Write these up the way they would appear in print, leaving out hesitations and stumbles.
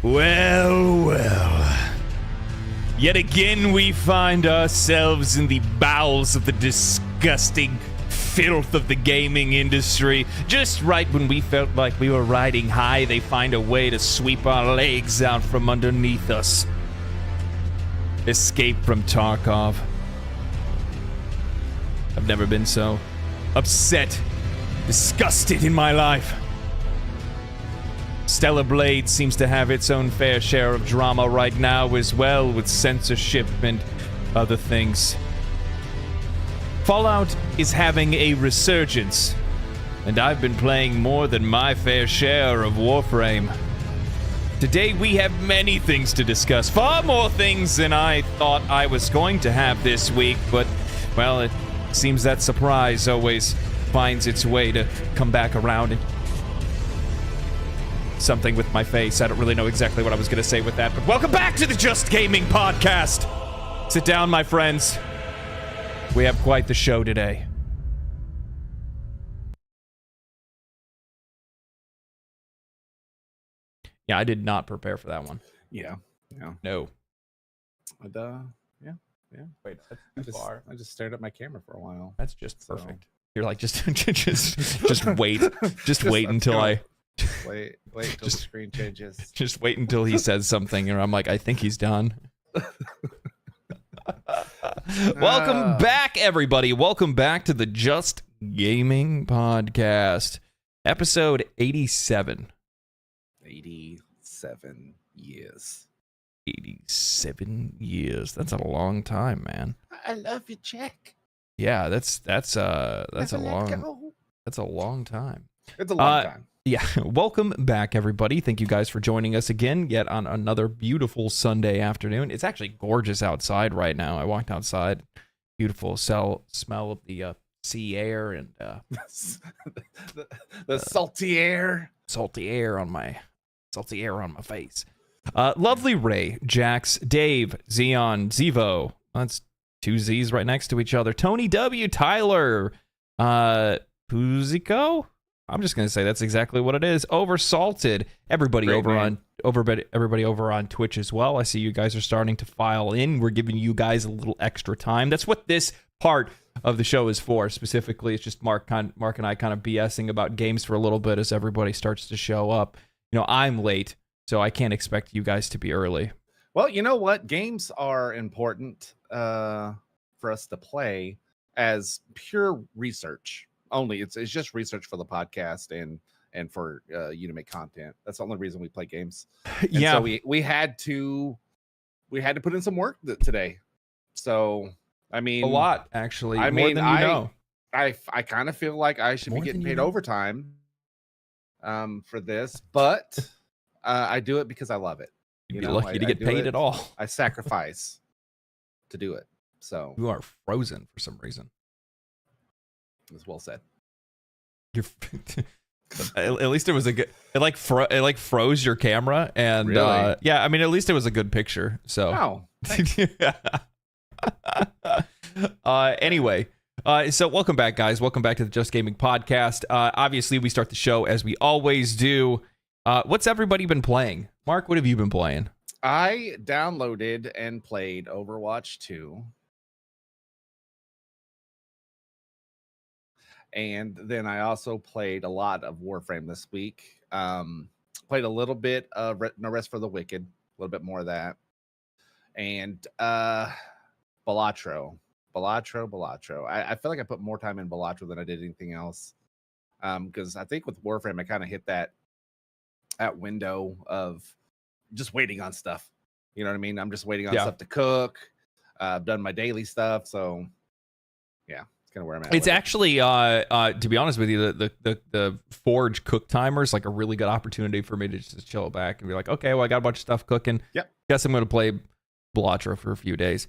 Well, well. Yet again we find ourselves in the bowels of the disgusting filth of the gaming industry. Just right when we felt like we were riding high, they find a way to sweep our legs out from underneath us. Escape from Tarkov. I've never been so upset, disgusted in my life. Stellar Blade seems to have its own fair share of drama right now as well, with censorship and other things. Fallout is having a resurgence, and I've been playing more than my fair share of Warframe. Today we have many things to discuss, far more things than I thought I was going to have this week, but, well, it seems that surprise always finds its way to come back around and something with my face. I don't really know exactly what I was going to say with that, but welcome back to the Just Gaming Podcast. Sit down, my friends. We have quite the show today. Yeah, I did not prepare for that one. Yeah. No. But, yeah. Wait, that's too far. I just stared at my camera for a while. That's just perfect. You're like, just wait. Just wait until Wait till the screen changes. Just wait until he says something, and I'm like, I think he's done. Welcome back, everybody. Welcome back to the Just Gaming Podcast, episode 87. 87 years. 87 years. That's a long time, man. I love you, Jack. Yeah, that's a long time. It's a long time. Yeah, welcome back, everybody. Thank you guys for joining us again, yet on another beautiful Sunday afternoon. It's actually gorgeous outside right now. I walked outside, beautiful smell of the sea air and the salty air on my face. Lovely Ray, Jax, Dave, Xeon, Zevo. That's two Z's right next to each other. Tony W, Tyler, Puziko. I'm just gonna say that's exactly what it is. Oversalted. Everybody Great over man. everybody over on Twitch as well. I see you guys are starting to file in. We're giving you guys a little extra time. That's what this part of the show is for. Specifically, it's just Mark and I kind of BSing about games for a little bit as everybody starts to show up. You know, I'm late, so I can't expect you guys to be early. Well, you know what? Games are important for us to play as pure research. Only it's just research for the podcast and for you to make content. That's the only reason we play games. And Yeah, so we had to put in some work today. So I mean, a lot actually. I More mean, than you know. I kind of feel like I should More be getting than you paid know. overtime for this, but I do it because I love it. You'd You be know, lucky to I get do paid it. at all. I sacrifice to do it. So You are frozen for some reason. it's well said. You're at least it was a good. It froze your camera, and Really? yeah, I mean, at least it was a good picture. So anyway, so welcome back, guys. Welcome back to the Just Gaming Podcast. Obviously, we start the show as we always do. What's everybody been playing? Mark, what have you been playing? I downloaded and played Overwatch 2. And then I also played a lot of Warframe this week. Played a little bit of No Rest for the Wicked, a little bit more of that. And Balatro. I feel like I put more time in Balatro than I did anything else. Because I think with Warframe, I kind of hit that window of just waiting on stuff. You know what I mean? I'm just waiting on stuff to cook. I've done my daily stuff. So, yeah. Kind of where I'm at. It's actually, to be honest with you, the Forge cook timer is like a really good opportunity for me to just chill back and be like, okay, well, I got a bunch of stuff cooking. Yep. Guess I'm going to play Balatro for a few days.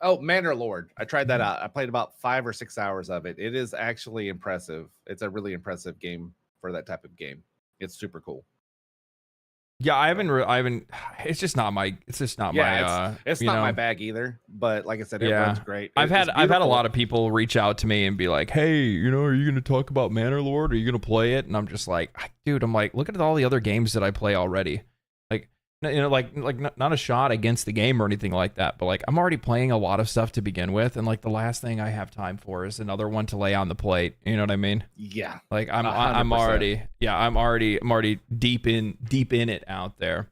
Oh, Manor Lord. I tried that out. I played about 5 or 6 hours of it. It is actually impressive. It's a really impressive game for that type of game. It's super cool. Yeah, I haven't. It's just not my. It's just not my. It's not my bag either. But like I said, it runs great. I've had a lot of people reach out to me and be like, "Hey, you know, are you going to talk about Manor Lord? Are you going to play it?" And I'm just like, dude, I'm like, look at all the other games that I play already. Like, not a shot against the game or anything like that, but like I'm already playing a lot of stuff to begin with, and like the last thing I have time for is another one to lay on the plate. You know what I mean? Yeah. Like I'm 100%. I'm already deep in it out there.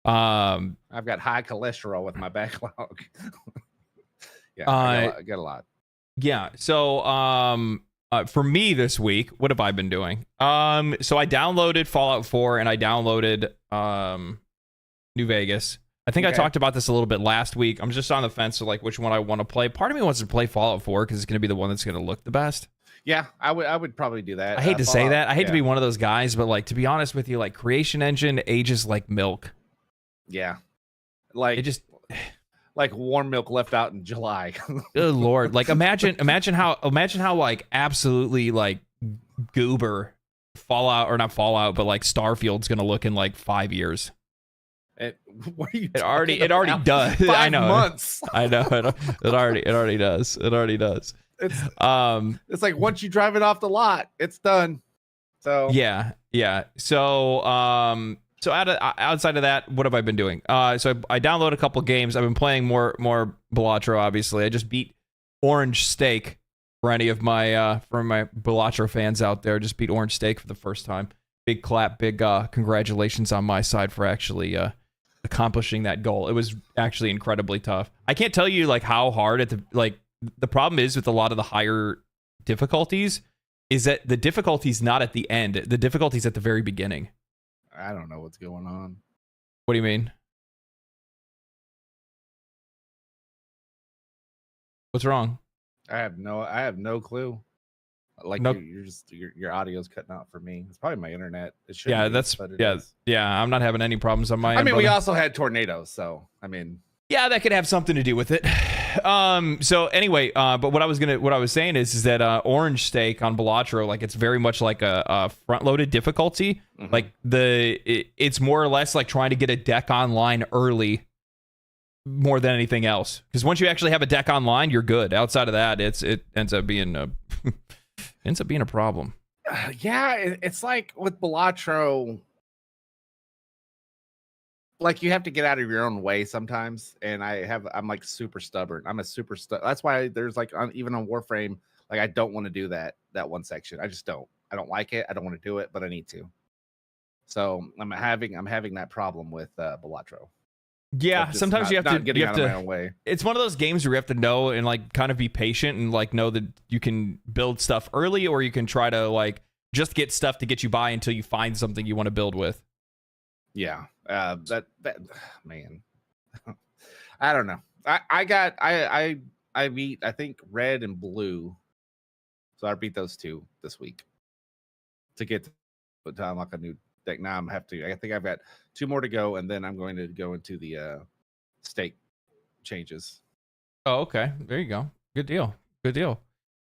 I've got high cholesterol with my backlog. Yeah, I got a lot. Yeah. So for me this week, what have I been doing? So I downloaded Fallout 4 and I downloaded New Vegas. I think I talked about this a little bit last week. I'm just on the fence of like which one I want to play. Part of me wants to play Fallout 4 because it's going to be the one that's going to look the best. Yeah, I would probably do that. I hate to say that. I hate to be one of those guys, but like to be honest with you, like Creation Engine ages like milk. Yeah, like it just like warm milk left out in July. Good Lord, like imagine how like absolutely like goober Fallout, or not Fallout, but like Starfield's going to look in like 5 years. It already does. 5 I know. months. I know. It already does. It already does. It's like once you drive it off the lot, it's done. So yeah. So outside of that, what have I been doing? So I downloaded a couple games. I've been playing more Balatro. Obviously, I just beat Orange Steak. For any of my Balatro fans out there, just beat Orange Steak for the first time. Big clap, big congratulations on my side for actually accomplishing that goal. It was actually incredibly tough. I can't tell you like how hard the problem is with a lot of the higher difficulties is that the difficulty's not at the end. The difficulty's at the very beginning. I don't know what's going on. What do you mean? What's wrong? I have no clue. Like your audio's cutting out for me. It's probably my internet. It should. Yeah. I'm not having any problems on my end. I mean, we also had tornadoes, so I mean, yeah, that could have something to do with it. So anyway, but what I was saying is that Orange Steak on Balatro, like it's very much like a front-loaded difficulty. Mm-hmm. Like it's more or less like trying to get a deck online early, more than anything else. Because once you actually have a deck online, you're good. Outside of that, it ends up being a problem. Yeah, it's like with Balatro, like you have to get out of your own way sometimes, and I'm like super stubborn. That's why there's like even on Warframe, like I don't want to do that one section. I just don't. I don't like it. I don't want to do it, but I need to. So I'm having that problem with Balatro. Yeah, sometimes you have to get out of my own way. It's one of those games where you have to know and like kind of be patient and like know that you can build stuff early, or you can try to like just get stuff to get you by until you find something you want to build with. Yeah, that man, I don't know. I beat I think red and blue, so I beat those two this week to get to unlock a new deck. Now I think I've got 2 more to go, and then I'm going to go into the stake changes. Oh, okay. There you go. Good deal.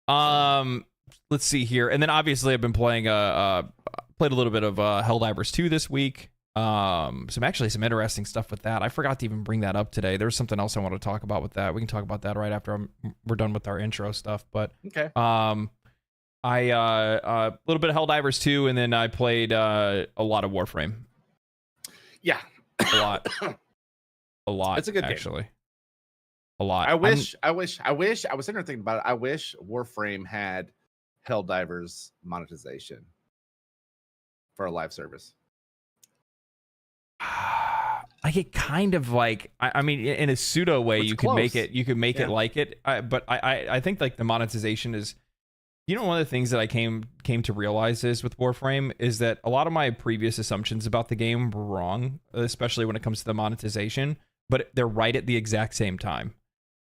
Let's see here, and then obviously I've been playing played a little bit of Helldivers 2 this week. Some interesting stuff with that. I forgot to even bring that up today. There's something else I want to talk about with that. We can talk about that right after we're done with our intro stuff. But okay. I a little bit of Helldivers 2, and then I played a lot of Warframe. Yeah, a lot. It's a good actually. Game. A lot. I wish. I was sitting there thinking about it. I wish Warframe had Helldivers monetization for a live service. Like it kind of like I mean in a pseudo way you could make it it like it, but I think like the monetization is, you know, one of the things that I came to realize is with Warframe is that a lot of my previous assumptions about the game were wrong, especially when it comes to the monetization, but they're right at the exact same time.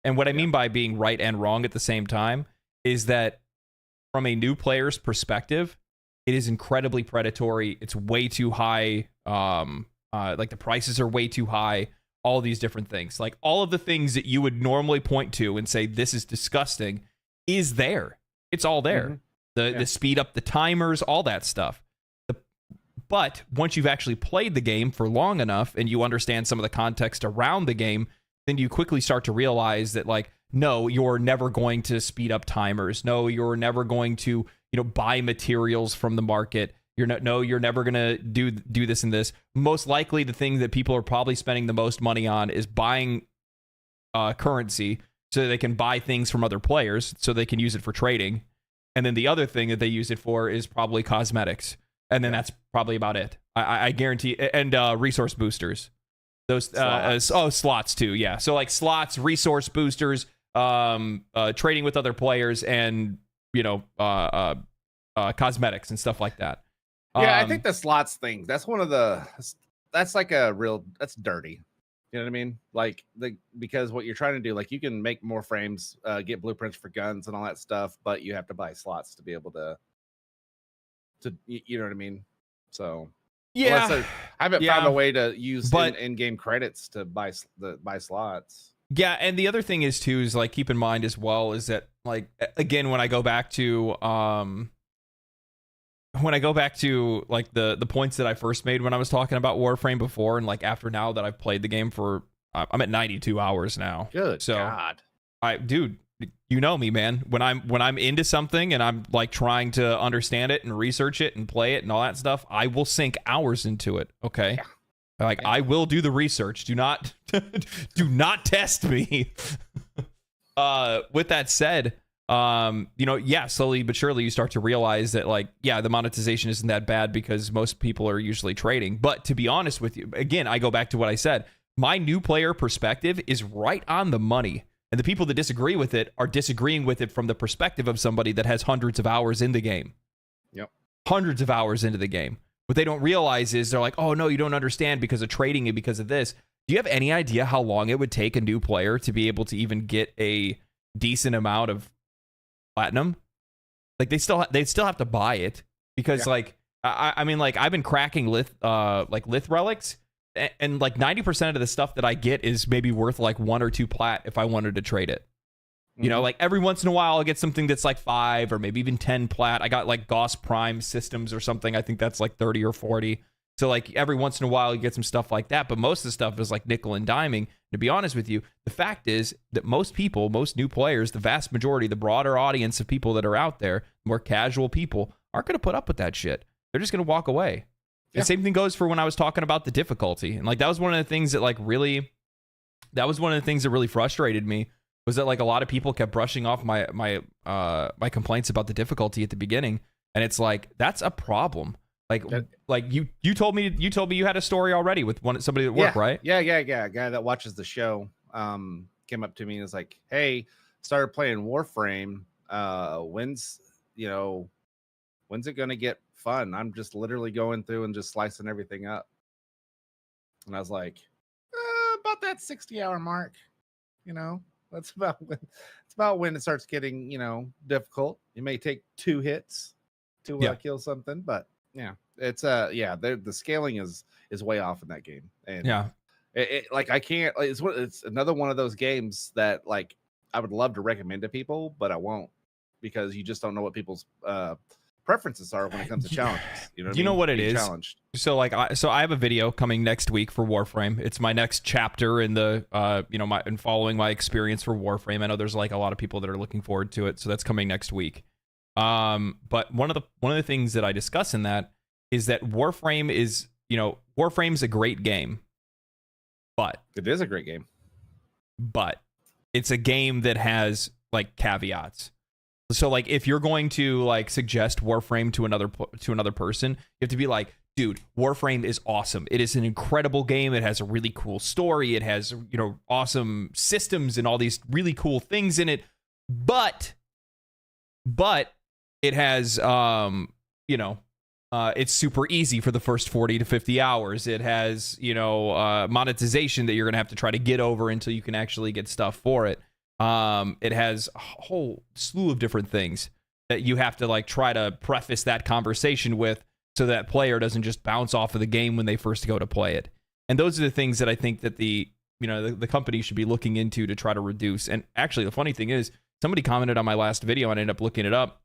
And what I mean by being right and wrong at the same time is that from a new player's perspective, it is incredibly predatory. It's way too high. Like the prices are way too high, all these different things. Like all of the things that you would normally point to and say, this is disgusting, is there. It's all there. Mm-hmm. The speed up the timers, all that stuff. But once you've actually played the game for long enough and you understand some of the context around the game, then you quickly start to realize that like, no, you're never going to speed up timers. No, you're never going to, buy materials from the market. You're never gonna do this and this. Most likely, the thing that people are probably spending the most money on is buying currency so that they can buy things from other players so they can use it for trading. And then the other thing that they use it for is probably cosmetics. And then that's probably about it. I guarantee. And resource boosters. Those slots too. Yeah. So like slots, resource boosters, trading with other players, and cosmetics and stuff like that. Yeah, I think the slots thing, that's like that's dirty. You know what I mean? Like because what you're trying to do, like you can make more frames, get blueprints for guns and all that stuff, but you have to buy slots to be able to you know what I mean? So yeah, I haven't found a way to use in-game credits to buy slots. Yeah, and the other thing is too is like keep in mind as well is that like again when I go back to like the points that I first made when I was talking about Warframe before, and like after now that I've played the game for I'm at 92 hours now. Good God. Dude, you know me, man. When I'm into something and I'm like trying to understand it and research it and play it and all that stuff, I will sink hours into it. Okay. Yeah. Like I will do the research. Do not test me. With that said, slowly but surely you start to realize that like, yeah, the monetization isn't that bad because most people are usually trading. But to be honest with you, again, I go back to what I said. My new player perspective is right on the money. And the people that disagree with it are disagreeing with it from the perspective of somebody that has hundreds of hours in the game. Yep. Hundreds of hours into the game. What they don't realize is they're like, oh, no, you don't understand because of trading and because of this. Do you have any idea how long it would take a new player to be able to even get a decent amount of platinum? Like they still have to buy it because like I mean like I've been cracking lith relics and like 90% of the stuff that I get is maybe worth like 1 or 2 plat if I wanted to trade it. You know, like every once in a while I'll get something that's like 5 or maybe even 10 plat. I got like Gauss Prime systems or something. I think that's like 30 or 40. So like every once in a while you get some stuff like that. But most of the stuff is like nickel and diming. To be honest with you, the fact is that most people, most new players, the vast majority, the broader audience of people that are out there, more casual people, aren't going to put up with that shit. They're just going to walk away. Yeah. The same thing goes for when I was talking about the difficulty. And like that was one of the things that really frustrated me. Was that like a lot of people kept brushing off my complaints about the difficulty at the beginning, and it's like that's a problem. Like you told me you had a story already with somebody at work, right? Yeah. A guy that watches the show came up to me and was like, "Hey, started playing Warframe. When's it gonna get fun? I'm just literally going through and just slicing everything up." And I was like, "About that 60-hour mark, you know." That's about when it starts getting, difficult. You may take 2 hits to kill something, but yeah, it's the scaling is way off in that game. And it's another one of those games that like I would love to recommend to people, but I won't because you just don't know what people's preferences are when it comes to challenges. You know what it is? Challenged. So like I have a video coming next week for Warframe. It's my next chapter in the in following my experience for Warframe. I know there's like a lot of people that are looking forward to it, so that's coming next week. But one of the things that I discuss in that is that Warframe's a great game. But it is a great game. But it's a game that has like caveats. So like if you're going to like suggest Warframe to another person, you have to be like, dude, Warframe is awesome. It is an incredible game. It has a really cool story. It has, awesome systems and all these really cool things in it. But it has it's super easy for the first 40 to 50 hours. It has, monetization that you're going to have to try to get over until you can actually get stuff for it. It has a whole slew of different things that you have to like try to preface that conversation with so that player doesn't just bounce off of the game when they first go to play it. And those are the things that I think that the company should be looking into to try to reduce. And actually, the funny thing is, somebody commented on my last video and I ended up looking it up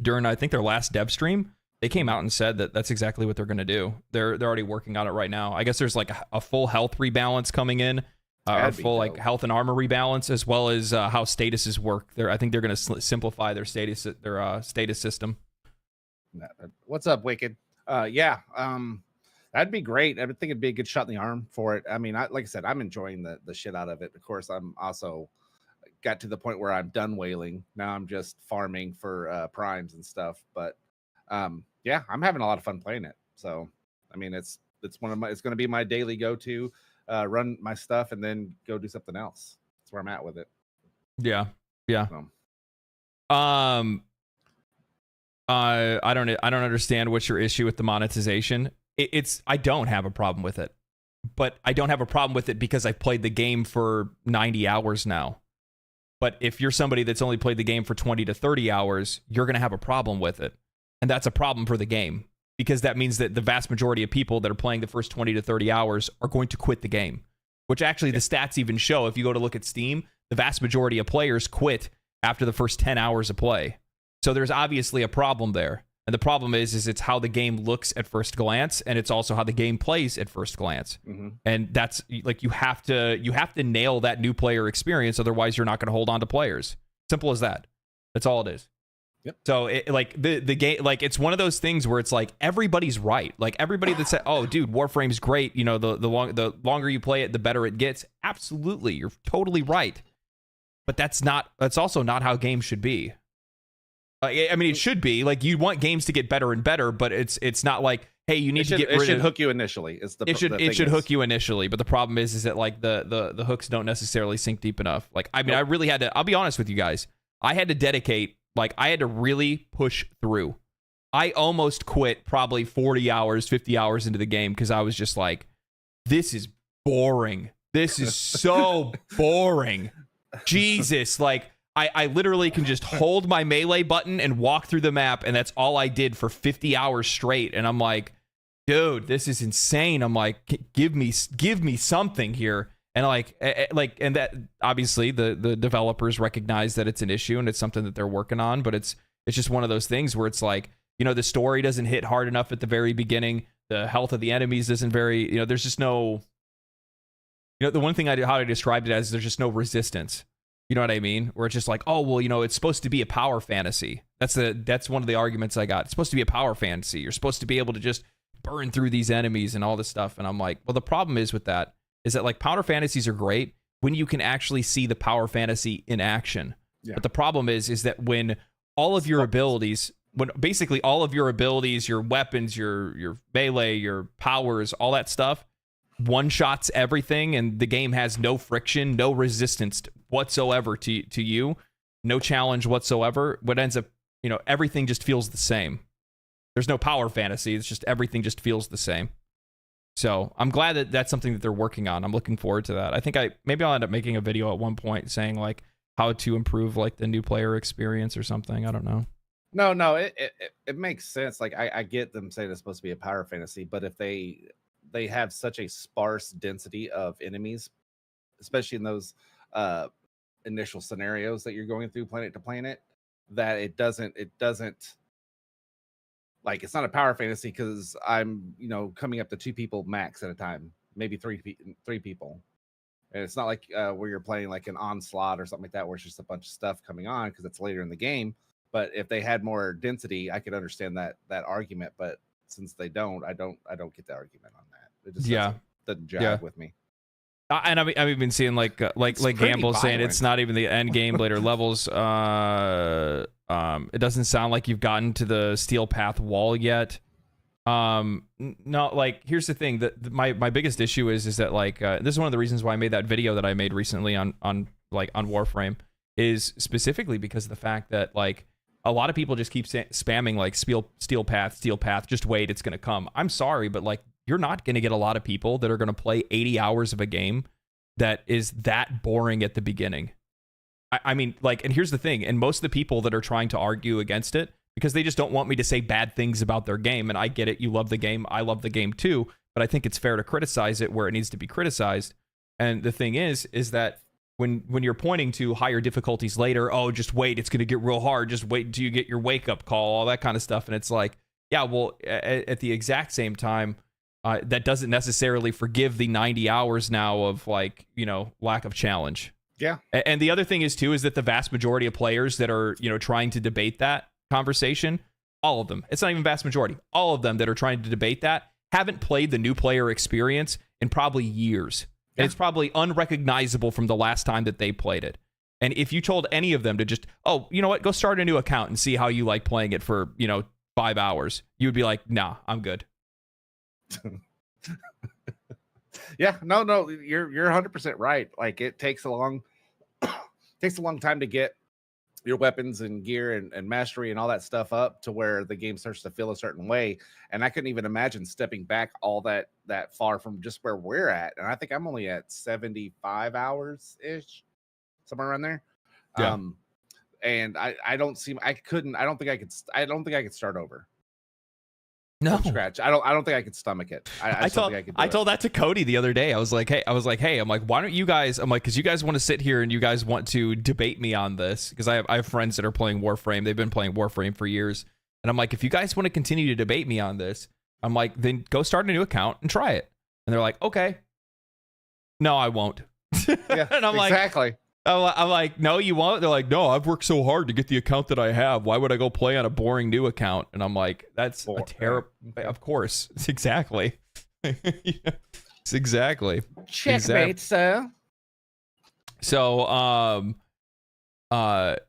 during, I think, their last dev stream. They came out and said that that's exactly what they're going to do. They're already working on it right now. I guess there's like a full health rebalance coming in. Or full like health and armor rebalance, as well as how statuses work. I think they're going to simplify their status system. What's up, Wicked? Yeah. That'd be great. I would think it'd be a good shot in the arm for it. I mean, like I said, I'm enjoying the shit out of it. Of course, I'm also got to the point where I'm done whaling. Now I'm just farming for primes and stuff. But yeah, I'm having a lot of fun playing it. So I mean, it's going to be my daily go-to. Run my stuff and then go do something else. That's where I'm at with it. Yeah. So. I don't understand what's your issue with the monetization. I don't have a problem with it, but I don't have a problem with it because I've played the game for 90 hours now. But if you're somebody that's only played the game for 20 to 30 hours, you're going to have a problem with it. And that's a problem for the game, because that means that the vast majority of people that are playing the first 20 to 30 hours are going to quit the game, which actually the stats even show. If you go to look at Steam, the vast majority of players quit after the first 10 hours of play. So there's obviously a problem there. And the problem is it's how the game looks at first glance, and it's also how the game plays at first glance. Mm-hmm. And that's like, you have to nail that new player experience, otherwise you're not going to hold on to players. Simple as that. That's all it is. Yep. So the game, like, it's one of those things where it's like everybody's right. Like, everybody that said, "Oh, dude, Warframe's great. You know, the longer you play it, the better it gets." Absolutely, you're totally right. But that's also not how games should be. I mean, it should be like, you want games to get better and better, but it's not like, hey, you need to get rid of. It should hook you initially. It should hook you initially, but the problem is that like the hooks don't necessarily sink deep enough. Like, I mean, I really had to. I'll be honest with you guys. I had to dedicate. Like, I had to really push through. I almost quit probably 40 hours, 50 hours into the game because I was just like, this is boring. This is so boring. Jesus, like. I literally can just hold my melee button and walk through the map, and that's all I did for 50 hours straight. And I'm like, dude, this is insane. I'm like, give me something here. And and that obviously the developers recognize that it's an issue and it's something that they're working on, but it's just one of those things where it's like, you know, the story doesn't hit hard enough at the very beginning. The health of the enemies isn't very, you know, there's just no, you know, the one thing how I described it as, there's just no resistance. You know what I mean? Where it's just like, oh, well, you know, it's supposed to be a power fantasy. That's one of the arguments I got. It's supposed to be a power fantasy. You're supposed to be able to just burn through these enemies and all this stuff. And I'm like, well, the problem is with that is that, like, power fantasies are great when you can actually see the power fantasy in action. Yeah. But the problem is that when all of your abilities, when basically all of your abilities, your weapons, your melee, your powers, all that stuff, one-shots everything, and the game has no friction, no resistance whatsoever to you, no challenge whatsoever. What ends up, you know, everything just feels the same. There's no power fantasy. It's just everything just feels the same. So I'm glad that that's something that they're working on. I'm looking forward to that. I think maybe I'll end up making a video at one point saying like how to improve like the new player experience or something. I don't know. No, it makes sense. Like, I get them saying it's supposed to be a power fantasy, but if they have such a sparse density of enemies, especially in those initial scenarios that you're going through planet to planet, that it doesn't like, it's not a power fantasy because I'm, you know, coming up to 2 people max at a time, maybe 3 people. And it's not like where you're playing like an onslaught or something like that, where it's just a bunch of stuff coming on because it's later in the game. But if they had more density, I could understand that argument. But since they don't, I don't get the argument on that. It just doesn't jive with me. And I've even seen like Gamble saying it's not even the end game, later levels. It doesn't sound like you've gotten to the steel path wall yet. No, like, here's the thing that my biggest issue is that like this is one of the reasons why I made that video that I made recently on Warframe, is specifically because of the fact that like a lot of people just keep spamming like steel path, just wait, it's gonna come. I'm sorry, but like, you're not gonna get a lot of people that are gonna play 80 hours of a game that is that boring at the beginning. I mean, like, and here's the thing, and most of the people that are trying to argue against it, because they just don't want me to say bad things about their game, and I get it, you love the game, I love the game too, but I think it's fair to criticize it where it needs to be criticized. And the thing is that when you're pointing to higher difficulties later, oh, just wait, it's going to get real hard, just wait until you get your wake-up call, all that kind of stuff, and it's like, yeah, well, at the exact same time, that doesn't necessarily forgive the 90 hours now of, like, you know, lack of challenge. Yeah. And the other thing is, too, is that the vast majority of players that are, you know, trying to debate that conversation all of them, it's not even vast majority, all of them that are trying to debate that haven't played the new player experience in probably years. And it's probably unrecognizable from the last time that they played it. And if you told any of them to just, oh, you know what, go start a new account and see how you like playing it for, 5 hours, you would be like, nah, I'm good. Yeah, no, you're 100% right. Like, it takes a long time to get your weapons and gear and mastery and all that stuff up to where the game starts to feel a certain way. And I couldn't even imagine stepping back all that far from just where we're at. And I think I'm only at 75 hours ish, somewhere around there. Yeah. And I don't think I could start over. No, From scratch. I don't think I could stomach it. I told that to Cody the other day. I was like, hey, I'm like, why don't you guys? I'm like, because you guys want to sit here and you guys want to debate me on this, because I have friends that are playing Warframe. They've been playing Warframe for years, and I'm like, if you guys want to continue to debate me on this, I'm like, then go start a new account and try it. And they're like, okay. No, I won't. Yeah, and I'm exactly. I'm like, no, you won't. They're like, no, I've worked so hard to get the account that I have. Why would I go play on a boring new account? And I'm like, that's a terrible. Okay. Of course, it's exactly. It's exactly. Checkmate, sir. So, but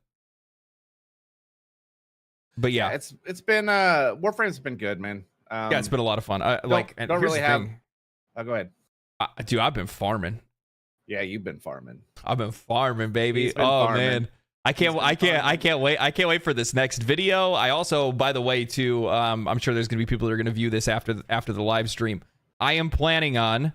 yeah, it's been Warframe's been good, man. Yeah, it's been a lot of fun. Don't really have. Oh, go ahead. Dude, I've been farming. Yeah, you've been farming. I've been farming, baby. Farming. Man, I can't wait. I can't wait for this next video. I also, by the way, too, I'm sure there's gonna be people that are gonna view this after the live stream. I am planning on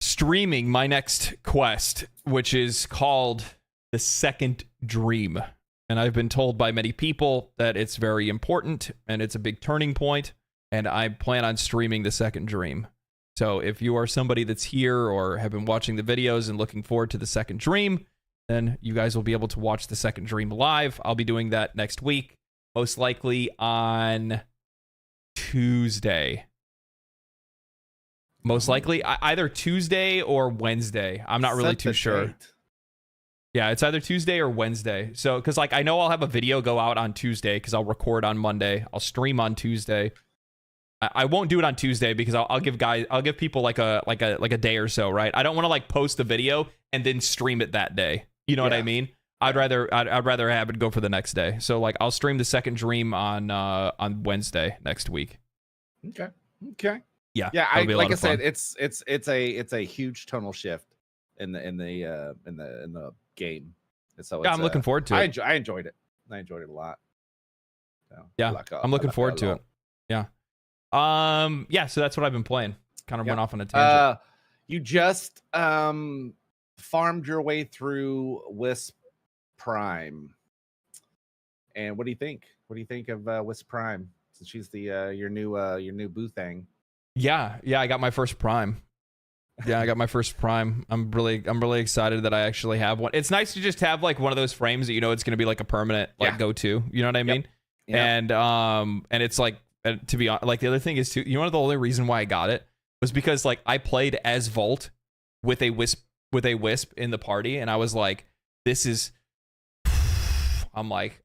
streaming my next quest, which is called the Second Dream, and I've been told by many people that it's very important and it's a big turning point, and I plan on streaming the Second Dream. So if you are somebody that's here or have been watching the videos and looking forward to the Second Dream, then you guys will be able to watch the Second Dream live. I'll be doing that next week, most likely on Tuesday. Most likely either Tuesday or Wednesday. I'm not really too sure. Yeah, it's either Tuesday or Wednesday. So, because like I know I'll have a video go out on Tuesday because I'll record on Monday. I'll stream on Tuesday. I won't do it on Tuesday because I'll give people like a day or so, right? I don't want to like post the video and then stream it that day. You know what I mean? I'd rather have it go for the next day. So like I'll stream the Second Dream on Wednesday next week. Okay. Yeah. Like I said, it's a huge tonal shift in the game. And so I'm looking forward to it. I enjoyed it. I enjoyed it a lot. So, I'm looking forward to it. Yeah. So that's what I've been playing. Kind of went off on a tangent. You just farmed your way through Wisp Prime. And what do you think? What do you think of Wisp Prime? Since she's the your new boo thing. Yeah, I got my first Prime. I'm really excited that I actually have one. It's nice to just have like one of those frames that it's going to be like a permanent go-to. You know what I mean? Yep. And it's like, to be honest, like the other thing is too, the only reason why I got it was because like I played as Volt with a wisp in the party, and I was like, I'm like,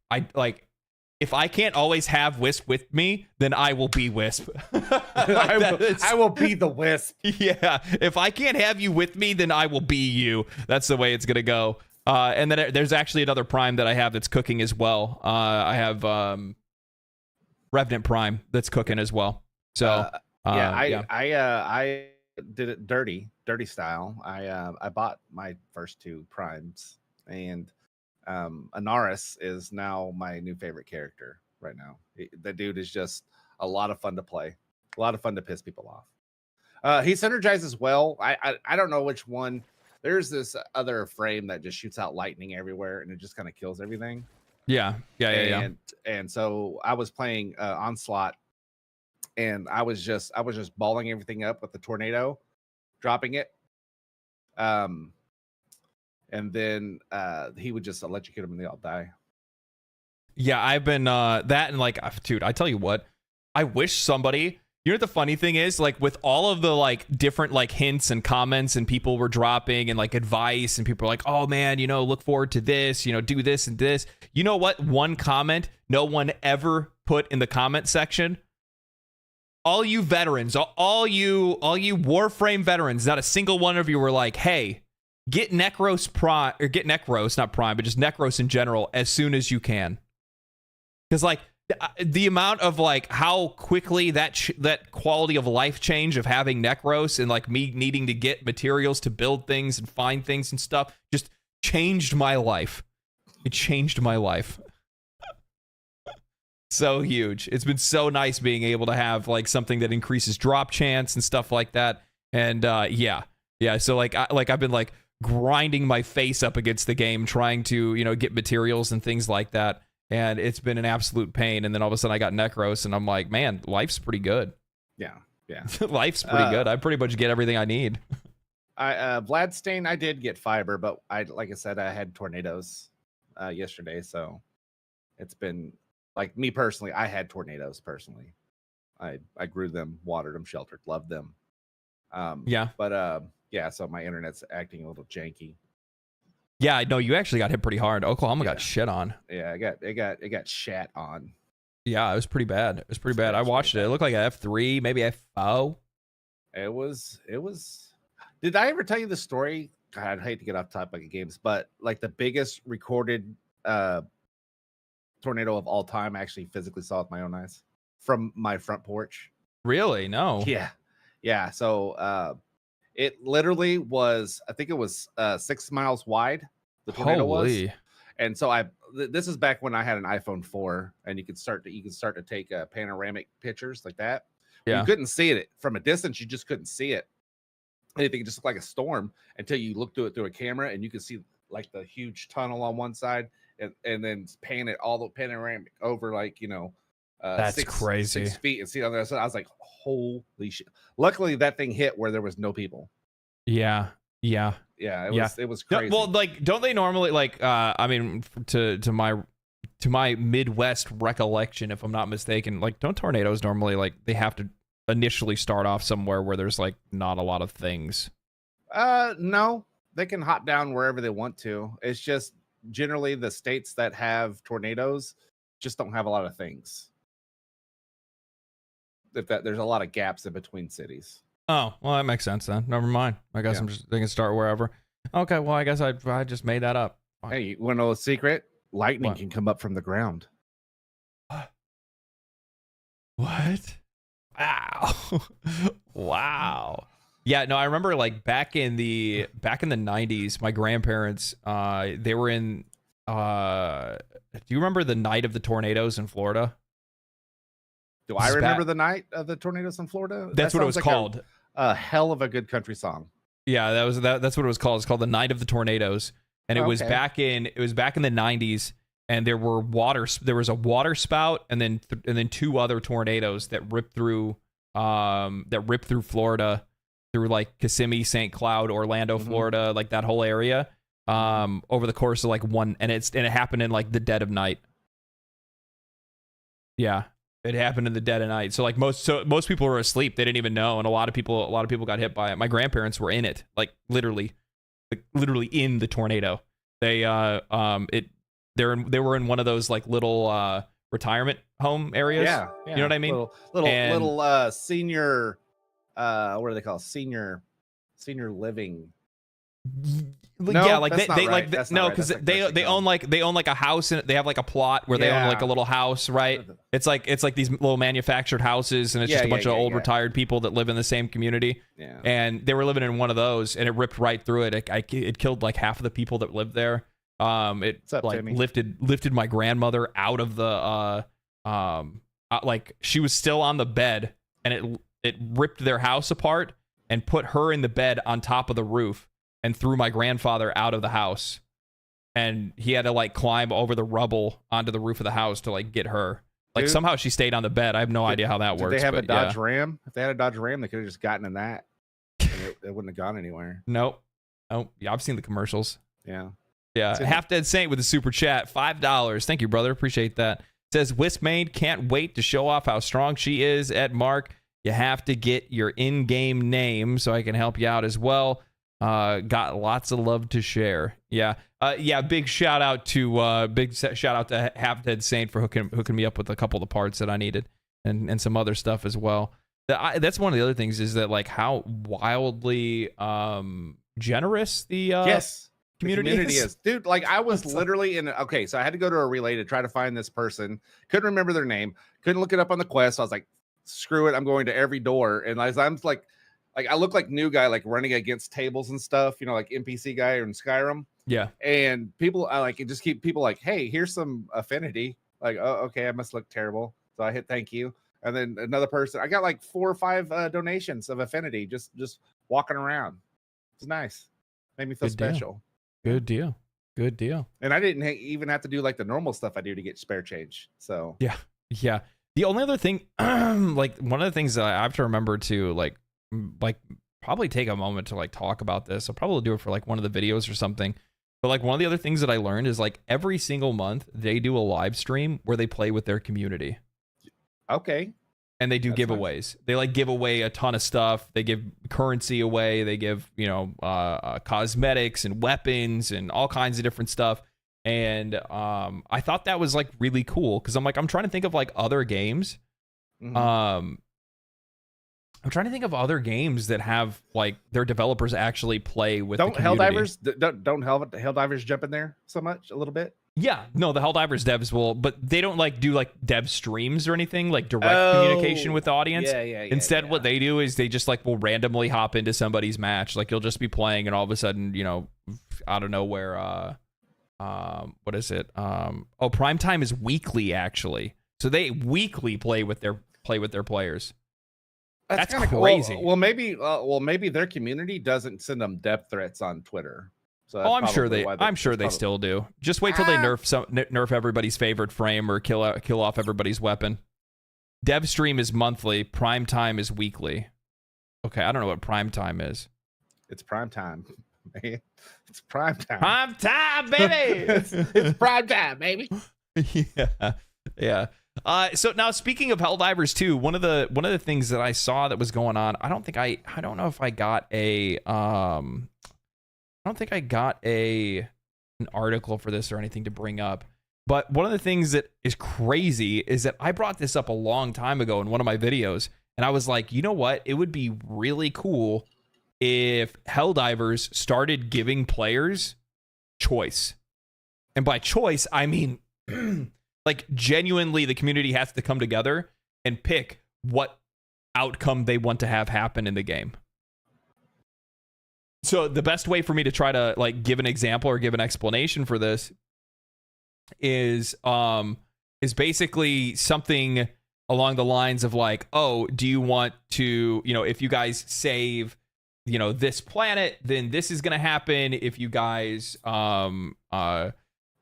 if I can't always have Wisp with me, then I will be Wisp. I will be the Wisp. Yeah, if I can't have you with me, then I will be you. That's the way it's gonna go. And then there's actually another Prime that I have that's cooking as well. I have Revenant Prime that's cooking as well. So I did it dirty style. I bought my first two Primes, and Anaris is now my new favorite character right now. The dude is just a lot of fun to play, a lot of fun to piss people off. He synergizes well. I don't know which one. There's this other frame that just shoots out lightning everywhere, and it just kind of kills everything. Yeah. And so I was playing Onslaught, and I was just balling everything up with the tornado, dropping it. And then he would just electrocute them and they all die. Yeah, I've been that, and like, dude, I tell you what, I wish somebody You know what the funny thing is? Like, with all of the like different like hints and comments and people were dropping and like advice and people were like, oh man, you know, look forward to this, you know, do this and this. You know what? One comment no one ever put in the comment section. All you veterans, all you Warframe veterans, not a single one of you were like, hey, get Necros Prime, or get Necros, not Prime, but just Necros in general as soon as you can. Because like the amount of like how quickly that quality of life change of having Necros and like me needing to get materials to build things and find things and stuff just changed my life. It changed my life. So huge. It's been so nice being able to have like something that increases drop chance and stuff like that. And yeah. So like I've been like grinding my face up against the game trying to, you know, get materials and things like that. And it's been an absolute pain. And then all of a sudden I got Necros and I'm like, man, life's pretty good. Yeah. Life's pretty good. I pretty much get everything I need. Vladstain, I did get fiber, but like I said, I had tornadoes yesterday. So it's been like me personally, I had tornadoes personally. I grew them, watered them, sheltered, loved them. Yeah, so my internet's acting a little janky. Yeah, I know you actually got hit pretty hard. Oklahoma got shit on. Yeah, it got shat on. Yeah, it was pretty bad. I watched it. It looked like a F3, maybe F4. It was. Did I ever tell you the story? God, I'd hate to get off topic of games, but like the biggest recorded tornado of all time, I actually physically saw with my own eyes from my front porch. Really? No. Yeah. So it literally was, I think it was 6 miles wide. The tornado was. And so this is back when I had an iPhone 4 and you could start to take panoramic pictures like that. Yeah. You couldn't see it from a distance. You just couldn't see it. Anything just looked like a storm until you looked through it through a camera and you could see like the huge tunnel on one side and then pan it all the panoramic over, like, you know, that's crazy. 6 feet and see on the other side. I was like, holy shit. Luckily that thing hit where there was no people. Yeah. It was crazy. Well, like, don't they normally like I mean, to my Midwest recollection, if I'm not mistaken, like, don't tornadoes normally, like, they have to initially start off somewhere where there's like not a lot of things? No, they can hop down wherever they want to. It's just generally the states that have tornadoes just don't have a lot of things. There's a lot of gaps in between cities. Oh, well, that makes sense then. Never mind. I guess they can start wherever. Okay, well, I guess I just made that up. Hey, you want to know a secret? Lightning can come up from the ground. What? Wow. Wow. Yeah, no, I remember like back in the 90s, my grandparents, they were in do you remember the night of the tornadoes in Florida? Do I remember the night of the tornadoes in Florida? That's what it was called. A hell of a good country song. Yeah, that's what it was called. It's called the Night of the Tornadoes. And it was back in the 90s, and there was a water spout and then two other tornadoes that ripped through Florida, through like Kissimmee, St. Cloud, Orlando, Florida, like that whole area, over the course of like and it happened in like the dead of night. Yeah. It happened in the dead of night. So like most people were asleep. They didn't even know, and a lot of people got hit by it. My grandparents were in it, like literally in the tornado. They were in one of those like little retirement home areas. Yeah. You know what I mean? Little senior what do they call senior living? No, yeah, like they like no, because they own like a house, and they have like a plot where they own like a little house, right? It's like these little manufactured houses, and it's just a bunch of old retired people that live in the same community. Yeah. And they were living in one of those, and it ripped right through it. It killed like half of the people that lived there. It like lifted my grandmother out of the like she was still on the bed, and it ripped their house apart and put her in the bed on top of the roof, and threw my grandfather out of the house. And he had to like climb over the rubble onto the roof of the house to like get her. Like somehow she stayed on the bed. I have no idea how that works. Did they have a Dodge Ram? If they had a Dodge Ram, they could have just gotten in that. It wouldn't have gone anywhere. Nope. Yeah, I've seen the commercials. Yeah. Half Dead Saint with a super chat, $5. Thank you, brother. Appreciate that. Says Wisp Maid can't wait to show off how strong she is at Mark. You have to get your in-game name so I can help you out as well. Got lots of love to share. Yeah. Big shout out to Half Dead Saint for hooking me up with a couple of the parts that I needed and some other stuff as well. That's one of the other things is that like how wildly generous the community is. Dude, like I was literally so I had to go to a relay to try to find this person. Couldn't remember their name. Couldn't look it up on the quest. So I was like, screw it. I'm going to every door. And as I'm like I look like new guy, like running against tables and stuff, you know, like NPC guy in Skyrim. Yeah. And people just keep people like, hey, here's some affinity. Like, oh, okay, I must look terrible. So I hit thank you. And then another person, I got like 4 or 5 donations of affinity just walking around. It's nice. Made me feel special. Good deal. And I didn't even have to do like the normal stuff I do to get spare change. So yeah. The only other thing, like one of the things that I have to remember to like probably take a moment to like talk about this. I'll probably do it for like one of the videos or something. But like one of the other things that I learned is like every single month they do a live stream where they play with their community. Okay. And they do giveaways. Nice. They like give away a ton of stuff. They give currency away. They give, cosmetics and weapons and all kinds of different stuff. And I thought that was like really cool because I'm trying to think of like other games. Mm-hmm. I'm trying to think of other games that have like their developers actually play with the community. Don't Helldivers jump in there so much a little bit? Yeah, no, the Helldivers devs will, but they don't like do like dev streams or anything like direct communication with the audience. Instead, what they do is they just like will randomly hop into somebody's match. Like you'll just be playing, and all of a sudden, out of nowhere, what is it? Primetime is weekly actually, so they weekly play with their players. That's crazy. Well, maybe their community doesn't send them death threats on Twitter. So I'm sure they still do. Just wait till they nerf everybody's favorite frame or kill off everybody's weapon. Dev stream is monthly. Prime time is weekly. Okay, I don't know what prime time is. It's prime time, man. It's prime time. Prime time, baby. it's prime time, baby. Yeah. So now speaking of Helldivers 2, one of the things that I saw that was going on, I don't know if I got an article for this or anything to bring up, but one of the things that is crazy is that I brought this up a long time ago in one of my videos, and I was like, you know what? It would be really cool if Helldivers started giving players choice. And by choice, I mean like genuinely the community has to come together and pick what outcome they want to have happen in the game. So the best way for me to try to like give an example or give an explanation for this is basically something along the lines of like, oh, do you want to, if you guys save, this planet, then this is going to happen. If you guys, didn't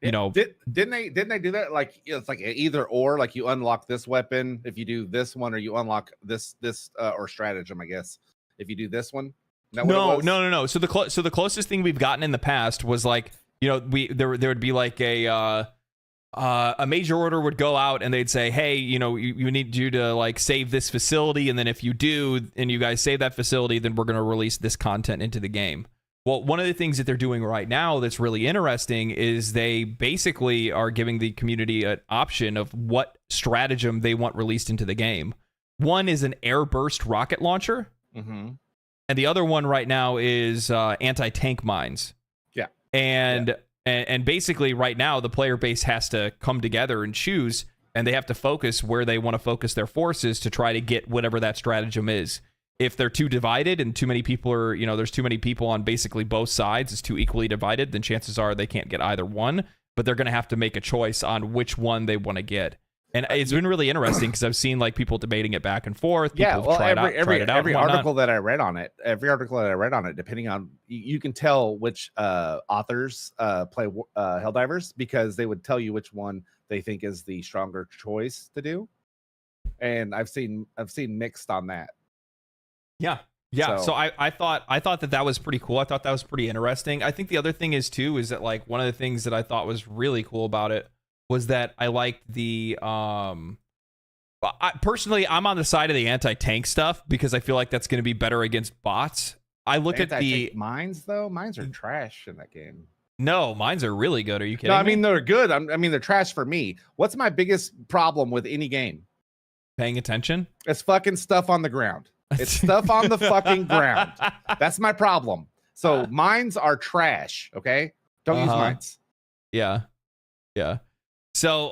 they do that? Like it's like either or, like you unlock this weapon if you do this one, or you unlock this or stratagem, I guess, if you do this one. No. So the closest thing we've gotten in the past was like, there would be like a major order would go out and they'd say, hey, you need you to like save this facility, and then if you do and you guys save that facility, then we're going to release this content into the game. Well, one of the things that they're doing right now that's really interesting is they basically are giving the community an option of what stratagem they want released into the game. One is an air-burst rocket launcher. Mm-hmm. And the other one right now is anti-tank mines. Yeah. And basically right now the player base has to come together and choose, and they have to focus where they want to focus their forces to try to get whatever that stratagem is. If they're too divided and too many people are, there's too many people on basically both sides, it's too equally divided, then chances are they can't get either one, but they're going to have to make a choice on which one they want to get. And it's been really interesting because I've seen like people debating it back and forth. Every article that I read on it, depending on, you can tell which authors play Helldivers, because they would tell you which one they think is the stronger choice to do. And I've seen mixed on that. Yeah. So I thought that was pretty cool. I thought that was pretty interesting. I think the other thing is that like one of the things that I thought was really cool about it was that I liked the Personally, I'm on the side of the anti-tank stuff because I feel like that's going to be better against bots. I look at the mines though. Mines are trash in that game. No, mines are really good. Are you kidding? No, I mean they're good. I mean they're trash for me. What's my biggest problem with any game? Paying attention? It's fucking stuff on the ground. It's stuff on the fucking ground. That's my problem. So mines are trash. Okay, don't use mines. Yeah. So,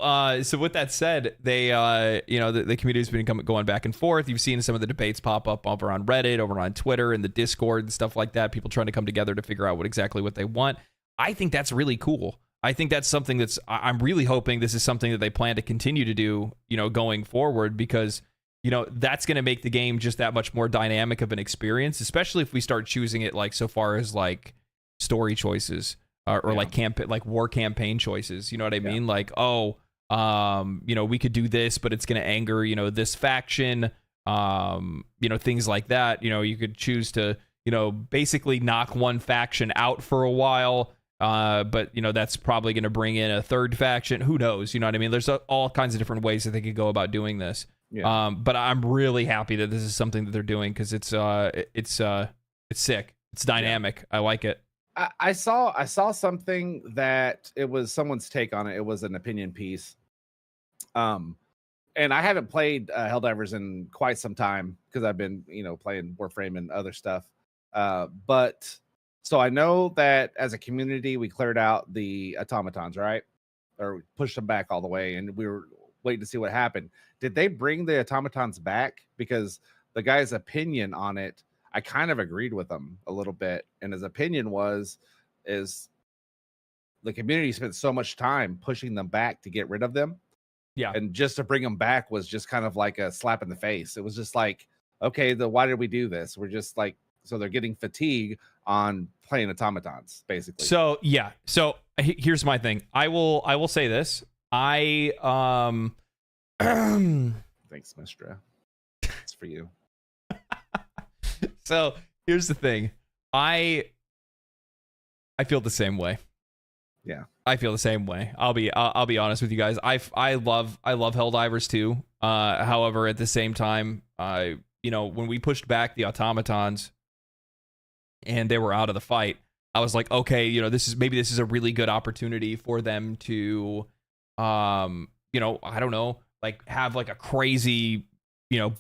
with that said, they, the community's been going back and forth. You've seen some of the debates pop up over on Reddit, over on Twitter, and the Discord and stuff like that. People trying to come together to figure out exactly what they want. I think that's really cool. I think that's something I'm really hoping this is something that they plan to continue to do, going forward, because, that's going to make the game just that much more dynamic of an experience, especially if we start choosing it so far as story choices. Or war campaign choices, you know what I mean? We could do this, but it's going to anger, this faction, things like that. You could choose to, basically knock one faction out for a while, but that's probably going to bring in a third faction. Who knows? You know what I mean? There's all kinds of different ways that they could go about doing this. Yeah. But I'm really happy that this is something that they're doing because it's sick. It's dynamic. Yeah. I like it. I saw something that it was someone's take on it. It was an opinion piece. And I haven't played Helldivers in quite some time because I've been, playing Warframe and other stuff. But so I know that as a community, we cleared out the automatons, right? Or pushed them back all the way, and we were waiting to see what happened. Did they bring the automatons back? Because the guy's opinion on it, I kind of agreed with him a little bit. And his opinion is the community spent so much time pushing them back to get rid of them. Yeah. And just to bring them back was just kind of like a slap in the face. It was just like, okay, why did we do this? We're just so they're getting fatigue on playing automatons, basically. So, yeah. So here's my thing. I will say this. Thanks, Mistra. It's for you. So here's the thing. I feel the same way. Yeah, I feel the same way. I'll be honest with you guys. I love Helldivers too. However, at the same time, when we pushed back the automatons and they were out of the fight, I was like, okay, this is a really good opportunity for them to, I don't know, have a crazy,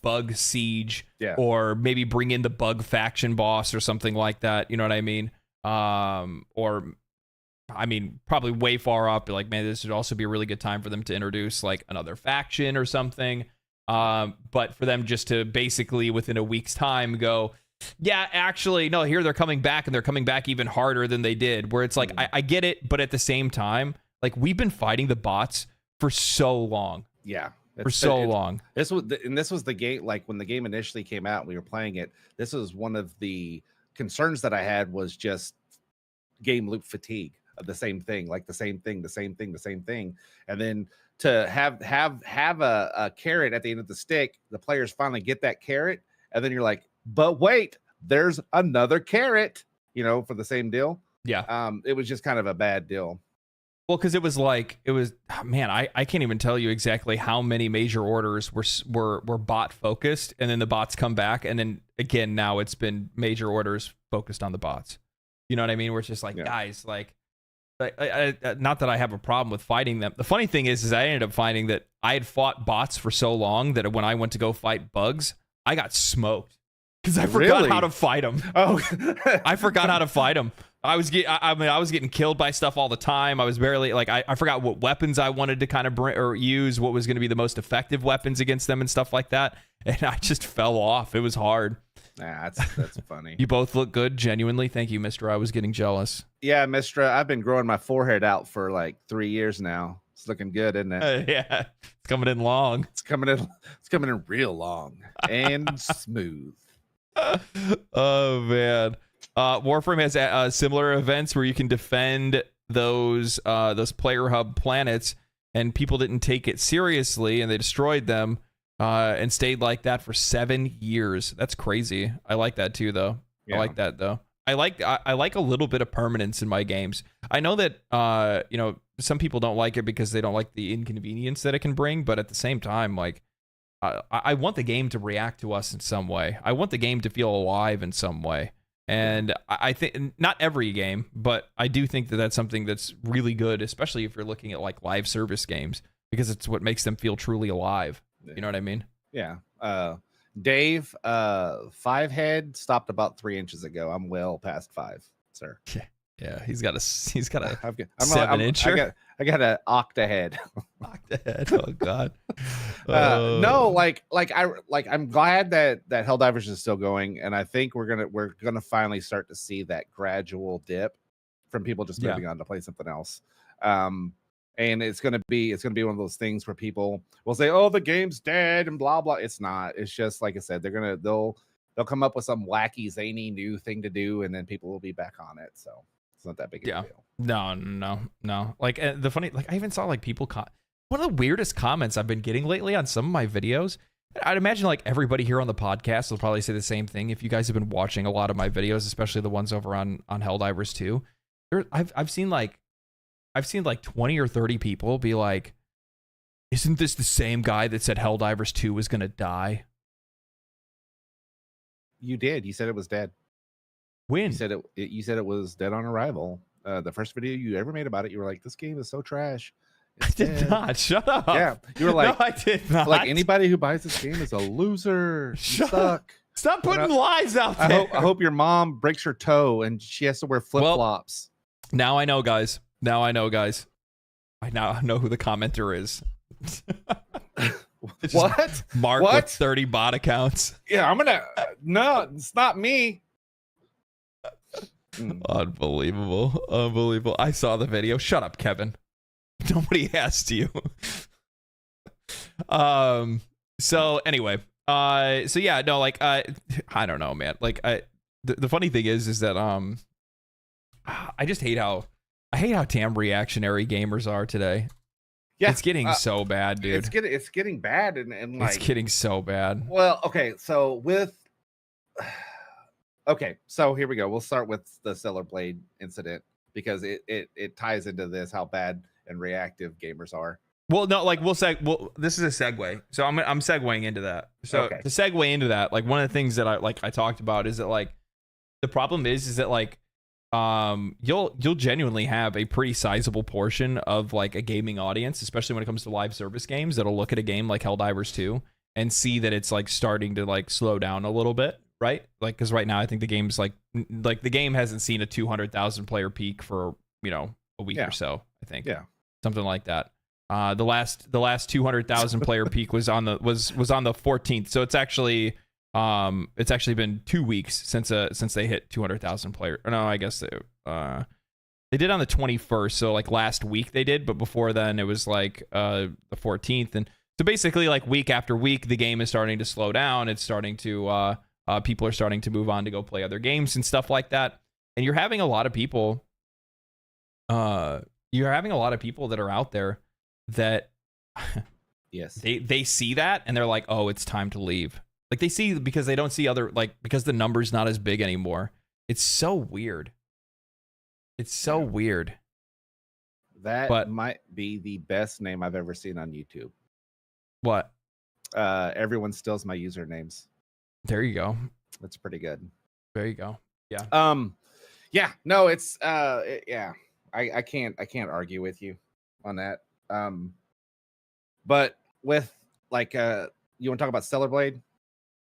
bug siege, or maybe bring in the bug faction boss or something like that. You know what I mean? Probably way far up. Man, this would also be a really good time for them to introduce another faction or something. But for them just to basically within a week's time go, yeah, actually, no, here they're coming back, and they're coming back even harder than they did. Where it's I get it, but at the same time, we've been fighting the bots for so long. Yeah. Long. This was the game. When the game initially came out and we were playing it, this was one of the concerns that I had, was just game loop fatigue of the same thing, the same thing. And then to have a carrot at the end of the stick, the players finally get that carrot, and then you're like, but wait, there's another carrot, for the same deal. Yeah. It was just kind of a bad deal. Well, because it was man, I can't even tell you exactly how many major orders were bot focused, and then the bots come back, and then again now it's been major orders focused on the bots. You know what I mean? Where it's just guys, not that I have a problem with fighting them. The funny thing is I ended up finding that I had fought bots for so long that when I went to go fight bugs, I got smoked because I forgot how to fight them. Oh, I forgot how to fight them. I was getting killed by stuff all the time. I was barely I forgot what weapons I wanted to kind of bring or use, what was going to be the most effective weapons against them and stuff like that. And I just fell off. It was hard. Nah, that's funny. You both look good. Genuinely. Thank you, Mr. I was getting jealous. Yeah, Mistra, I've been growing my forehead out for 3 years now. It's looking good, isn't it? Yeah. It's coming in long. It's coming in real long and smooth. Oh man. Warframe has similar events where you can defend those player hub planets, and people didn't take it seriously and they destroyed them and stayed like that for 7 years. That's crazy. I like that too, though. Yeah. I like that though. I like a little bit of permanence in my games. I know that some people don't like it because they don't like the inconvenience that it can bring, but at the same time, I want the game to react to us in some way. I want the game to feel alive in some way. And I think not every game, but I do think that that's something that's really good, especially if you're looking at like live service games, because it's what makes them feel truly alive. You know what I mean? Yeah. Dave, 5 head stopped about 3 inches ago. I'm well past 5, sir. Yeah, he's got a 7-incher. I got an octahead. Octahead. Oh God. No, I'm glad that Helldivers is still going, and I think we're gonna finally start to see that gradual dip from people just moving on to play something else. And it's gonna be one of those things where people will say, "Oh, the game's dead," and blah blah. It's not. It's just like I said. They'll come up with some wacky zany new thing to do, and then people will be back on it. So it's not that big of a deal. No. Like the funny, like I even saw like people. One of the weirdest comments I've been getting lately on some of my videos. I'd imagine like everybody here on the podcast will probably say the same thing. If you guys have been watching a lot of my videos, especially the ones over on Helldivers 2, I've seen like 20 or 30 people be like, "Isn't this the same guy that said Helldivers 2 was gonna die?" You did. You said it was dead. When? You said it was dead on arrival. The first video you ever made about it, you were like, "This game is so trash." I did not. Shut up. Yeah, you were like, "No, I did not." Like anybody who buys this game is a loser. Shut up. Stop putting lies out there. I hope your mom breaks her toe and she has to wear flip flops. Now I know, guys. I now know who the commenter is. What? Mark with 30 bot accounts. Yeah, no, it's not me. Unbelievable. I saw the video. Shut up, Kevin. Nobody asked you. So anyway, so yeah, no, like, I don't know, man. Like, the funny thing is that, I just hate how damn reactionary gamers are today. Yeah, it's getting so bad, dude. It's getting bad, and like, it's getting so bad. Well, okay, so so here we go. We'll start with the Stellar Blade incident because it ties into this, how bad and reactive gamers are. Well, no, like this is a segue. So I'm segueing into that. So to segue into that, like one of the things that I talked about is that like the problem is that like you'll genuinely have a pretty sizable portion of like a gaming audience, especially when it comes to live service games, that'll look at a game like Helldivers 2 and see that it's like starting to like slow down a little bit, right? Like, because right now I think the game's like the game hasn't seen a 200,000 player peak for a week or so, I think. Yeah, something like that. The last 200,000 player peak was on the 14th, so it's actually been 2 weeks since they hit 200,000 player. No, I guess they did on the 21st, so like last week they did, but before then it was like the 14th, and so basically like week after week the game is starting to slow down. It's starting to people are starting to move on to go play other games and stuff like that, and you're having a lot of people that are out there that yes, they see that and they're like, oh, it's time to leave. Like they see, because they don't see other, like, because the number's not as big anymore. It's so weird. That might be the best name I've ever seen on YouTube. What? Everyone steals my usernames. There you go. That's pretty good. There you go. Yeah. Yeah. No, it's yeah. I can't argue with you on that. But with like you want to talk about Stellar Blade?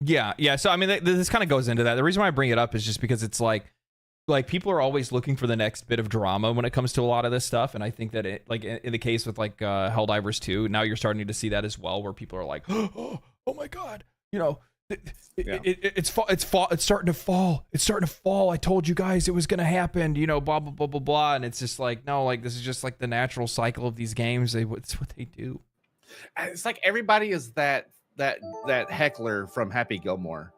Yeah. So I mean, this kind of goes into that. The reason why I bring it up is just because it's like people are always looking for the next bit of drama when it comes to a lot of this stuff, and I think that it, like in the case with like Helldivers 2, now you're starting to see that as well, where people are like, oh my god, it's starting to fall. I told you guys it was gonna happen, blah blah blah blah blah, and it's just like, no, like this is just like the natural cycle of these games. It's what they do. It's like everybody is that heckler from Happy Gilmore.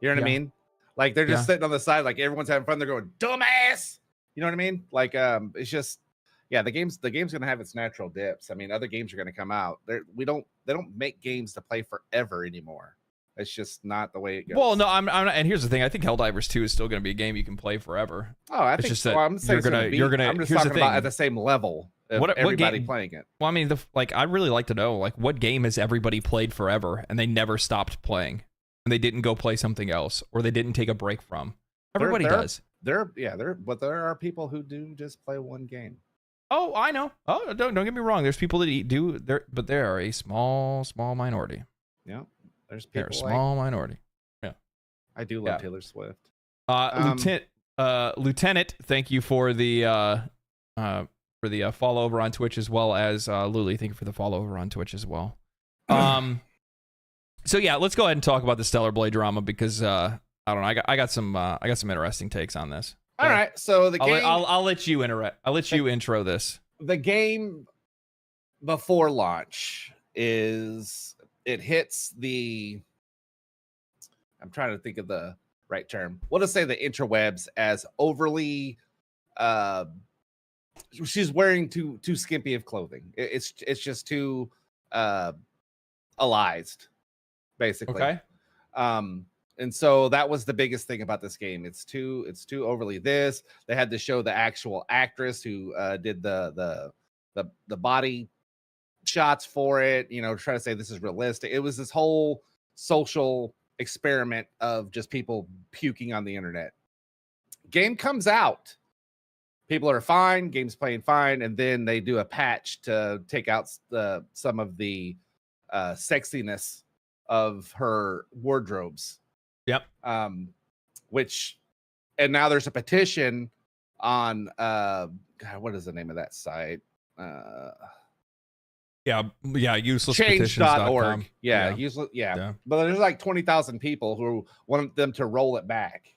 You know what I mean? Like they're just sitting on the side, like everyone's having fun. They're going, dumbass. You know what I mean? Like it's just, the game's gonna have its natural dips. I mean, other games are gonna come out. They don't make games to play forever anymore. It's just not the way it goes. Well, no, I'm not, and here's the thing. I think Helldivers 2 is still going to be a game you can play forever. Oh, I think just so. I'm saying you're gonna. I'm just talking about at the same level. of What everybody game? playing it. Well, I mean, I'd really like to know, like, what game has everybody played forever and they never stopped playing, and they didn't go play something else, or they didn't take a break from? Everybody does. But there are people who do just play one game. Oh, I know. Oh, don't get me wrong. There's people that do there, but they are a small minority. Yeah, there's They're people a small minority. Yeah, I do love Taylor Swift. Lieutenant, thank you for the follow over on Twitch, as well as Luli. Thank you for the follow over on Twitch as well. So yeah, let's go ahead and talk about the Stellar Blade drama, because I don't know. I got some interesting takes on this. All right, so the game. I'll let you intro this. The game before launch hits the. I'm trying to think of the right term. We'll just say the interwebs as overly. She's wearing too skimpy of clothing. It's just too allied, basically. Okay. And so that was the biggest thing about this game. It's too overly this. They had to show the actual actress who did the body shots for it, try to say this is realistic. It was this whole social experiment of just people puking on the internet. Game comes out. People are fine, game's playing fine, and then they do a patch to take out some of the sexiness of her wardrobes. Yep. And now there's a petition on God, what is the name of that site? Uselesspetitions.org. Useless. But there's like 20,000 people who want them to roll it back.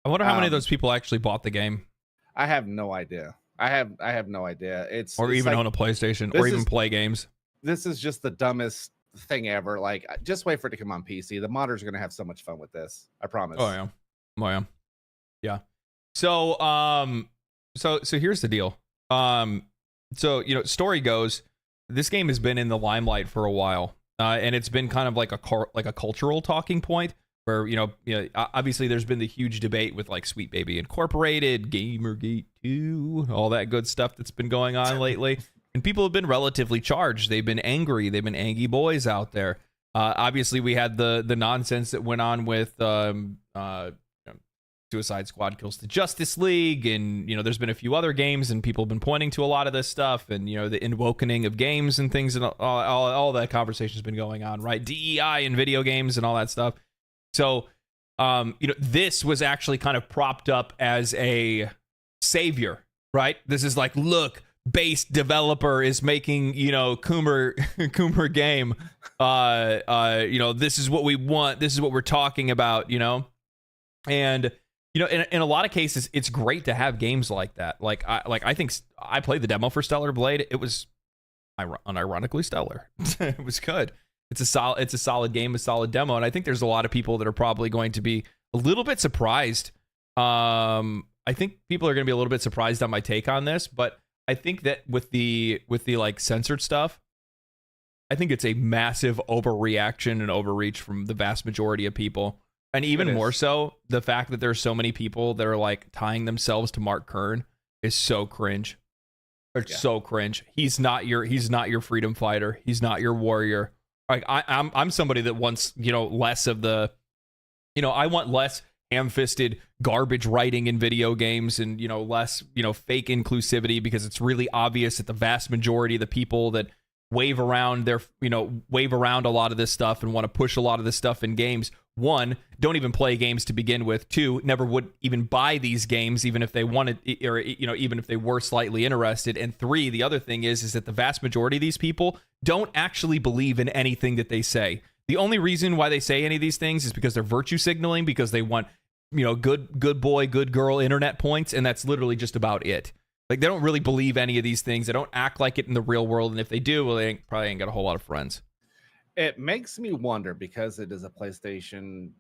I wonder how many of those people actually bought the game. I have no idea. I have no idea. It's even like, own a PlayStation, or even play games. This is just the dumbest thing ever. Like, just wait for it to come on PC. The modders are gonna have so much fun with this. I promise. Oh yeah. So so here's the deal. So story goes, this game has been in the limelight for a while, and it's been kind of like a cultural talking point, where obviously there's been the huge debate with like Sweet Baby Incorporated, Gamergate 2, all that good stuff that's been going on lately. And people have been relatively charged. They've been angry. They've been angry boys out there. Obviously, we had the nonsense that went on with Suicide Squad Kills the Justice League, and there's been a few other games, and people have been pointing to a lot of this stuff, and the invoking of games and things, and all that conversation has been going on, right? DEI in video games and all that stuff. So, this was actually kind of propped up as a savior, right? This is like, look, base developer is making, Coomer game. This is what we want. This is what we're talking about, and in a lot of cases, it's great to have games like that. I think I played the demo for Stellar Blade. It was unironically stellar. It was good. It's a solid game, a solid demo, and I think there's a lot of people that are probably going to be a little bit surprised. I think people are going to be a little bit surprised on my take on this, but I think that with the like censored stuff, I think it's a massive overreaction and overreach from the vast majority of people. And even more so, the fact that there's so many people that are like tying themselves to Mark Kern is so cringe. It's so cringe. He's not your freedom fighter. He's not your warrior. Like I'm somebody that wants, less of the, I want less ham-fisted garbage writing in video games, and less fake inclusivity, because it's really obvious that the vast majority of the people that wave around a lot of this stuff and want to push a lot of this stuff in games, one, don't even play games to begin with. Two, never would even buy these games, even if they wanted, or even if they were slightly interested. And three, the other thing is that the vast majority of these people don't actually believe in anything that they say. The only reason why they say any of these things is because they're virtue signaling, because they want good boy, good girl internet points, and that's literally just about it. Like, they don't really believe any of these things. They don't act like it in the real world, and if they do, well, they probably ain't got a whole lot of friends. It makes me wonder, because it is a PlayStation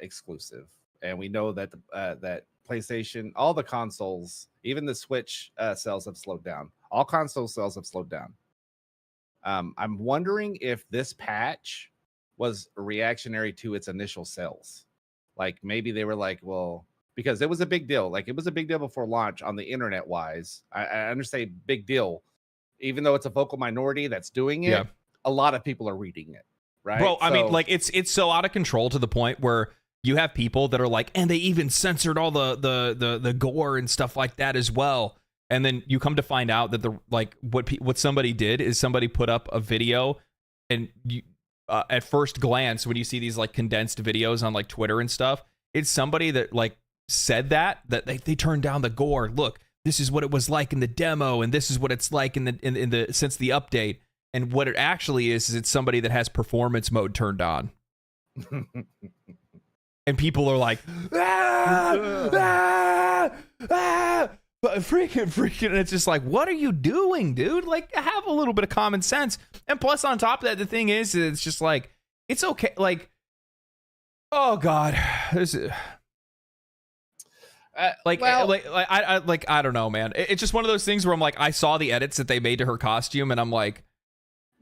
exclusive, and we know that that PlayStation, all the consoles, even the Switch sales have slowed down. All console sales have slowed down. I'm wondering if this patch was reactionary to its initial sales. Like, maybe they were like, well, because it was a big deal. Like, it was a big deal before launch on the internet wise. I understand big deal, even though it's a vocal minority that's doing it. Yeah. A lot of people are reading it, right? Bro, I mean, like, it's so out of control to the point where you have people that are like, and they even censored all the gore and stuff like that as well. And then you come to find out that what somebody did is somebody put up a video, and you at first glance when you see these like condensed videos on like Twitter and stuff, it's somebody that like said that they turned down the gore. Look, this is what it was like in the demo, and this is what it's like in the since the update. And what it actually is it's somebody that has performance mode turned on. And people are like, freaking, and it's just like, what are you doing, dude? Like, have a little bit of common sense. And plus, on top of that, the thing is, it's just like, it's okay. Like, oh god, this is, I don't know, man. It's just one of those things where I'm like, I saw the edits that they made to her costume, and I'm like,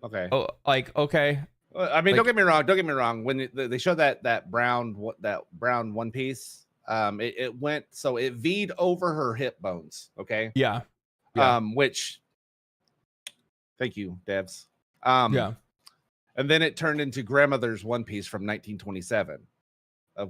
okay, oh, like, okay. I mean, like, don't get me wrong. When they showed that brown one piece, it went, so it V'd over her hip bones. Okay. Yeah. Which, thank you, devs. Yeah. And then it turned into grandmother's one piece from 1927.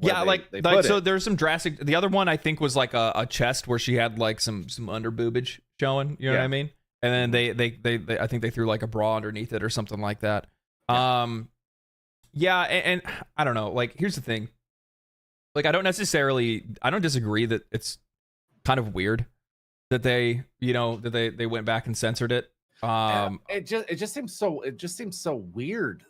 Yeah, so there's some drastic. The other one I think was like a chest where she had like some under boobage showing. You know what I mean? And then they I think they threw like a bra underneath it or something like that. Yeah. And I don't know. Like, here's the thing. Like, I don't disagree that it's kind of weird that they went back and censored it. It just seems so weird,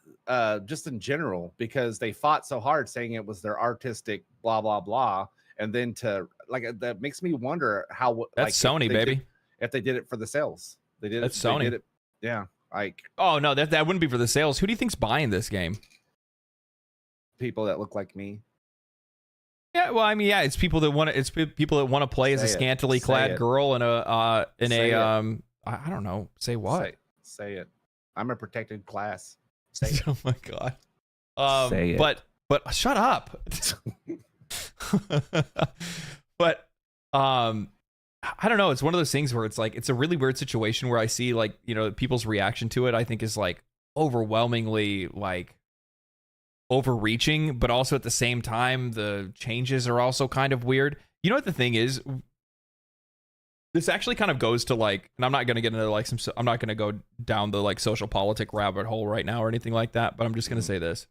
just in general, because they fought so hard saying it was their artistic blah blah blah, and then that makes me wonder how that's like, Sony, baby. If they did it for the sales, that's Sony. They did it, yeah. Like, oh no, that wouldn't be for the sales. Who do you think's buying this game? People that look like me. Yeah, well, I mean, yeah, it's people that want to play as a scantily clad girl in I don't know, say what? Say it. I'm a protected class. Say it. Oh my god. Say it. But shut up. But I don't know. It's one of those things where it's like, it's a really weird situation where I see like, people's reaction to it, I think is like overwhelmingly like overreaching, but also at the same time, the changes are also kind of weird. You know what the thing is? This actually kind of goes to like, and I'm not going to get into like I'm not going to go down the like social politic rabbit hole right now or anything like that, but I'm just going to say this,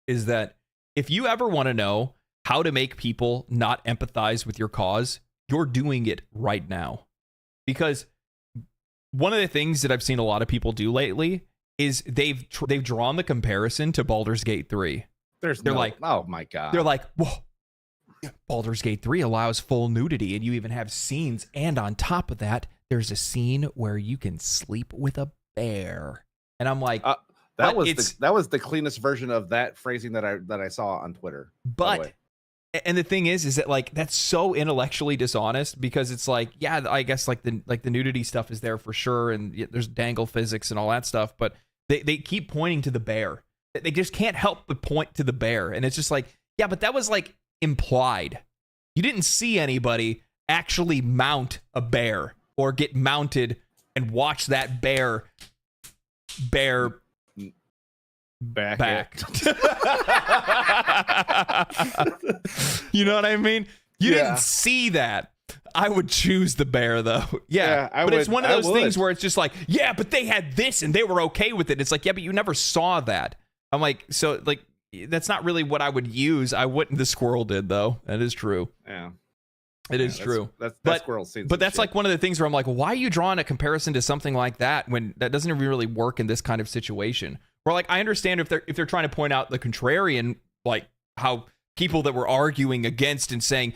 is that if you ever want to know how to make people not empathize with your cause, you're doing it right now. Because one of the things that I've seen a lot of people do lately is they've drawn the comparison to Baldur's Gate 3. They're like, oh my god. They're like, whoa, Baldur's Gate 3 allows full nudity, and you even have scenes, and on top of that, there's a scene where you can sleep with a bear. And I'm like, that was the cleanest version of that phrasing that I saw on Twitter. But and the thing is that like, that's so intellectually dishonest, because it's like, yeah, I guess like the nudity stuff is there for sure, and there's dangle physics and all that stuff, but they keep pointing to the bear. They just can't help but point to the bear, and it's just like, yeah, but that was like implied. You didn't see anybody actually mount a bear or get mounted and watch that bear back. You know what I mean? You didn't see that. I would choose the bear though. But it's one of those things where it's just like, yeah, but they had this and they were okay with it. It's like, yeah, but you never saw that. I'm like, so like, that's not really what I would use. I wouldn't. The squirrel did though. That is true. Yeah. It is true. That squirrel seems. But that's like one of the things where I'm like, why are you drawing a comparison to something like that when that doesn't even really work in this kind of situation? Where like, I understand if they're trying to point out the contrarian, like how people that were arguing against and saying,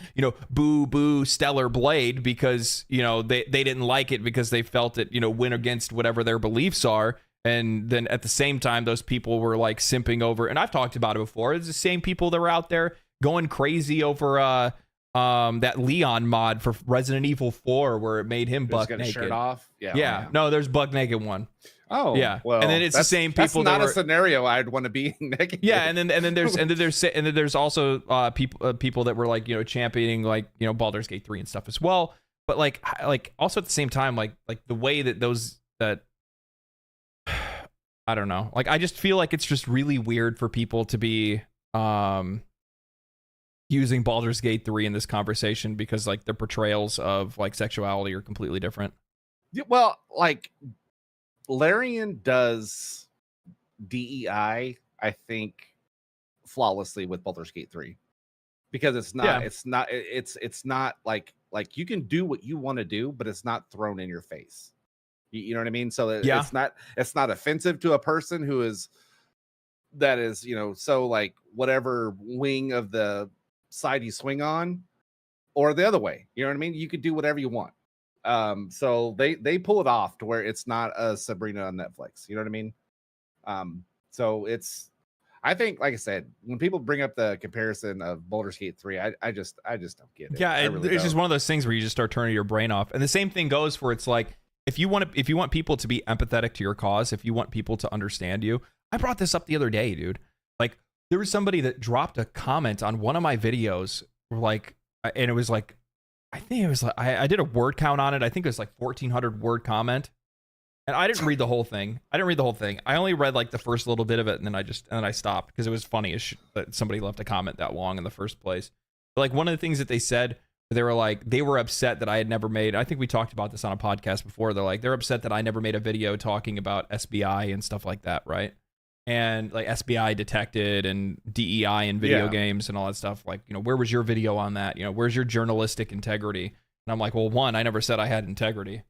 boo Stellar Blade, because they didn't like it because they felt it went against whatever their beliefs are. And then at the same time, those people were like simping over, and I've talked about it before, it's the same people that were out there going crazy over that Leon mod for Resident Evil 4 where it made him buck naked. Shirt off. Yeah. No, there's buck naked one. Oh, Yeah, well, and then it's the same people. That's not that were, a scenario I'd want to be in negative. Yeah, and then there's also people that were like, you know, championing like, you know, Baldur's Gate 3 and stuff as well. But like also at the same time, like the way that that I don't know. Like, I just feel like it's just really weird for people to be using Baldur's Gate 3 in this conversation, because like the portrayals of like sexuality are completely different. Yeah, well, like Larian does DEI, I think, flawlessly with Baldur's Gate 3, because it's not like you can do what you want to do, but it's not thrown in your face. You know what I mean? So it's not offensive to a person who is, you know, so like whatever wing of the side you swing on, or the other way. You know what I mean? You could do whatever you want. So they pull it off to where it's not a Sabrina on Netflix. You know what I mean? So it's, I think, like I said, when people bring up the comparison of Baldur's Gate 3, I just don't get it. Yeah, it's just one of those things where you just start turning your brain off. And the same thing goes for, it's like, if you want people to be empathetic to your cause, if you want people to understand you. I brought this up the other day, dude. Like, there was somebody that dropped a comment on one of my videos, like, and it was like, I think it was like, I did a word count on it. I think it was like 1,400 word comment. And I didn't read the whole thing. I only read like the first little bit of it, and then I stopped, because it was funny as that somebody left a comment that long in the first place. But like, one of the things that they said, they were upset that I had never made, I think we talked about this on a podcast before. They're upset that I never made a video talking about SBI and stuff like that, right? And like SBI detected and DEI in video games and all that stuff. Like, you know, where was your video on that? You know, where's your journalistic integrity? And I'm like, well, one, I never said I had integrity.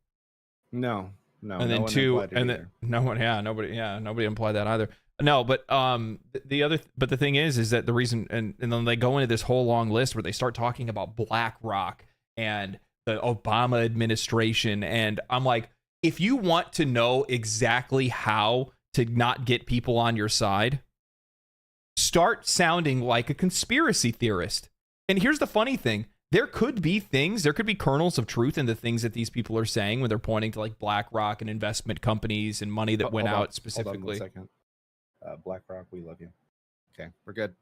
No. And then two, and then nobody implied that either. No, but the thing is that the reason, and then they go into this whole long list where they start talking about BlackRock and the Obama administration, and I'm like, if you want to know exactly how to not get people on your side, start sounding like a conspiracy theorist. And here's the funny thing. There could be kernels of truth in the things that these people are saying when they're pointing to like BlackRock and investment companies and money that went out specifically. Hold on 1 second. BlackRock, we love you. Okay, we're good.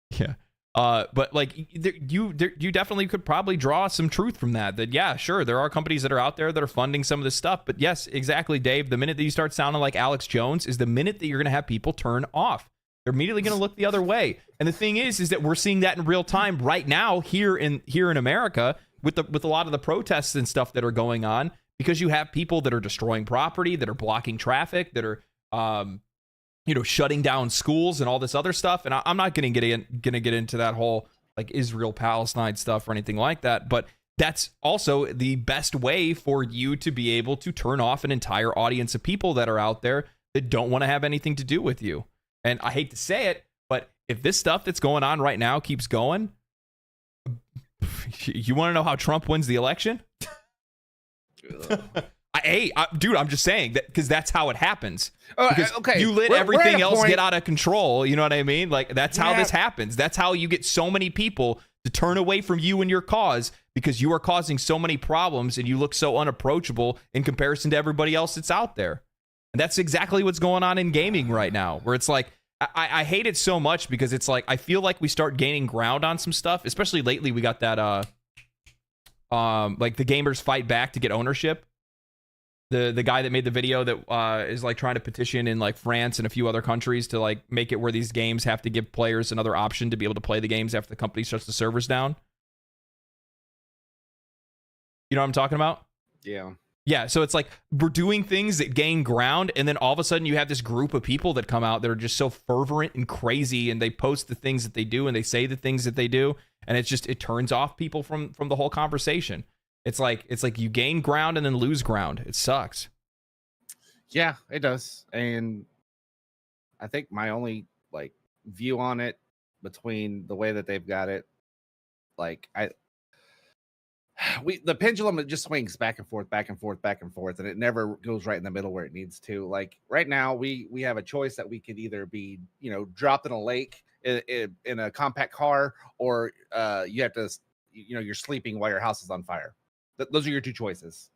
Yeah. But like, you definitely could probably draw some truth from that. Yeah, sure, there are companies that are out there that are funding some of this stuff. But yes, exactly, Dave. The minute that you start sounding like Alex Jones is the minute that you're going to have people turn off. They're immediately going to look the other way. And the thing is that we're seeing that in real time right now here in America with a lot of the protests and stuff that are going on, because you have people that are destroying property, that are blocking traffic, that are shutting down schools and all this other stuff. And I'm not going to get into that whole like Israel-Palestine stuff or anything like that. But that's also the best way for you to be able to turn off an entire audience of people that are out there that don't want to have anything to do with you. And I hate to say it, but if this stuff that's going on right now keeps going, you want to know how Trump wins the election? Dude, I'm just saying that because that's how it happens. Okay, you let everything else get out of control. You know what I mean? Like, that's how this happens. That's how you get so many people to turn away from you and your cause, because you are causing so many problems and you look so unapproachable in comparison to everybody else that's out there. And that's exactly what's going on in gaming right now, where it's like, I hate it so much, because it's like, I feel like we start gaining ground on some stuff, especially lately. We got that, like the gamers fight back to get ownership. The guy that made the video that is like trying to petition in like France and a few other countries to like make it where these games have to give players another option to be able to play the games after the company shuts the servers down. You know what I'm talking about? Yeah. Yeah, so it's like we're doing things that gain ground, and then all of a sudden you have this group of people that come out that are just so fervent and crazy, and they post the things that they do and they say the things that they do, and it turns off people from the whole conversation. It's like you gain ground and then lose ground. It sucks. Yeah, it does. And I think my only like view on it, between the way that they've got it, like the pendulum, it just swings back and forth, and it never goes right in the middle where it needs to. Like right now, we have a choice that we could either be, dropped in a lake in a compact car, or you have to, you're sleeping while your house is on fire. Those are your two choices.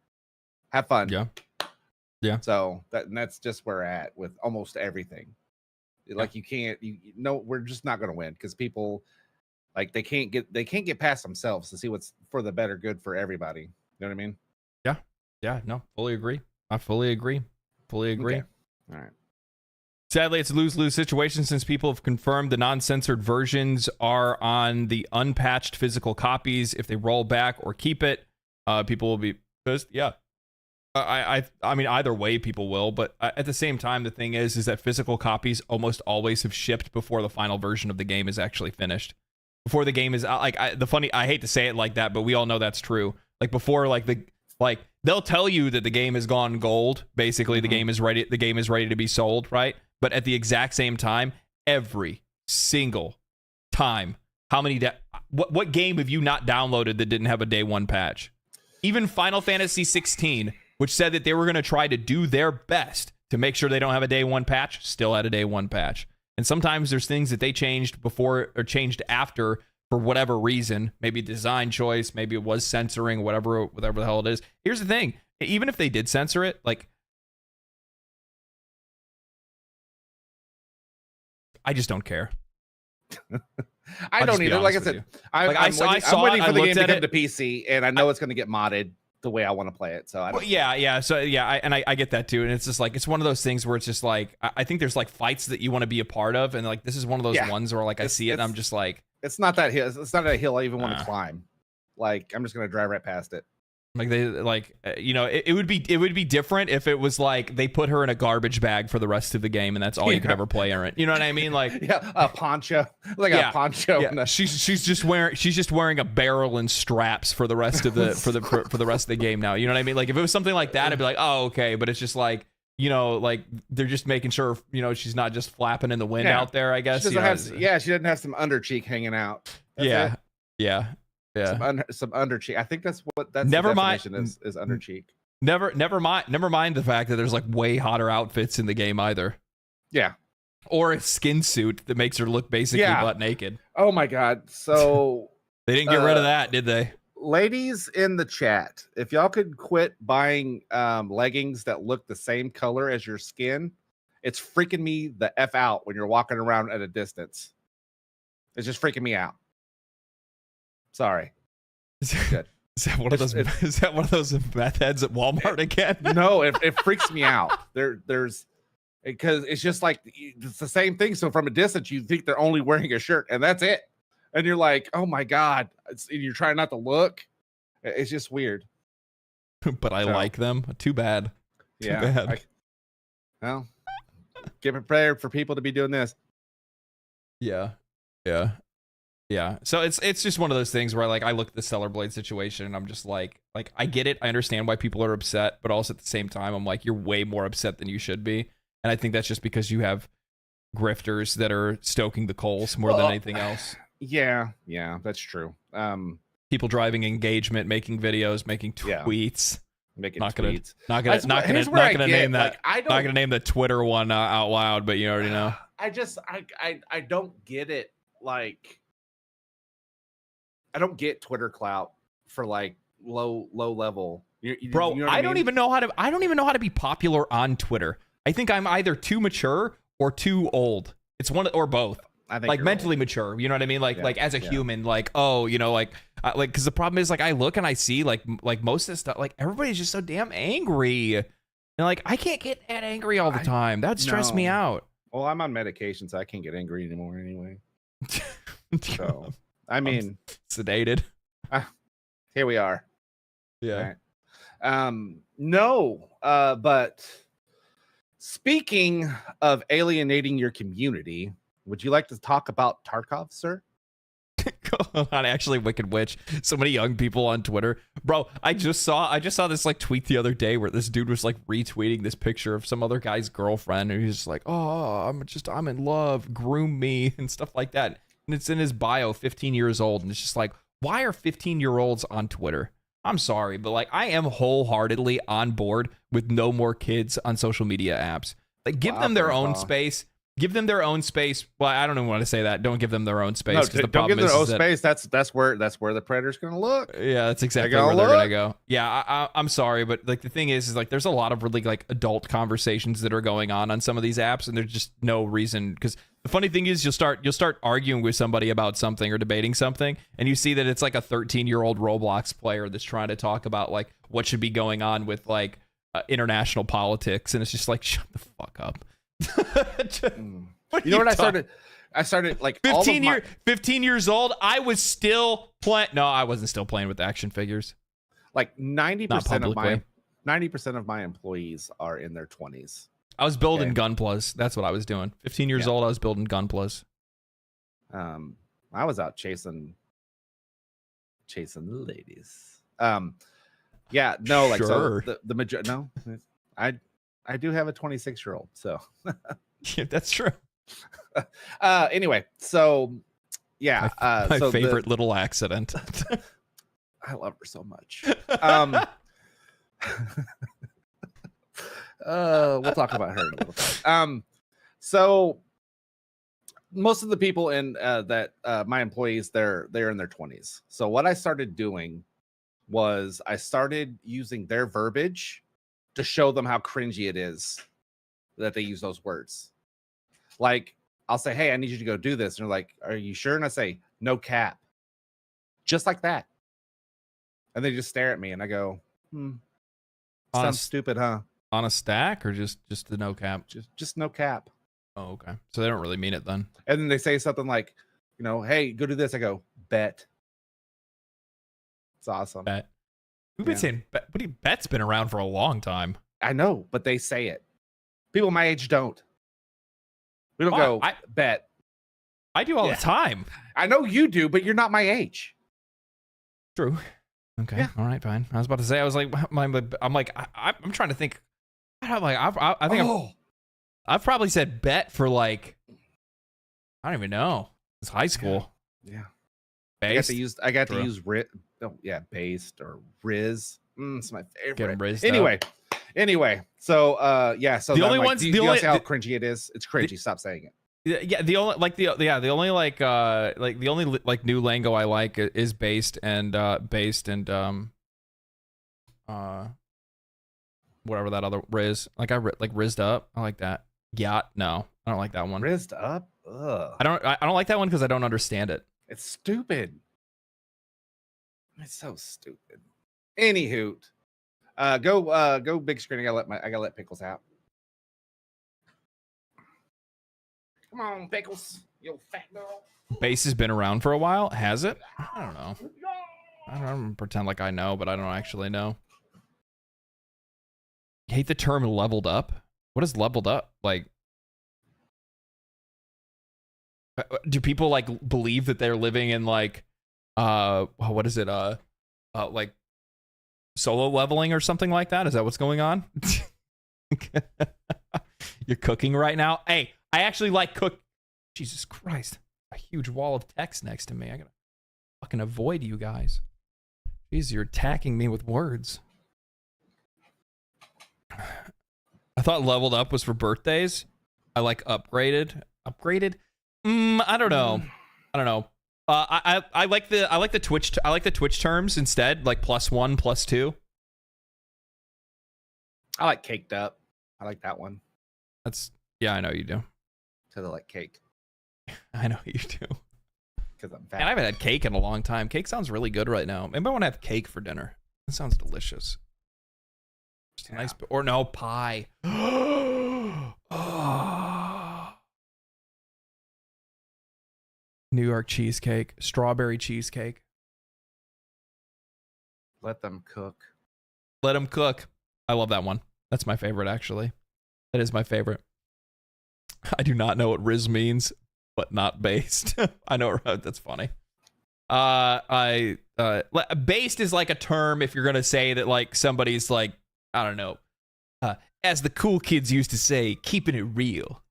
Have fun. Yeah. Yeah. So that's just where we're at with almost everything. Like you can't, we're just not going to win because people like they can't get past themselves to see what's for the better good for everybody. You know what I mean? Yeah. Yeah. No, fully agree. I fully agree. Fully agree. Okay. All right. Sadly, it's a lose-lose situation since people have confirmed the non-censored versions are on the unpatched physical copies. If they roll back or keep it, people will be pissed. Yeah. I mean, either way, people will. But at the same time, the thing is that physical copies almost always have shipped before the final version of the game is actually finished. Before the game is like I hate to say it like that, but we all know that's true. Like before, they'll tell you that the game has gone gold. Basically, the game is ready. The game is ready to be sold, right? But at the exact same time, every single time, how many what game have you not downloaded that didn't have a day one patch? Even Final Fantasy 16, which said that they were going to try to do their best to make sure they don't have a day one patch, still had a day one patch. And sometimes there's things that they changed before or changed after for whatever reason, maybe design choice, maybe it was censoring, whatever the hell it is. Here's the thing, even if they did censor it, like, I just don't care. I don't either. Like I said, I'm waiting for the game to come to PC, and I know it's going to get modded the way I want to play it. So I don't I get that too, and it's just like it's one of those things where it's just like I think there's like fights that you want to be a part of, and like this is one of those ones where like I see it and I'm just like, it's not that hill. It's not a hill I even want to climb. Like I'm just going to drive right past it. Like they like it would be different if it was like they put her in a garbage bag for the rest of the game and that's all you could ever play her in. You know what I mean? Like a poncho, like a poncho. Yeah. She's just wearing a barrel and straps for the rest of the for the rest of the game now. You know what I mean? Like if it was something like that, I'd be like, oh okay. But it's just like like they're just making sure she's not just flapping in the wind out there. I guess she doesn't have some under cheek hanging out. Yeah. Some under cheek. I think that's the definition is under cheek. Never mind the fact that there's like way hotter outfits in the game either. Yeah. Or a skin suit that makes her look basically butt naked. Oh my god. So they didn't get rid of that, did they? Ladies in the chat, if y'all could quit buying leggings that look the same color as your skin, it's freaking me the F out when you're walking around at a distance. It's just freaking me out. Sorry. Is that one of those meth heads at Walmart again? No, it freaks me out. There's because it's just like it's the same thing. So from a distance, you think they're only wearing a shirt, and that's it. And you're like, oh my god, and you're trying not to look. It's just weird. But I like them. Too bad. Too bad. Well, get prepared for people to be doing this. Yeah. So it's just one of those things where I look at the Stellar Blade situation and I'm just like I get it. I understand why people are upset, but also at the same time, I'm like, you're way more upset than you should be. And I think that's just because you have grifters that are stoking the coals more than anything else. Yeah, that's true. People driving engagement, making videos, making tweets. Not gonna name that. Not gonna name the Twitter one out loud, but you already know. I don't get it. Like, I don't get Twitter clout for like low level. Bro, you know I don't even know how to be popular on Twitter. I think I'm either too mature or too old. It's one or both. I think like mentally mature. You know what I mean? Like as a human, like because the problem is like I look and I see like most of the stuff, like everybody's just so damn angry. And like I can't get that angry all the time. That stressed me out. Well, I'm on medication, so I can't get angry anymore anyway. So I mean, sedated. Here we are. Yeah. No. But speaking of alienating your community, would you like to talk about Tarkov, sir? Not actually Wicked Witch. So many young people on Twitter, bro. I just saw this like tweet the other day where this dude was like retweeting this picture of some other guy's girlfriend, and he's just like, "Oh, I'm in love, groom me," and stuff like that. And it's in his bio, 15 years old, and it's just like, why are 15-year-olds on Twitter? I'm sorry, but like I am wholeheartedly on board with no more kids on social media apps. Like give them their own space. Give them their own space. Well, I don't even want to say that. Don't give them their own space. No, The don't problem give them their own is that, space. That's where the predator's gonna look. yeah, that's exactly where they're gonna go. Yeah, I'm sorry, but like the thing is like there's a lot of really like adult conversations that are going on some of these apps, and there's just no reason. Because the funny thing is you'll start arguing with somebody about something or debating something, and you see that it's like a 13-year-old Roblox player that's trying to talk about like what should be going on with like international politics, and it's just like shut the fuck up. You know what I started like 15 years old. I was still playing. No, I wasn't still playing with action figures. Like 90% of my employees are in their 20s. I was building Gunplas. That's what I was doing. 15 years old, I was building Gunplas. I was out chasing the ladies. Yeah, no, like sure. So the majority. No, I do have a 26-year-old, so yeah, that's true. Anyway, so yeah, my favorite little accident. I love her so much. We'll talk about her in a little bit. So most of the people in that my employees, they're in their 20s. So what I started doing was I started using their verbiage to show them how cringy it is that they use those words. Like I'll say, hey, I need you to go do this. And they're like, are you sure? And I say, no cap. Just like that. And they just stare at me and I go, sounds stupid, huh? On a stack or just the no cap? Just no cap. Oh, okay. So they don't really mean it then. And then they say something like, you know, hey, go do this. I go, bet. It's awesome. Bet. We've been saying bet. What do you bet's been around for a long time. I know, but they say it. People my age don't. We don't go bet. I do all the time. I know you do, but you're not my age. True. Okay. Yeah. All right. Fine. I was about to say. I was like, I'm trying to think. I think I've probably said bet for like I don't even know. It's high school. Yeah. Based? I got to use based or Riz. It's my favorite. Anyway. So So the only like, ones. Do you see how cringy it is? It's cringy. Stop saying it. Yeah, the only new lingo I like is based and whatever that other Riz. Like rizzed up. I like that. Yeah, no, I don't like that one. Rizzed up. Ugh. I don't like that one because I don't understand it. It's stupid. It's so stupid. Anywho, go big screen. I gotta let Pickles out. Come on, Pickles, you fat girl. Base has been around for a while. Has it? I don't know. I don't pretend like I know, but I don't actually know. You hate the term leveled up? What is leveled up? Like, do people like believe that they're living in like, what is it? Like solo leveling or something like that? Is that what's going on? You're cooking right now? Hey, I actually like cook. Jesus Christ. A huge wall of text next to me. I gotta fucking avoid you guys. Jeez, you're attacking me with words. I thought leveled up was for birthdays. I like upgraded. Upgraded? I don't know. I like the Twitch terms instead, like +1, +2. I like caked up. I like that one. Yeah, I know you do. Because I like cake. I know you do. Because I'm fat. And I haven't had cake in a long time. Cake sounds really good right now. Maybe I want to have cake for dinner. That sounds delicious. Just a nice, or no, pie. New York cheesecake, strawberry cheesecake. Let them cook. Let them cook. I love that one. That's my favorite, actually. That is my favorite. I do not know what Riz means, but not based. I know that's funny. Based is like a term if you're gonna say that like somebody's like, I don't know, as the cool kids used to say, keeping it real,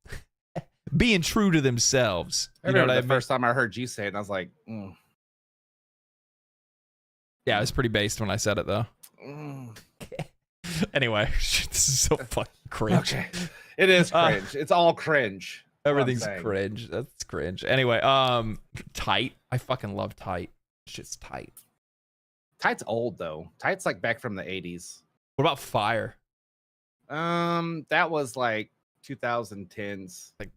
being true to themselves. You know what I mean? The first time I heard you say it, and I was like, yeah, it was pretty based when I said it though. Anyway, this is so fucking cringe. Okay. It is cringe. It's all cringe. Everything's saying. cringe. That's cringe. Anyway, tight. I fucking love tight. Shit's tight. Tight's old though. Tight's like back from the 80s. What about fire? That was like 2010s. Like,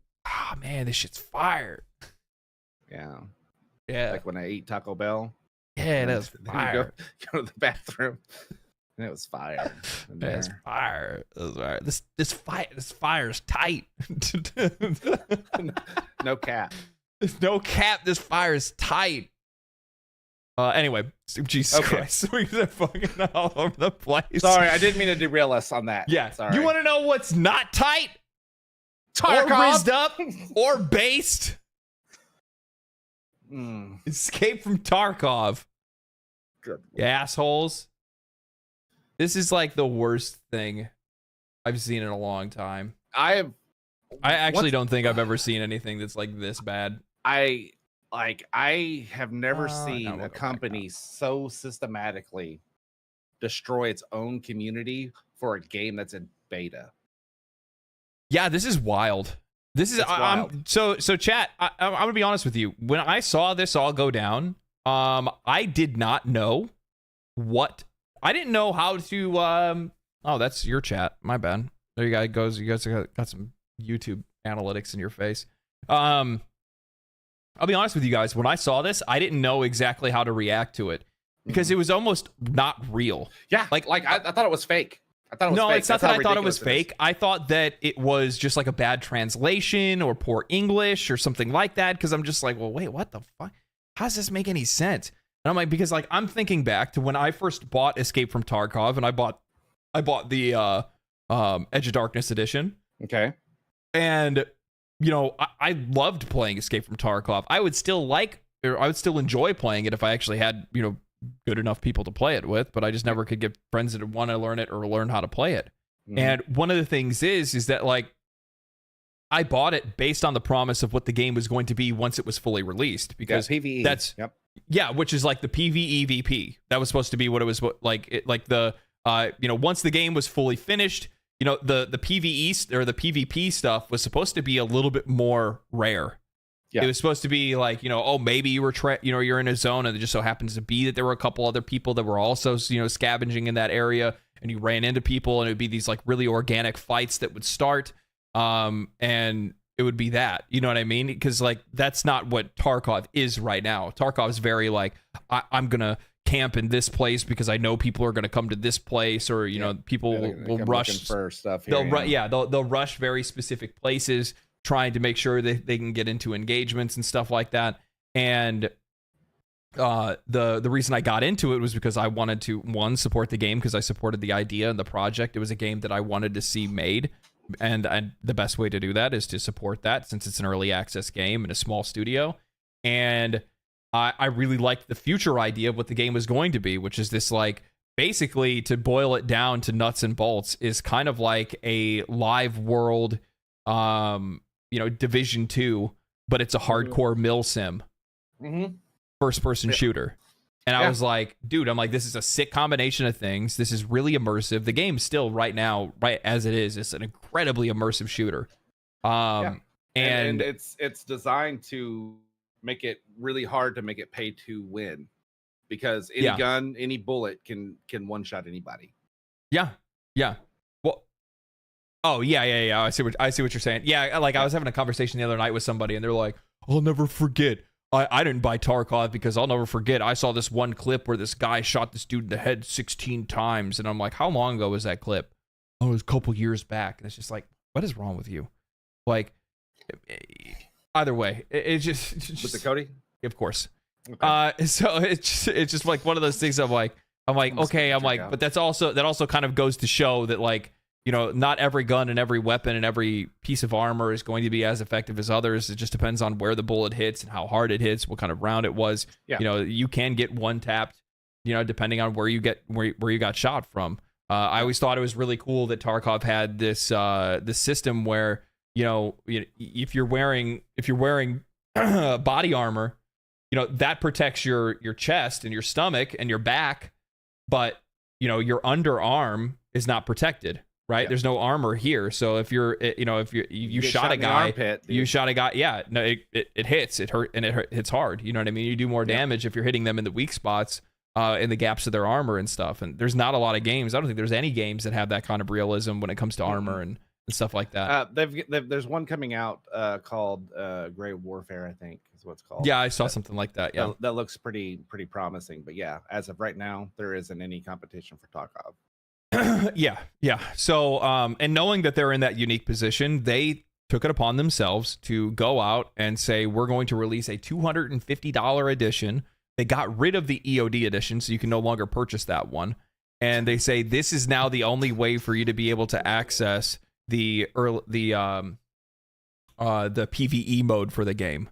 man, this shit's fire. Yeah. Yeah. Like when I eat Taco Bell. Yeah, that's Then fire. Go to the bathroom. And it was fire. That's fire. That's fire. This fire is tight. No cap. There's no cap. This fire is tight. Anyway, Jesus Christ, we're fucking all over the place. Sorry, I didn't mean to derail us on that. Yeah, sorry. You want to know what's not tight, Tarkov? or rizzed up, or based? Mm. Escape from Tarkov. Good. You assholes. This is like the worst thing I've seen in a long time. I actually don't think I've ever seen anything that's like this bad. I have never seen no, a company so systematically destroy its own community for a game that's in beta. Yeah, this is wild. This is wild. So chat, I'm gonna be honest with you. When I saw this all go down, I did not know what. I didn't know how to. Oh, that's your chat. My bad. There you guys goes. You guys got some YouTube analytics in your face. I'll be honest with you guys. When I saw this, I didn't know exactly how to react to it because it was almost not real. Yeah, like I thought it was fake. I thought it was no, fake. It's not That's that I thought it was fake. Is. I thought that it was just like a bad translation or poor English or something like that. Because I'm just like, well, wait, what the fuck? How does this make any sense? And I'm like, because like I'm thinking back to when I first bought Escape from Tarkov, and I bought the Edge of Darkness edition. Okay. And you know, I loved playing Escape from Tarkov. I would still enjoy playing it if I actually had, you know, good enough people to play it with, but I just never could get friends that would want to learn it or learn how to play it. Mm-hmm. And one of the things is that like I bought it based on the promise of what the game was going to be once it was fully released, because PvE. That's yeah, which is like the PvEVP. That was supposed to be what it was like. You know, once the game was fully finished, you know, the PvE or the PvP stuff was supposed to be a little bit more rare. Yeah. It was supposed to be like, you know, oh, maybe you were, you're in a zone and it just so happens to be that there were a couple other people that were also, you know, scavenging in that area, and you ran into people, and it would be these like really organic fights that would start. And it would be that, you know what I mean? Because like, that's not what Tarkov is right now. Tarkov is very like, I'm going to camp in this place because I know people are going to come to this place, or, you know, people will rush for stuff. Here, they'll rush very specific places, trying to make sure that they can get into engagements and stuff like that. And the reason I got into it was because I wanted to, one, support the game, because I supported the idea and the project. It was a game that I wanted to see made, and the best way to do that is to support that, since it's an early access game in a small studio. And I really liked the future idea of what the game was going to be, which is this, like, basically, to boil it down to nuts and bolts, is kind of like a live world you know, Division 2, but it's a hardcore mill sim. First person shooter. And I was like, dude, I'm like, this is a sick combination of things. This is really immersive. The game still right now, right as it is, it's an incredibly immersive shooter. And it's designed to make it really hard to make it pay to win, because any gun, any bullet can one shot anybody. Yeah. Well, oh yeah. I see what you're saying. Yeah, like I was having a conversation the other night with somebody, and they're like, I'll never forget. I didn't buy Tarkov because I'll never forget. I saw this one clip where this guy shot this dude in the head 16 times. And I'm like, how long ago was that clip? Oh, it was a couple years back. And it's just like, what is wrong with you? Like, either way, it's just with the Cody? Of course. Okay. So it's just like one of those things. I'm like, okay. I'm like, but that also kind of goes to show that, like, you know, not every gun and every weapon and every piece of armor is going to be as effective as others. It just depends on where the bullet hits and how hard it hits, what kind of round it was. Yeah. You know, you can get one tapped, you know, depending on where you got shot from. I always thought it was really cool that Tarkov had this system where, you know, if you're wearing body armor, you know, that protects your chest and your stomach and your back, but, you know, your underarm is not protected. right? There's no armor here. So if you're, if you shot a guy, yeah, no, it hits, it hurt, and it hits hard. You know what I mean? You do more damage if you're hitting them in the weak spots, in the gaps of their armor and stuff. And there's not a lot of games. I don't think there's any games that have that kind of realism when it comes to armor and stuff like that. There's one coming out called Great Warfare, I think is what it's called. Yeah, I saw something like that. Yeah, that looks pretty promising. But yeah, as of right now, there isn't any competition for Tarkov. Yeah. So, and knowing that they're in that unique position, they took it upon themselves to go out and say, we're going to release a $250 edition. They got rid of the EOD edition, so you can no longer purchase that one. And they say this is now the only way for you to be able to access the PvE mode for the game.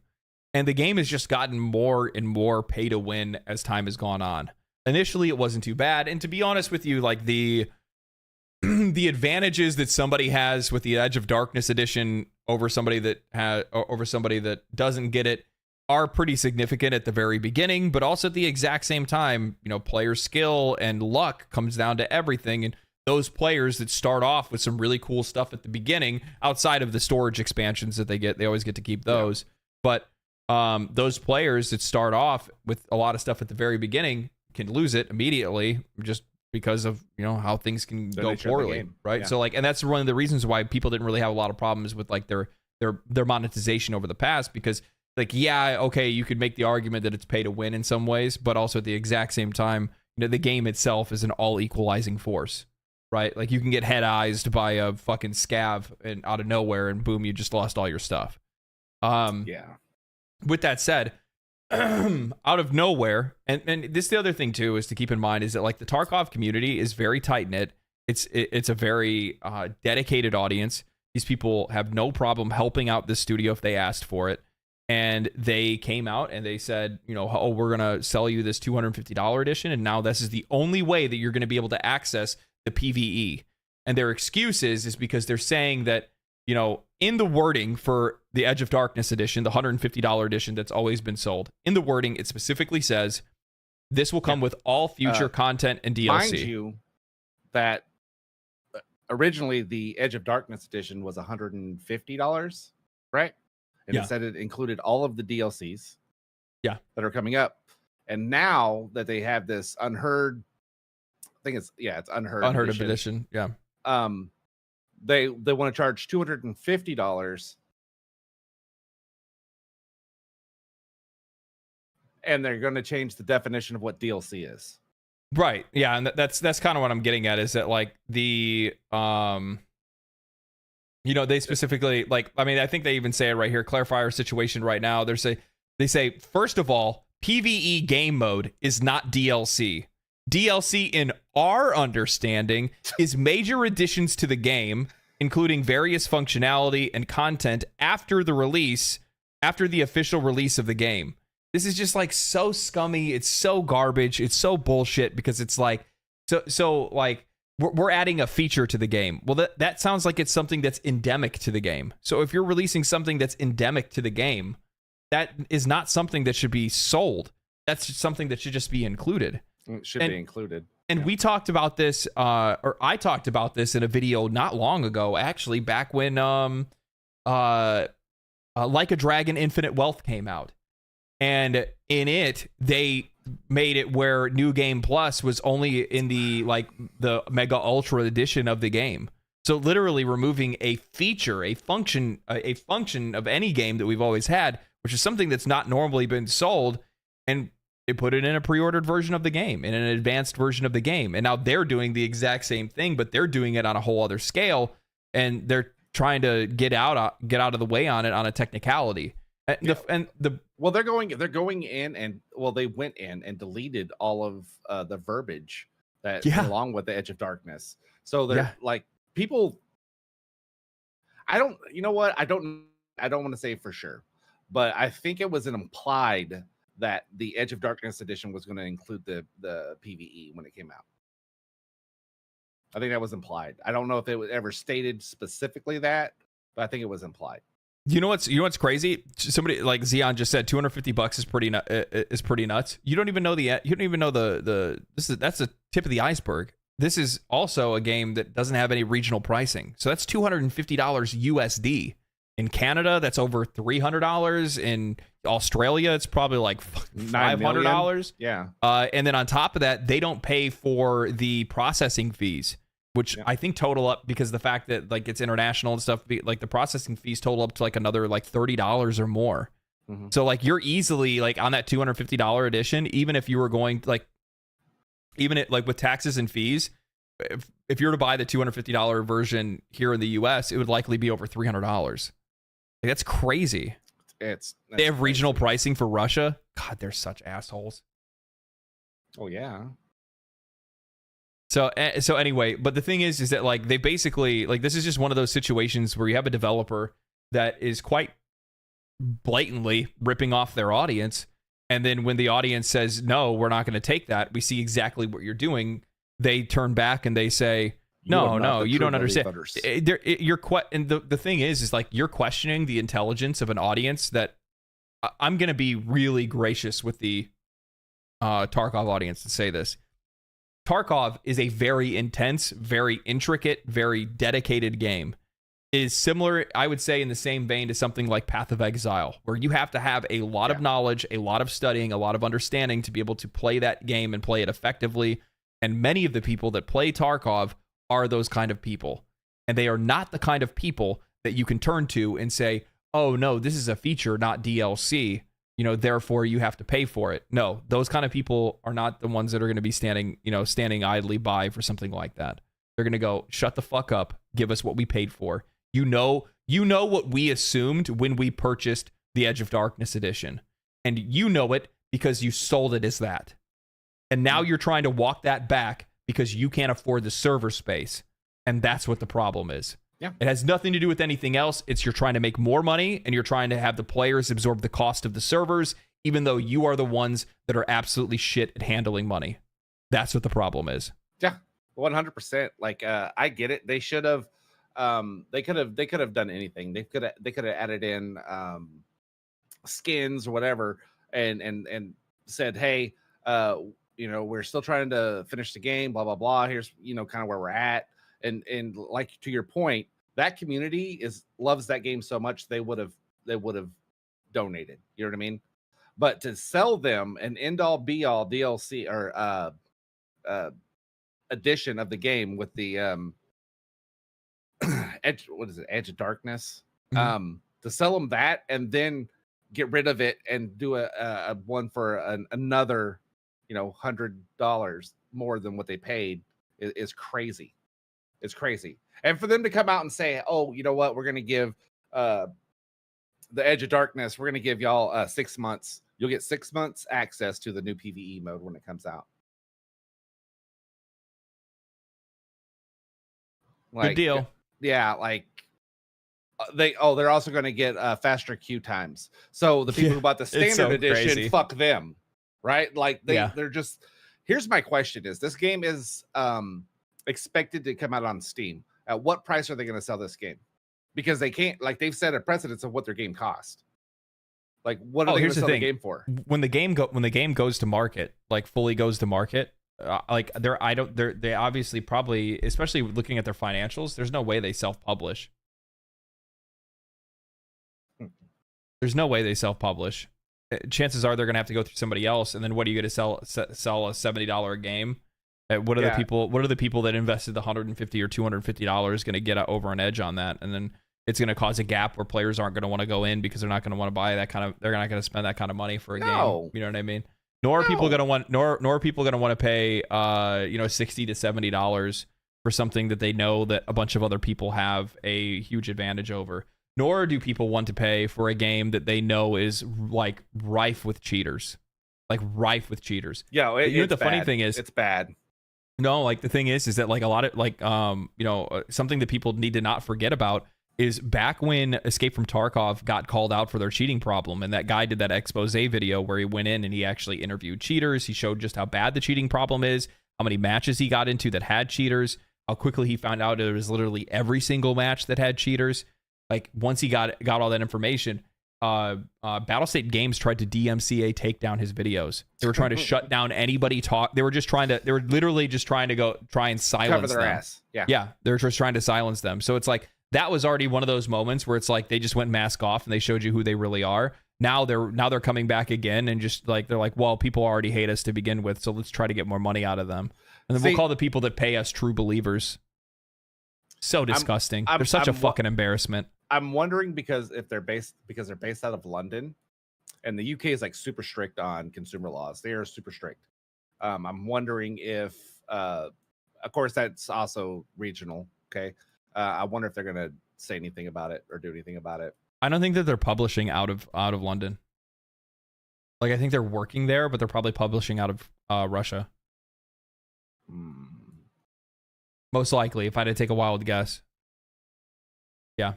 And the game has just gotten more and more pay to win as time has gone on. Initially, it wasn't too bad. And to be honest with you, like the advantages that somebody has with the Edge of Darkness edition over somebody that doesn't get it are pretty significant at the very beginning, but also at the exact same time, player skill and luck comes down to everything. And those players that start off with some really cool stuff at the beginning, outside of the storage expansions that they always get to keep those. Yeah. But those players that start off with a lot of stuff at the very beginning can lose it immediately just because of how things can go poorly, right? Yeah. So and that's one of the reasons why people didn't really have a lot of problems with their monetization over the past, because you could make the argument that it's pay to win in some ways, but also at the exact same time, the game itself is an all equalizing force, right? Like you can get head-eyed by a fucking scav and out of nowhere, and boom, you just lost all your stuff. With that said, out of nowhere, and this the other thing too is to keep in mind is that the Tarkov community is very tight knit. It's a very dedicated audience. These people have no problem helping out this studio if they asked for it, and they came out and they said, we're gonna sell you this $250 edition, and now this is the only way that you're gonna be able to access the PvE. And their excuse is because they're saying that in the wording for the Edge of Darkness edition, the $150 edition that's always been sold, in the wording, it specifically says this will come with all future content and DLC. Mind you, that originally the Edge of Darkness edition was $150, right? And it said it included all of the DLCs that are coming up. And now that they have this unheard, I think it's unheard edition. Yeah. They want to charge $250, and they're going to change the definition of what DLC is. Right. Yeah, and that's kind of what I'm getting at, is that the they specifically I think they even say it right here, clarify our situation right now. They say first of all, PvE game mode is not DLC. DLC, in our understanding, is major additions to the game, including various functionality and content after the official release of the game. This is just so scummy. It's so garbage. It's so bullshit, because it's we're adding a feature to the game. Well, that sounds like it's something that's endemic to the game. So if you're releasing something that's endemic to the game, that is not something that should be sold. That's just something that should just be included. It should be included. And we talked about this, or I talked about this in a video not long ago, actually, back when Like a Dragon Infinite Wealth came out. And in it, they made it where New Game Plus was only in the Mega Ultra edition of the game. So literally removing a feature, a function of any game that we've always had, which is something that's not normally been sold, and they put it in a pre-ordered version of the game, in an advanced version of the game. And now they're doing the exact same thing, but they're doing it on a whole other scale, and they're trying to get out of the way on it on a technicality. Well, they're going in and they went in and deleted all of the verbiage that along with the Edge of Darkness. So they're people. I don't want to say for sure, but I think it was implied that the Edge of Darkness edition was going to include the PvE when it came out. I think that was implied. I don't know if it was ever stated specifically that, but I think it was implied. You know what's crazy? Somebody like Xeon just said $250 is pretty nuts. You don't even know that's the tip of the iceberg. this is also a game that doesn't have any regional pricing. So that's $250 USD. In Canada, that's over $300. In Australia, it's probably like $500. Yeah. And then on top of that, they don't pay for the processing fees, which I think total up, because of the fact that like it's international and stuff, like the processing fees total up to like another like $30 or more. Mm-hmm. So like you're easily like on that $250 edition, even if you were going like, even it like with taxes and fees, if you were to buy the $250 version here in the US, it would likely be over $300. Like, that's crazy. They have regional pricing for Russia. God, they're such assholes. Oh yeah. So anyway, but the thing is that like they basically like this is just one of those situations where you have a developer that is quite blatantly ripping off their audience, and then when the audience says no, we're not going to take that, we see exactly what you're doing, they turn back and they say, no, you don't understand. And the thing is like you're questioning the intelligence of an audience that I'm going to be really gracious with the Tarkov audience to say this. Tarkov is a very intense, very intricate, very dedicated game. It is similar, I would say, in the same vein to something like Path of Exile, where you have to have a lot of knowledge, a lot of studying, a lot of understanding to be able to play that game and play it effectively. And many of the people that play Tarkov are those kind of people. And they are not the kind of people that you can turn to and say, oh, no, this is a feature, not DLC. You know, therefore you have to pay for it. No, those kind of people are not the ones that are going to be standing idly by for something like that. They're going to go, shut the fuck up. Give us what we paid for. You know what we assumed when we purchased the Edge of Darkness edition. And you know it because you sold it as that. And now you're trying to walk that back because you can't afford the server space. And that's what the problem is. Yeah. It has nothing to do with anything else. It's you're trying to make more money and you're trying to have the players absorb the cost of the servers, even though you are the ones that are absolutely shit at handling money. That's what the problem is. Yeah, 100%. Like, I get it. They should have, they could have done anything. They could have added in skins or whatever and said, hey, we're still trying to finish the game, blah, blah, blah. Here's, kind of where we're at. And like to your point, that community loves that game so much they would have donated. You know what I mean? But to sell them an end all be all DLC or edition of the game with the Edge of Darkness, to sell them that and then get rid of it and do a one for another $100 more than what they paid is crazy. It's crazy. And for them to come out and say, oh, you know what, we're going to give the Edge of Darkness, we're going to give y'all 6 months. You'll get 6 months access to the new PvE mode when it comes out. Good deal. Yeah, like they're also going to get faster queue times. So the people who bought the standard edition, crazy. Fuck them. Right? Like they're just, here's my question is, this game is expected to come out on Steam. At what price are they going to sell this game? Because they can't, like they've set a precedence of what their game cost. Like what are they going to sell the game for? When the game goes to market, like fully goes to market, they obviously probably, especially looking at their financials, there's no way they self-publish. There's no way they self-publish. Chances are they're going to have to go through somebody else, and then what are you going to sell a $70 a game? What are the people that invested the $150 or $250 going to get over an edge on that? And then it's going to cause a gap where players aren't going to want to go in because they're not going to want to buy they're not going to spend that kind of money for a game. You know what I mean? Nor are people going to want to pay $60 to $70 for something that they know that a bunch of other people have a huge advantage over. Nor do people want to pay for a game that they know is like rife with cheaters. Like rife with cheaters. Yeah, the funny thing is, it's bad. No, like the thing is that like a lot of like something that people need to not forget about is back when Escape from Tarkov got called out for their cheating problem, and that guy did that expose video where he went in and he actually interviewed cheaters. He showed just how bad the cheating problem is, how many matches he got into that had cheaters, how quickly he found out it was literally every single match that had cheaters. Like once he got all that information, Battlestate Games tried to DMCA take down his videos. They were trying to shut down anybody talk. They were literally just trying to try and silence Cover their them. ass. Yeah. Yeah, they're just trying to silence them. So it's like that was already one of those moments where it's like they just went mask off and they showed you who they really are. Now they're coming back again and just like they're like, well, people already hate us to begin with, so let's try to get more money out of them. And then we'll call the people that pay us true believers. So disgusting. They're such a fucking embarrassment. I'm wondering because they're based out of London, and the UK is like super strict on consumer laws. They are super strict. I'm wondering if, of course, that's also regional. Okay, I wonder if they're gonna say anything about it or do anything about it. I don't think that they're publishing out of London. Like I think they're working there, but they're probably publishing out of Russia. Most likely, if I had to take a wild guess. Yeah.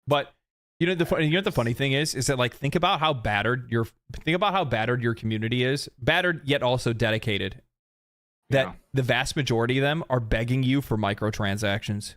But the funny thing is that like think about how battered your community is, battered yet also dedicated. That the vast majority of them are begging you for microtransactions.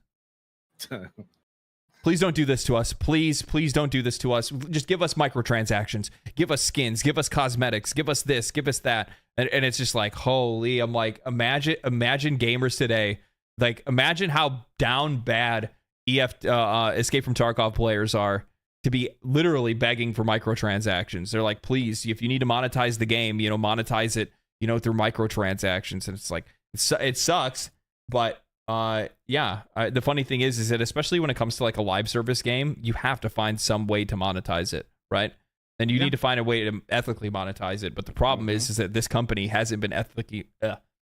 Please don't do this to us. Please don't do this to us. Just give us microtransactions. Give us skins. Give us cosmetics. Give us this. Give us that. And it's just like, holy, I'm like, imagine gamers today. Like, imagine how down bad Escape from Tarkov players are to be literally begging for microtransactions. They're like, please, if you need to monetize the game, monetize it, through microtransactions. And it's like, it sucks, but the funny thing is that especially when it comes to like a live service game, you have to find some way to monetize it, right? And you need to find a way to ethically monetize it. But the problem is that this company hasn't been ethically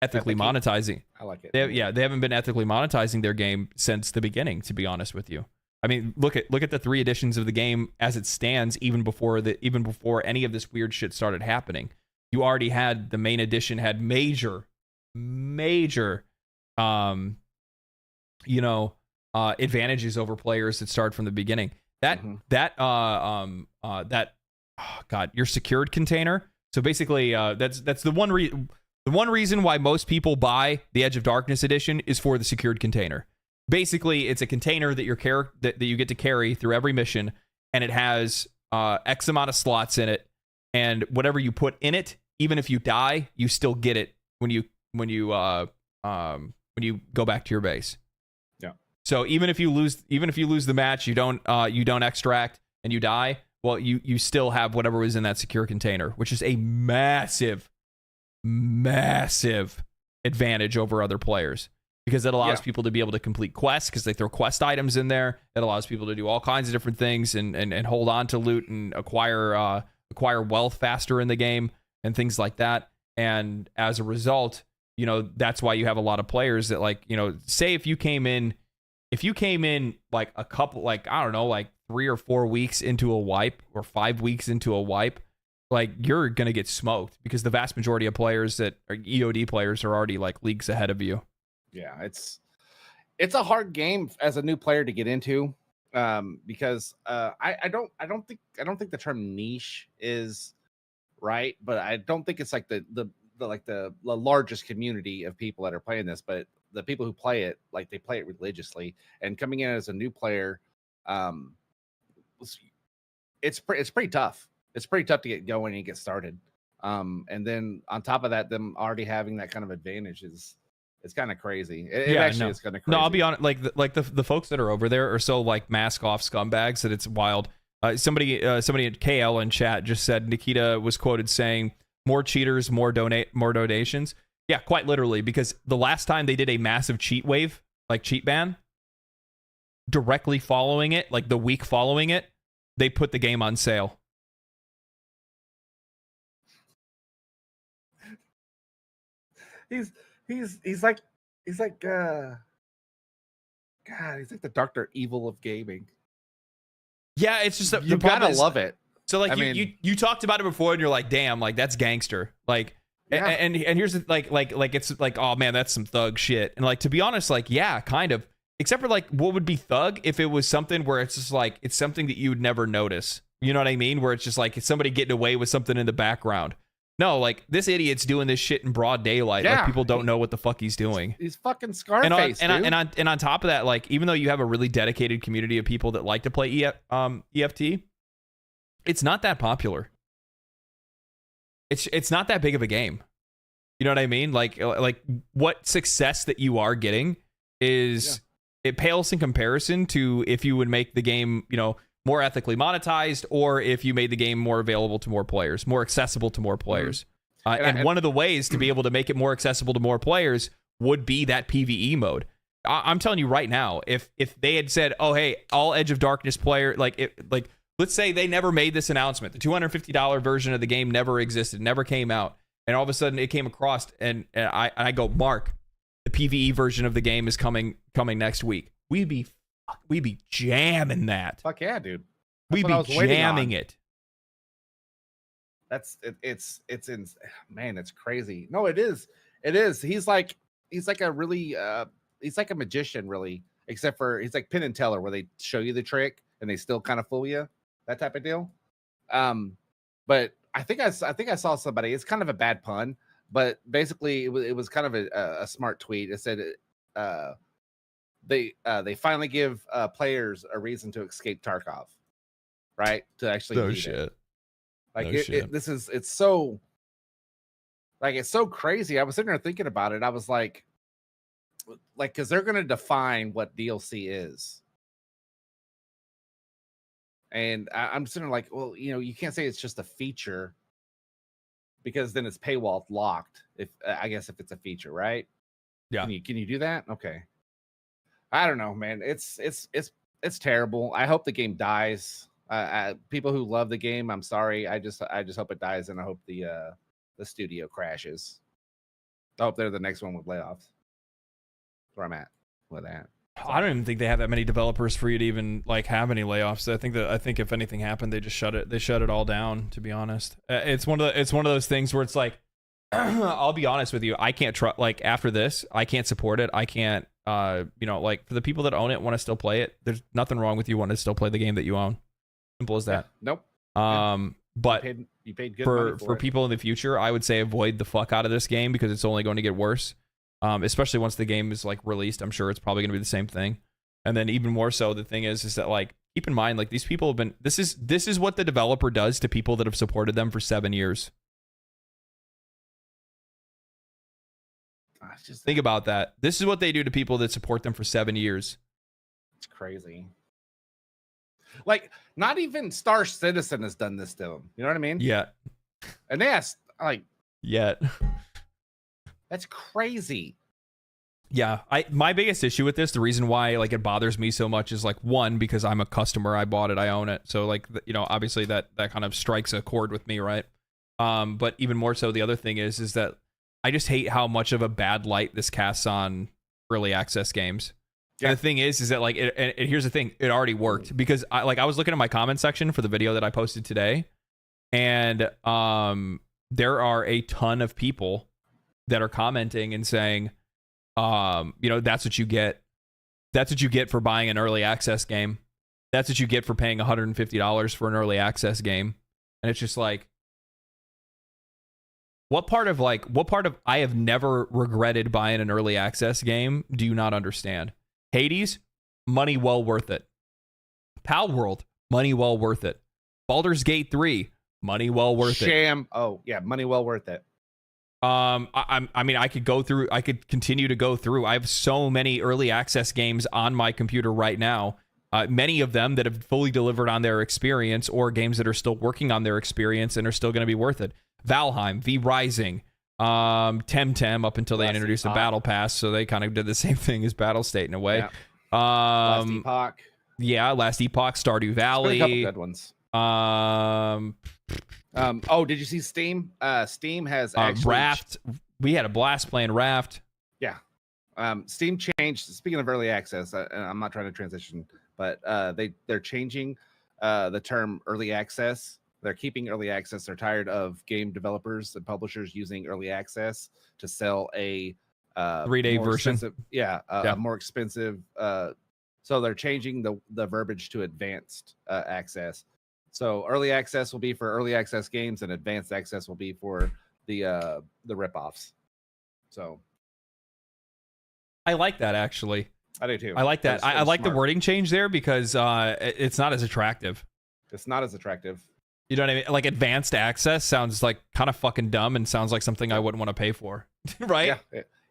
monetizing. I like it. They haven't been ethically monetizing their game since the beginning, to be honest with you. I mean, look at the 3 editions of the game as it stands, even before any of this weird shit started happening. You already had the main edition had major advantages over players that start from the beginning. Your secured container. So basically, that's the one reason. The one reason why most people buy the Edge of Darkness edition is for the secured container. Basically, it's a container that that you get to carry through every mission, and it has X amount of slots in it, and whatever you put in it, even if you die, you still get it when you go back to your base. Yeah. So even if you lose the match, you don't extract and you die, well, you still have whatever was in that secure container, which is a massive advantage over other players because it allows people to be able to complete quests because they throw quest items in there. It allows people to do all kinds of different things and hold on to loot and acquire wealth faster in the game and things like that. And as a result, that's why you have a lot of players that like, say if you came in like a couple, like, I don't know, like 3 or 4 weeks into a wipe or 5 weeks into a wipe, like you're going to get smoked because the vast majority of players that are EOD players are already like leagues ahead of you. Yeah, it's a hard game as a new player to get into because I don't think the term niche is right, but I don't think it's like the largest community of people that are playing this, but the people who play it, like they play it religiously, and coming in as a new player, it's pretty tough. It's pretty tough to get going and get started. And then on top of that, them already having that kind of advantage it's kind of crazy. It actually is kind of crazy. No, I'll be honest. Like the folks that are over there are so like mask off scumbags that it's wild. Somebody at KL in chat just said Nikita was quoted saying more cheaters, more donations. Yeah, quite literally, because the last time they did a massive cheat wave, like cheat ban, directly following it, like the week following it, they put the game on sale. He's like God, he's like the Dr. Evil of gaming. Yeah, it's just you gotta love it. So like you talked about it before and you're like, damn, like that's gangster. Like and here's the, like it's like, oh man, that's some thug shit. And like to be honest, like yeah, kind of. Except for like what would be thug if it was something where it's just like it's something that you would never notice. You know what I mean? Where it's just like it's somebody getting away with something in the background. No, like this idiot's doing this shit in broad daylight. Yeah. Like people don't know what the fuck he's doing. He's fucking Scarface. And on top of that, like even though you have a really dedicated community of people that like to play EFT, it's not that popular. It's not that big of a game. You know what I mean? Like what success that you are getting is it pales in comparison to if you would make the game, you know, more ethically monetized, or if you made the game more available to more players, more accessible to more players. And one of the ways to be able to make it more accessible to more players would be that PvE mode. I'm telling you right now, if they had said, oh, hey, all Edge of Darkness player, let's say they never made this announcement. The $250 version of the game never existed, never came out. And all of a sudden it came across and I go, Mark, the PvE version of the game is coming next week. We'd be jamming that. Fuck yeah, dude. We'd be jamming it. It's man, it's crazy. No, it is. He's like a really he's like a magician, really, except for he's like Penn and Teller, where they show you the trick and they still kind of fool you, that type of deal. But I think I saw somebody. It's kind of a bad pun, but basically it was kind of a smart tweet. It said they finally give players a reason to escape Tarkov, right? To actually no shit. It. Like it's so crazy. I was sitting there thinking about it. I was like, because they're gonna define what DLC is. And I'm sitting there like, well, you know, you can't say it's just a feature because then it's paywall locked. If I guess if it's a feature, right? Yeah. Can you do that? Okay. I don't know, man. It's terrible. I hope the game dies. People who love the game, I'm sorry. I just hope it dies, and I hope the studio crashes. I hope they're the next one with layoffs. That's where I'm at with that. I don't even think they have that many developers for you to even like have any layoffs. I think if anything happened, they just shut it all down, to be honest. It's one of those things where it's like, I'll be honest with you, I can't trust, like, after this, I can't support it. I can't you know, like, for the people that own it want to still play it, there's nothing wrong with you wanting to still play the game that you own. Simple as that. Nope. But you paid good money for people in the future, I would say avoid the fuck out of this game because it's only going to get worse. Especially once the game is like released, I'm sure it's probably going to be the same thing. And then even more so, the thing is that, like, keep in mind, like, these people have been, this is what the developer does to people that have supported them for 7 years. Just think about that. This is what they do to people that support them for 7 years. It's crazy. Like, not even Star Citizen has done this to them. You know what I mean? Yeah. And they asked, like, yet. That's crazy. Yeah, my biggest issue with this, the reason why like it bothers me so much is, like, one, because I'm a customer, I bought it, I own it, so, like, you know, obviously that kind of strikes a chord with me, right? But even more so, the other thing is that I just hate how much of a bad light this casts on early access games. Yeah. And the thing is that, like, and here's the thing, it already worked, because I was looking at my comment section for the video that I posted today, and there are a ton of people that are commenting and saying, you know, that's what you get. That's what you get for buying an early access game. That's what you get for paying $150 for an early access game. And it's just like, what part of I have never regretted buying an early access game do you not understand? Hades, money well worth it. Pal World, money well worth it. Baldur's Gate 3, money well worth it. Oh yeah, money well worth it. I mean, I could continue to go through. I have so many early access games on my computer right now. Many of them that have fully delivered on their experience, or games that are still working on their experience and are still going to be worth it. Valheim, V Rising, Temtem, up until they introduced a battle pass, so they kind of did the same thing as Battlestate in a way. Yeah. Last Epoch. Yeah, Last Epoch, Stardew Valley. A couple good ones. Oh, did you see Steam? Steam has actually Raft. We had a blast playing Raft. Yeah. Steam changed. Speaking of early access, I'm not trying to transition, but they're changing the term early access. They're keeping early access. They're tired of game developers and publishers using early access to sell a 3-day version. A more expensive. So they're changing the verbiage to advanced access. So early access will be for early access games, and advanced access will be for the ripoffs. So I like that, actually. I do too. I like that. I like the wording change there, because it's not as attractive. It's not as attractive. You know what I mean? Like advanced access sounds like kind of fucking dumb and sounds like something I wouldn't want to pay for, right?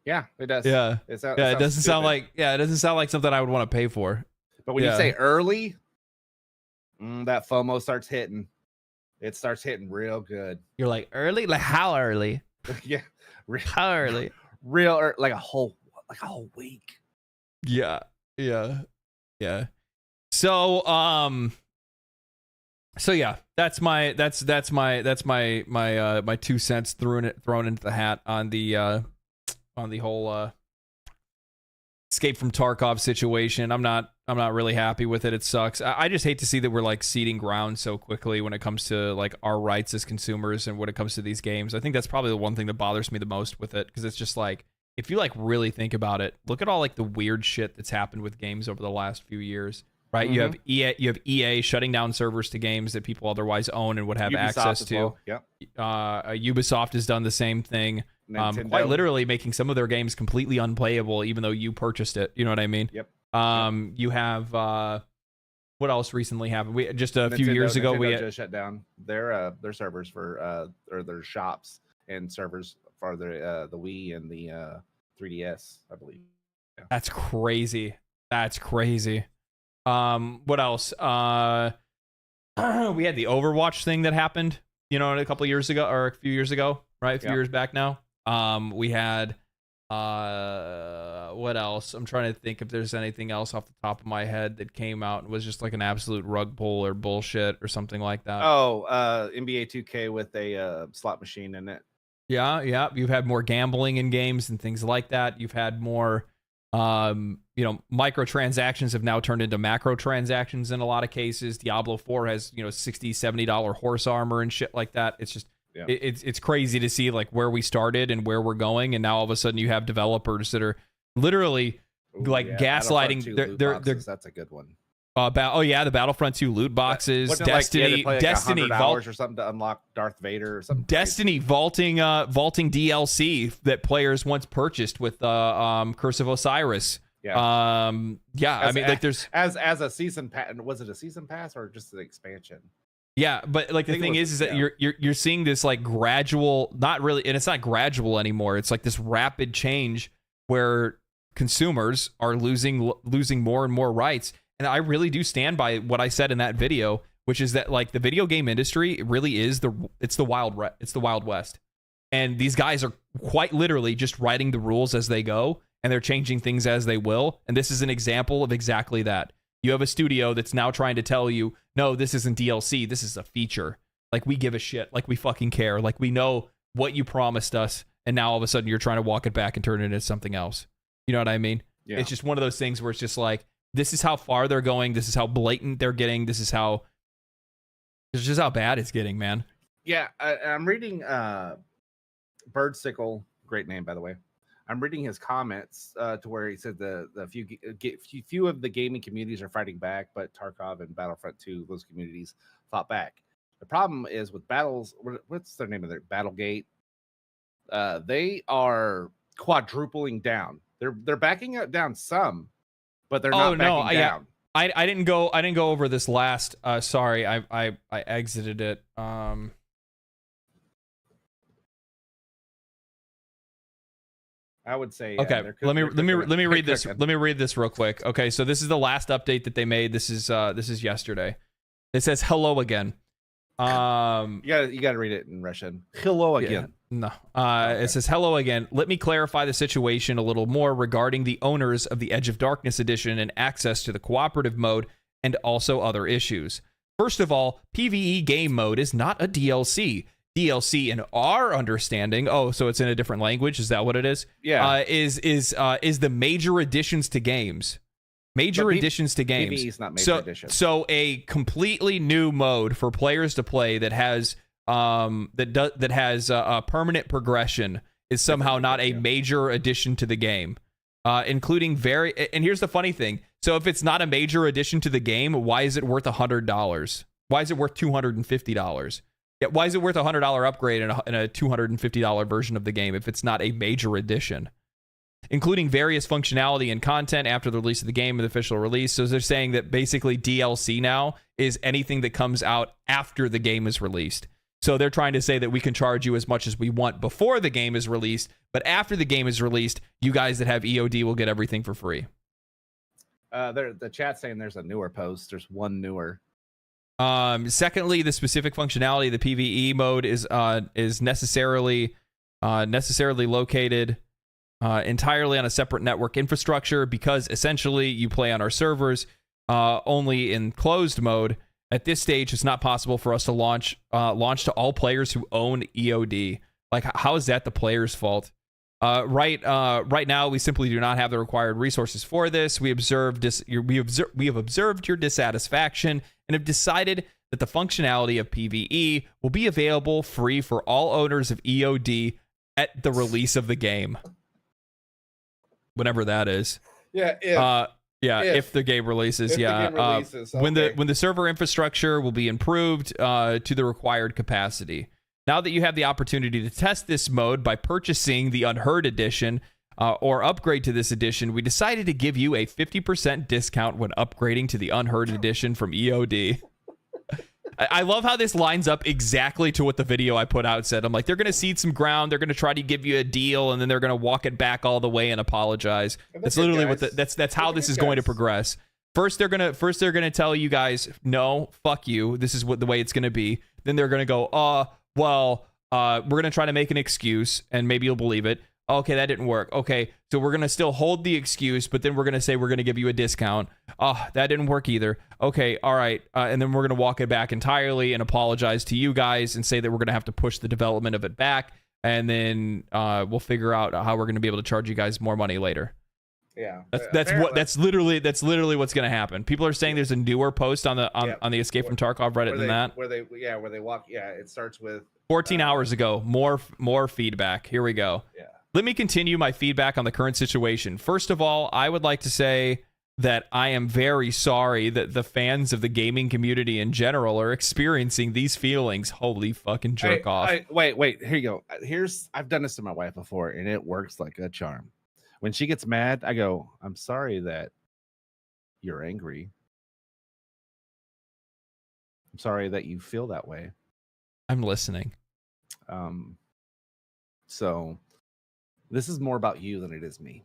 Yeah, it does. Yeah, it doesn't sound like it doesn't sound like something I would want to pay for. But when you say early, that FOMO starts hitting. It starts hitting real good. You're like early, like how early? Yeah, how early? Real like a whole week. Yeah. So yeah, that's my 2 cents thrown into the hat on the whole Escape from Tarkov situation. I'm not really happy with it. It sucks. I just hate to see that we're like ceding ground so quickly when it comes to like our rights as consumers and when it comes to these games. I think that's probably the one thing that bothers me the most with it, because it's just like, if you like really think about it, look at all like the weird shit that's happened with games over the last few years. Right, you have EA shutting down servers to games that people otherwise own and would have Ubisoft access to. well. Yep. Ubisoft has done the same thing, quite literally making some of their games completely unplayable, even though you purchased it. You know what I mean? Yep. You have what else recently happened? We just a few years ago we just shut down their servers for or their shops and servers for the Wii and the 3DS, I believe. Yeah. That's crazy. What else? We had the Overwatch thing that happened, a couple years ago or a few years ago, right? A few years back now. We had what else? I'm trying to think if there's anything else off the top of my head that came out and was just like an absolute rug pull or bullshit or something like that. Oh, NBA 2K with a slot machine in it. Yeah. You've had more gambling in games and things like that. You've had more microtransactions have now turned into macro transactions in a lot of cases. Diablo 4 has, $60-$70 horse armor and shit like that. It's just, it's crazy to see like where we started and where we're going. And now all of a sudden you have developers that are literally gaslighting. They're that's a good one. The Battlefront 2 loot boxes, Destiny, Destiny Vault or something to unlock Darth Vader or something. Destiny vaulting DLC that players once purchased with Curse of Osiris. Yeah. There's as a season pass. Was it a season pass or just an expansion? Yeah, but like the thing is that you're seeing this like gradual, not really, and it's not gradual anymore. It's like this rapid change where consumers are losing more and more rights. And I really do stand by what I said in that video, which is that like the video game industry really is the Wild West. And these guys are quite literally just writing the rules as they go, and they're changing things as they will. And this is an example of exactly that. You have a studio that's now trying to tell you, no, this isn't DLC, this is a feature. Like, we give a shit. Like, we fucking care. Like, we know what you promised us, and now all of a sudden you're trying to walk it back and turn it into something else. You know what I mean? Yeah. It's just one of those things where it's just like, this is how far they're going. This is how blatant they're getting. This is just how bad it's getting, man. Yeah, I'm reading Birdsicle, great name, by the way. I'm reading his comments to where he said the few of the gaming communities are fighting back, but Tarkov and Battlefront 2, those communities fought back. The problem is with battles, what's their name of their Battlegate? They are quadrupling down. They're backing it down some, but they're not backing down. I didn't go over this last. Sorry, I exited it. I would say okay. Let me read this. Let me read this real quick. Okay, so this is the last update that they made. This is yesterday. It says hello again. You gotta read it in Russian. Hello again. No. Okay. It says hello again. Let me clarify the situation a little more regarding the owners of the Edge of Darkness edition and access to the cooperative mode, and also other issues. First of all, PvE game mode is not a DLC. DLC, in our understanding, so it's in a different language. Is that what it is? Yeah. Is the major additions to games. Additions to games. PvE is not major additions. So a completely new mode for players to play that has a permanent progression is somehow not a major addition to the game, including and here's the funny thing. So if it's not a major addition to the game, why is it worth $100? Why is it worth $250? Yeah, why is it worth a $100 upgrade in a $250 version of the game if it's not a major addition? including various functionality and content after the release of the game and the official release. So they're saying that basically DLC now is anything that comes out after the game is released. So they're trying to say that we can charge you as much as we want before the game is released, but after the game is released, you guys that have EOD will get everything for free. The chat's saying there's a newer post. There's one newer. Secondly, the specific functionality of the PvE mode is necessarily located entirely on a separate network infrastructure, because essentially you play on our servers only in closed mode. At this stage, it's not possible for us to launch to all players who own EOD. Like, how is that the player's fault? Right now, we simply do not have the required resources for this. We have observed your dissatisfaction and have decided that the functionality of PvE will be available free for all owners of EOD at the release of the game, whenever that is. Yeah. If the game releases. The game releases, okay. When the server infrastructure will be improved to the required capacity. Now that you have the opportunity to test this mode by purchasing the Unheard edition or upgrade to this edition, we decided to give you a 50% discount when upgrading to the Unheard edition from EOD. I love how this lines up exactly to what the video I put out said. I'm like, they're going to cede some ground, they're going to try to give you a deal, and then they're going to walk it back all the way and apologize. That's literally what that's how this is going to progress. First they're gonna tell you guys, no, fuck you, this is what the way it's gonna be. Then they're gonna go, we're gonna try to make an excuse, and maybe you'll believe it. Okay, that didn't work. Okay, so we're gonna still hold the excuse, but then we're gonna say we're gonna give you a discount. That didn't work either. Okay, all right, and then we're gonna walk it back entirely and apologize to you guys and say that we're gonna have to push the development of it back, and then we'll figure out how we're gonna be able to charge you guys more money later. Yeah, that's literally what's gonna happen. People are saying there's a newer post on the Escape from Tarkov Reddit than that. Where they walk. Yeah, it starts with 14 hours ago. More feedback. Here we go. Yeah. Let me continue my feedback on the current situation. First of all, I would like to say that I am very sorry that the fans of the gaming community in general are experiencing these feelings. Holy fucking jerk off. Wait. Here you go. I've done this to my wife before, and it works like a charm. When she gets mad, I go, I'm sorry that you're angry. I'm sorry that you feel that way. I'm listening. So this is more about you than it is me.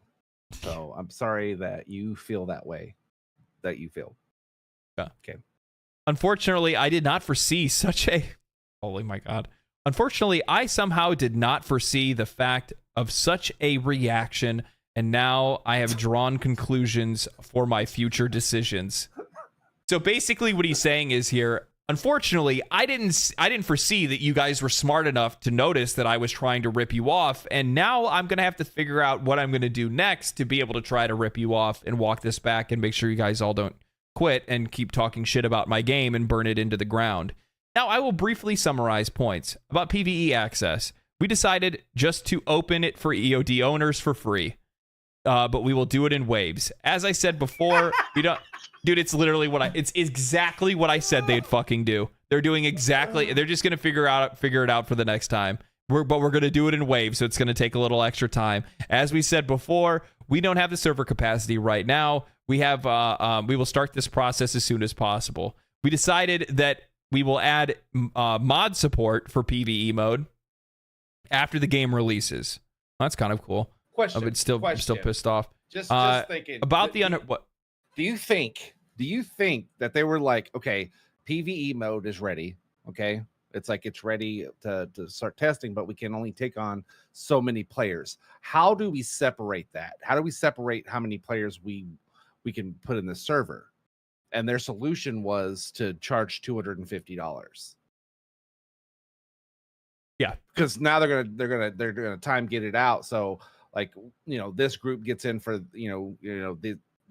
So I'm sorry that you feel that way, that you feel. Yeah. Okay. Unfortunately, I did not foresee such a... Holy my God. Unfortunately, I somehow did not foresee the fact of such a reaction, and now I have drawn conclusions for my future decisions. So basically what he's saying is here, unfortunately, I didn't foresee that you guys were smart enough to notice that I was trying to rip you off, and now I'm going to have to figure out what I'm going to do next to be able to try to rip you off and walk this back and make sure you guys all don't quit and keep talking shit about my game and burn it into the ground. Now, I will briefly summarize points about PvE access. We decided just to open it for EOD owners for free, but we will do it in waves. As I said before, we don't... Dude, it's literally it's exactly what I said they'd fucking do. They're doing exactly, they're just going to figure it out for the next time. But we're going to do it in waves, so it's going to take a little extra time. As we said before, we don't have the server capacity right now. We will start this process as soon as possible. We decided that we will add mod support for PvE mode after the game releases. That's kind of cool. Question. I'm still pissed off. Just thinking about what. Do you think that they were like, okay, PvE mode is ready, okay? It's like it's ready to start testing, but we can only take on so many players. How do we separate that? How do we separate how many players we can put in the server? And their solution was to charge $250. Yeah, because now they're gonna time get it out. So like, this group gets in for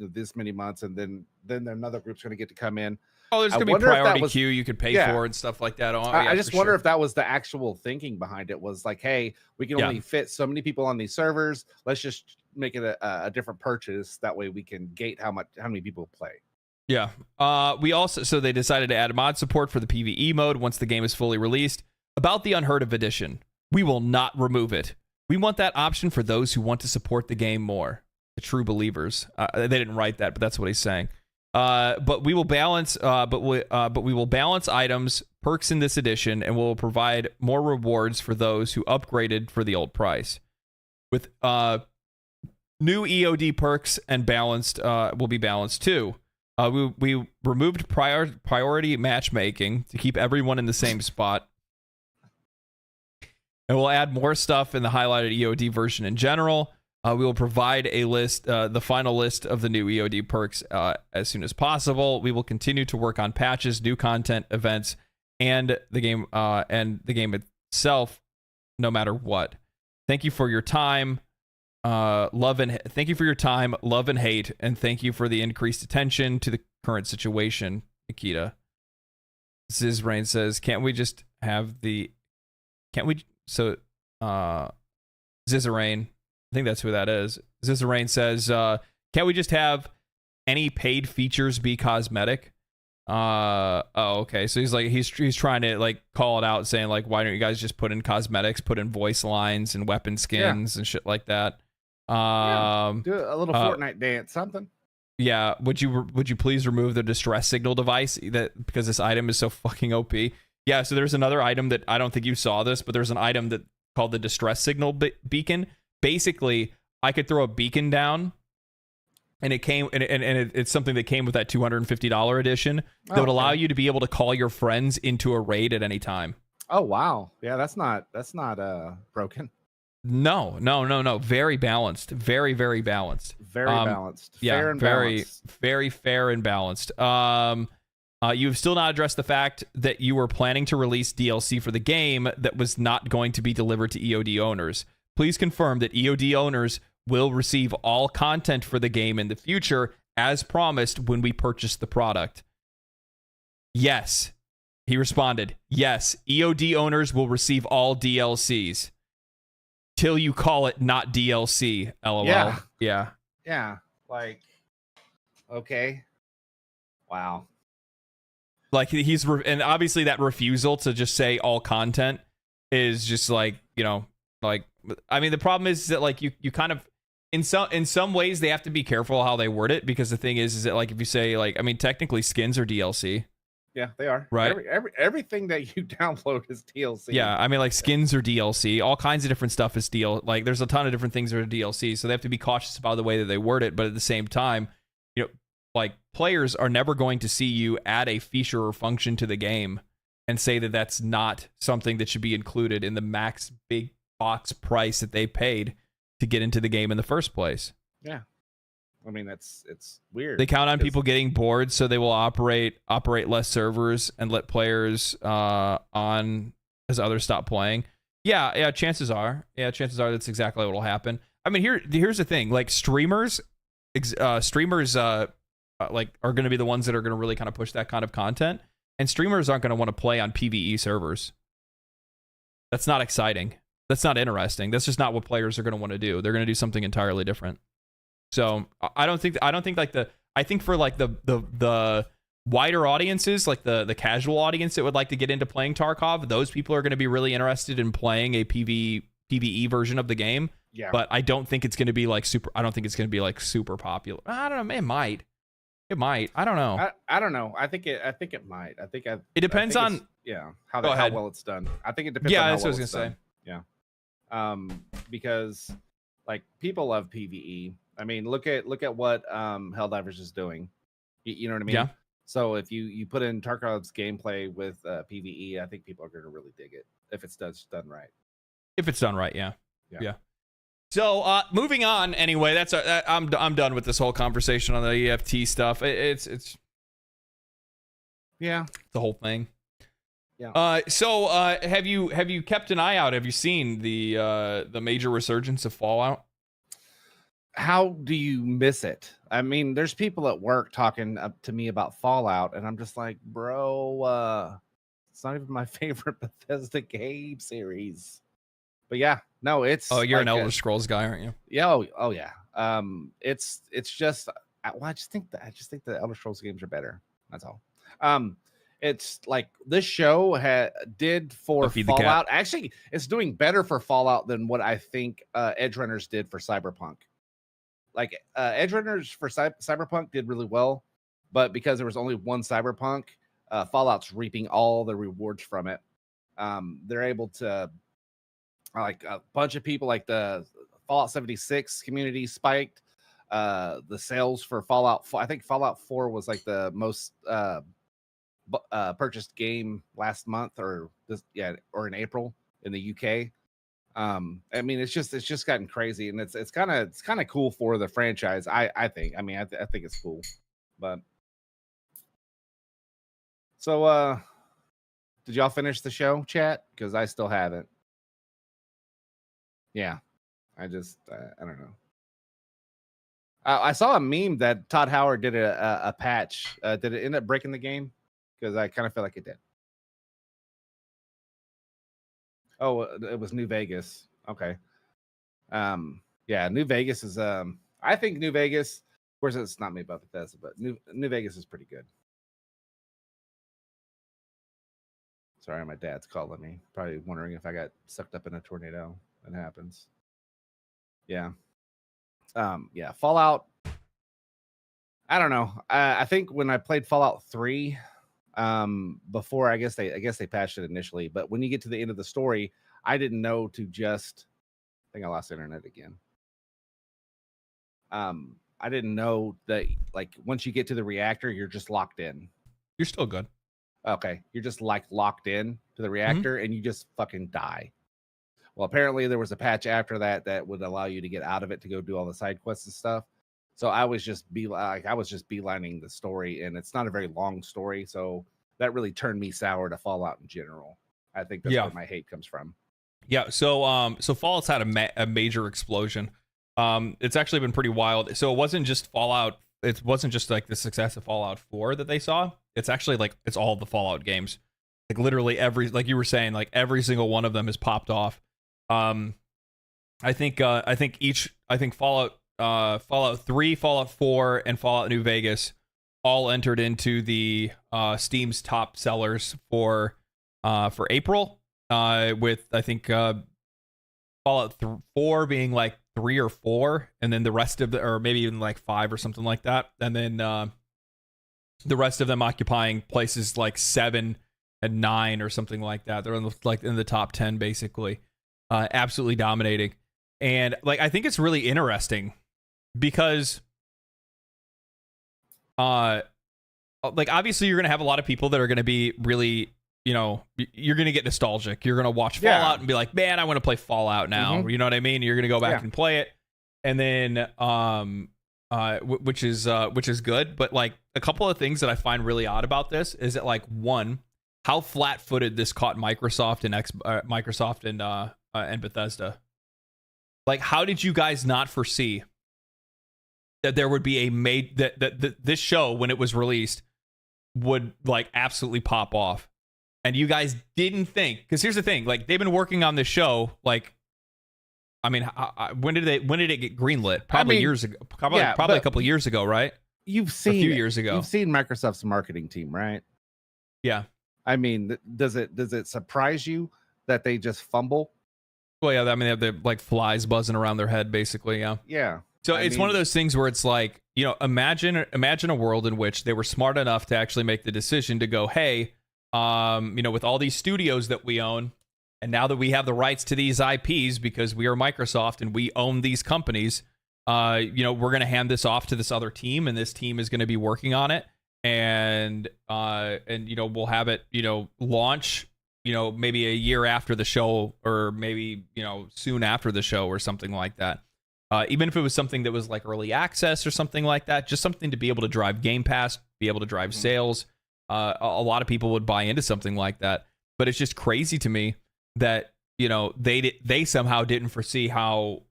this many months, and then another group's going to get to come in. Oh, there's going to be priority queue you could pay for and stuff like that. I just wonder if that was the actual thinking behind it, was like, hey, we can only fit so many people on these servers. Let's just make it a different purchase. That way we can gate how many people play. Yeah. So they decided to add mod support for the PvE mode once the game is fully released. About the Unheard of edition, we will not remove it. We want that option for those who want to support the game more. The true believers. They didn't write that, but that's what he's saying. But we will balance. But we will balance items, perks in this edition, and we'll provide more rewards for those who upgraded for the old price. With new EOD perks and balanced will be balanced too. We removed priority matchmaking to keep everyone in the same spot. And we'll add more stuff in the highlighted EOD version in general. We will provide a list, the final list of the new EOD perks as soon as possible. We will continue to work on patches, new content, events, and the game itself, no matter what. Thank you for your time, thank you for your time, love and hate, and thank you for the increased attention to the current situation, Nikita. Zizrain says, Zizrain, I think that's who that is. Zizrain says, can't we just have any paid features be cosmetic? Okay. So he's trying to like call it out, saying like, why don't you guys just put in cosmetics, put in voice lines and weapon skins and shit like that? Do a little Fortnite dance, something. Yeah. Would you please remove the distress signal device because this item is so fucking OP? Yeah. So there's another item that I don't think you saw this, but there's an item that called the distress signal beacon. Basically, I could throw a beacon down, and it's something that came with that $250 edition that would allow you to be able to call your friends into a raid at any time. Oh wow, yeah, that's not broken. No. Very balanced, very balanced. Very balanced. Fair and balanced. Very fair and balanced. You've still not addressed the fact that you were planning to release DLC for the game that was not going to be delivered to EOD owners. Please confirm that EOD owners will receive all content for the game in the future, as promised when we purchased the product. Yes, he responded. Yes, EOD owners will receive all DLCs. Till you call it not DLC, LOL. Yeah. Like, okay. Wow. Like and obviously that refusal to just say all content is just like, like, I mean, the problem is that like you kind of in some ways they have to be careful how they word it, because the thing is that like if you say like, I mean, technically skins are DLC. Yeah, they are. Right. Everything that you download is DLC. Yeah, I mean, like skins are DLC. All kinds of different stuff is like there's a ton of different things that are DLC, so they have to be cautious about the way that they word it. But at the same time, like players are never going to see you add a feature or function to the game and say that that's not something that should be included in the max big box price that they paid to get into the game in the first place. Yeah. I mean, it's weird. They count on people getting bored, so they will operate less servers and let players on as others stop playing. Yeah, chances are that's exactly what will happen. I mean, here's the thing, like streamers like are going to be the ones that are going to really kind of push that kind of content, and streamers aren't going to want to play on PvE servers. That's not exciting. That's not interesting. That's just not what players are going to want to do. They're going to do something entirely different. So I think like I think for like the wider audiences, like the casual audience that would like to get into playing Tarkov, those people are going to be really interested in playing a PvE version of the game. Yeah. But I don't think it's going to be like super. I don't think it's going to be like super popular. I don't know. It might. I don't know. I don't know. I think it might. It depends on how well it's done. I think it depends. Yeah, on that's how what I well was gonna say. Yeah. Because like people love PvE. I mean, look at what Helldivers is doing. You know what I mean? Yeah. So if you put in Tarkov's gameplay with PvE, I think people are going to really dig it if it's done right. If it's done right, yeah. So moving on. Anyway, I'm done with this whole conversation on the EFT stuff. It's the whole thing. Yeah. So have you kept an eye out? Have you seen the major resurgence of Fallout? How do you miss it? I mean, there's people at work talking up to me about Fallout, and I'm just like, bro, it's not even my favorite Bethesda game series. But yeah, no, it's. Oh, you're like an Elder Scrolls guy, aren't you? Yeah. Oh yeah. It's just. Well, I just think the Elder Scrolls games are better. That's all. It's like this show did for Feed the cat. Fallout. Actually, it's doing better for Fallout than what I think Edge Runners did for Cyberpunk. Like Edge Runners for Cyberpunk did really well, but because there was only one Cyberpunk, Fallout's reaping all the rewards from it. They're able to, like a bunch of people, like the Fallout 76 community spiked. The sales for Fallout 4, I think Fallout 4 was like the most purchased game last month or in April in the UK. I mean, it's just gotten crazy, and it's kind of cool for the franchise. I think. I mean, I think it's cool. But so, did y'all finish the show, chat? Because I still haven't. Yeah, I don't know. I saw a meme that Todd Howard did a patch. Did it end up breaking the game? Because I kind of feel like it did. Oh, it was New Vegas. Okay. Yeah, New Vegas is I think New Vegas, of course it's not made by Bethesda, but New Vegas is pretty good. Sorry, my dad's calling me. Probably wondering if I got sucked up in a tornado. That happens. Yeah. Yeah, Fallout. I don't know. I think when I played Fallout 3, before I guess they patched it initially, but when you get to the end of the story, I didn't know to just I think I lost internet again. I didn't know that like once you get to the reactor, you're just locked in. You're still good. Okay, you're just like locked in to the reactor and you just fucking die. Well, apparently there was a patch after that would allow you to get out of it to go do all the side quests and stuff. So I was just beelining the story, and it's not a very long story, so that really turned me sour to Fallout in general. I think that's where my hate comes from. Yeah, so Fallout's had a major explosion. It's actually been pretty wild. So it wasn't just Fallout. It wasn't just like the success of Fallout 4 that they saw. It's actually like it's all the Fallout games. Like literally like you were saying, like every single one of them has popped off. I think Fallout 3, Fallout 4, and Fallout New Vegas all entered into the Steam's top sellers for April. With I think Fallout 4 being like 3 or 4, and then the rest of or maybe even like 5 or something like that, and then the rest of them occupying places like 7 and 9 or something like that. They're in the top 10 basically, absolutely dominating. And like I think it's really interesting because like obviously you're gonna have a lot of people that are gonna be really, you know, you're gonna get nostalgic. You're gonna watch Fallout and be like, man, I want to play Fallout now. You know what I mean? You're gonna go back and play it, and then which is good. But like a couple of things that I find really odd about this is that like one, how flat-footed this caught Microsoft and Bethesda. Like, how did you guys not foresee that there would be that this show when it was released would like absolutely pop off? And you guys didn't think, because here's the thing, like they've been working on this show, like, I mean, when did it get greenlit? Probably years ago, probably a couple of years ago, right? You've seen a few years ago. You've seen Microsoft's marketing team, right? Yeah. I mean, does it surprise you that they just fumble? Well, yeah, I mean, they have like flies buzzing around their head, basically. Yeah. Yeah. So it's one of those things where it's like, you know, imagine a world in which they were smart enough to actually make the decision to go, hey, you know, with all these studios that we own, and now that we have the rights to these IPs because we are Microsoft and we own these companies, you know, we're going to hand this off to this other team, and this team is going to be working on it, and you know, we'll have it, you know, launch, you know, maybe a year after the show, or maybe, you know, soon after the show or something like that. Even if it was something that was like early access or something like that, just something to be able to drive Game Pass, be able to drive sales. A lot of people would buy into something like that. But it's just crazy to me that, you know, they somehow didn't foresee how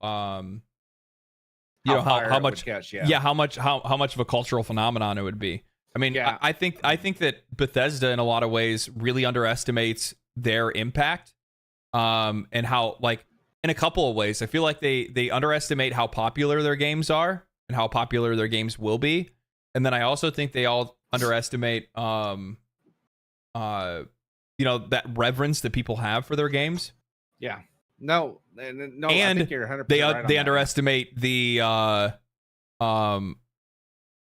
you know how much how much of a cultural phenomenon it would be. I mean, I think that Bethesda in a lot of ways really underestimates their impact, and how, like, in a couple of ways, I feel like they underestimate how popular their games are and how popular their games will be. And then I also think they all underestimate that reverence that people have for their games. Yeah. No. No. And I think you're 100% they right on they that. underestimate they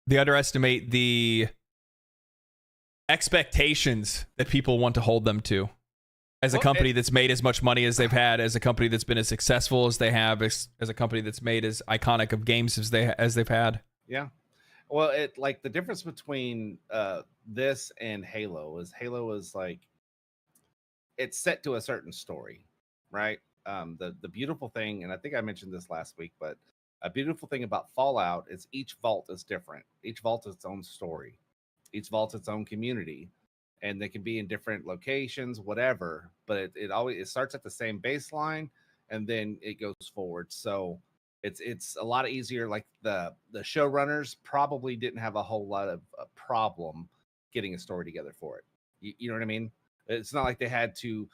underestimate the expectations that people want to hold them to. As a company that's made as much money as they've had, as a company that's been as successful as they have, as a company that's made as iconic of games as they've had. Yeah. Well, it like the difference between this and Halo is like it's set to a certain story, right? The beautiful thing, and I think I mentioned this last week, but a beautiful thing about Fallout is each vault is different. Each vault is its own story. Each vault's its own community. And they can be in different locations, whatever, but it starts at the same baseline and then it goes forward. So it's a lot easier. Like the showrunners probably didn't have a whole lot of a problem getting a story together for it. You know what I mean? It's not like they had to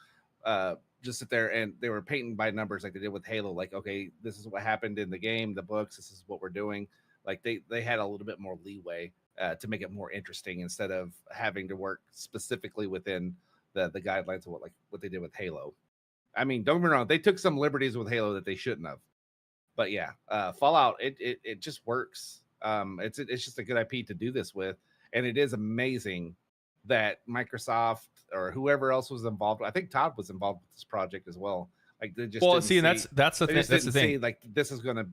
just sit there and they were painting by numbers like they did with Halo. Like, okay, this is what happened in the game, the books, this is what we're doing. Like they had a little bit more leeway to make it more interesting instead of having to work specifically within the guidelines of what they did with Halo. I mean, don't get me wrong, they took some liberties with Halo that they shouldn't have. But yeah, Fallout, it just works. It's just a good IP to do this with, and it is amazing that Microsoft or whoever else was involved. I think Todd was involved with this project as well. Like they just and that's the thing. That's the thing. Like this is gonna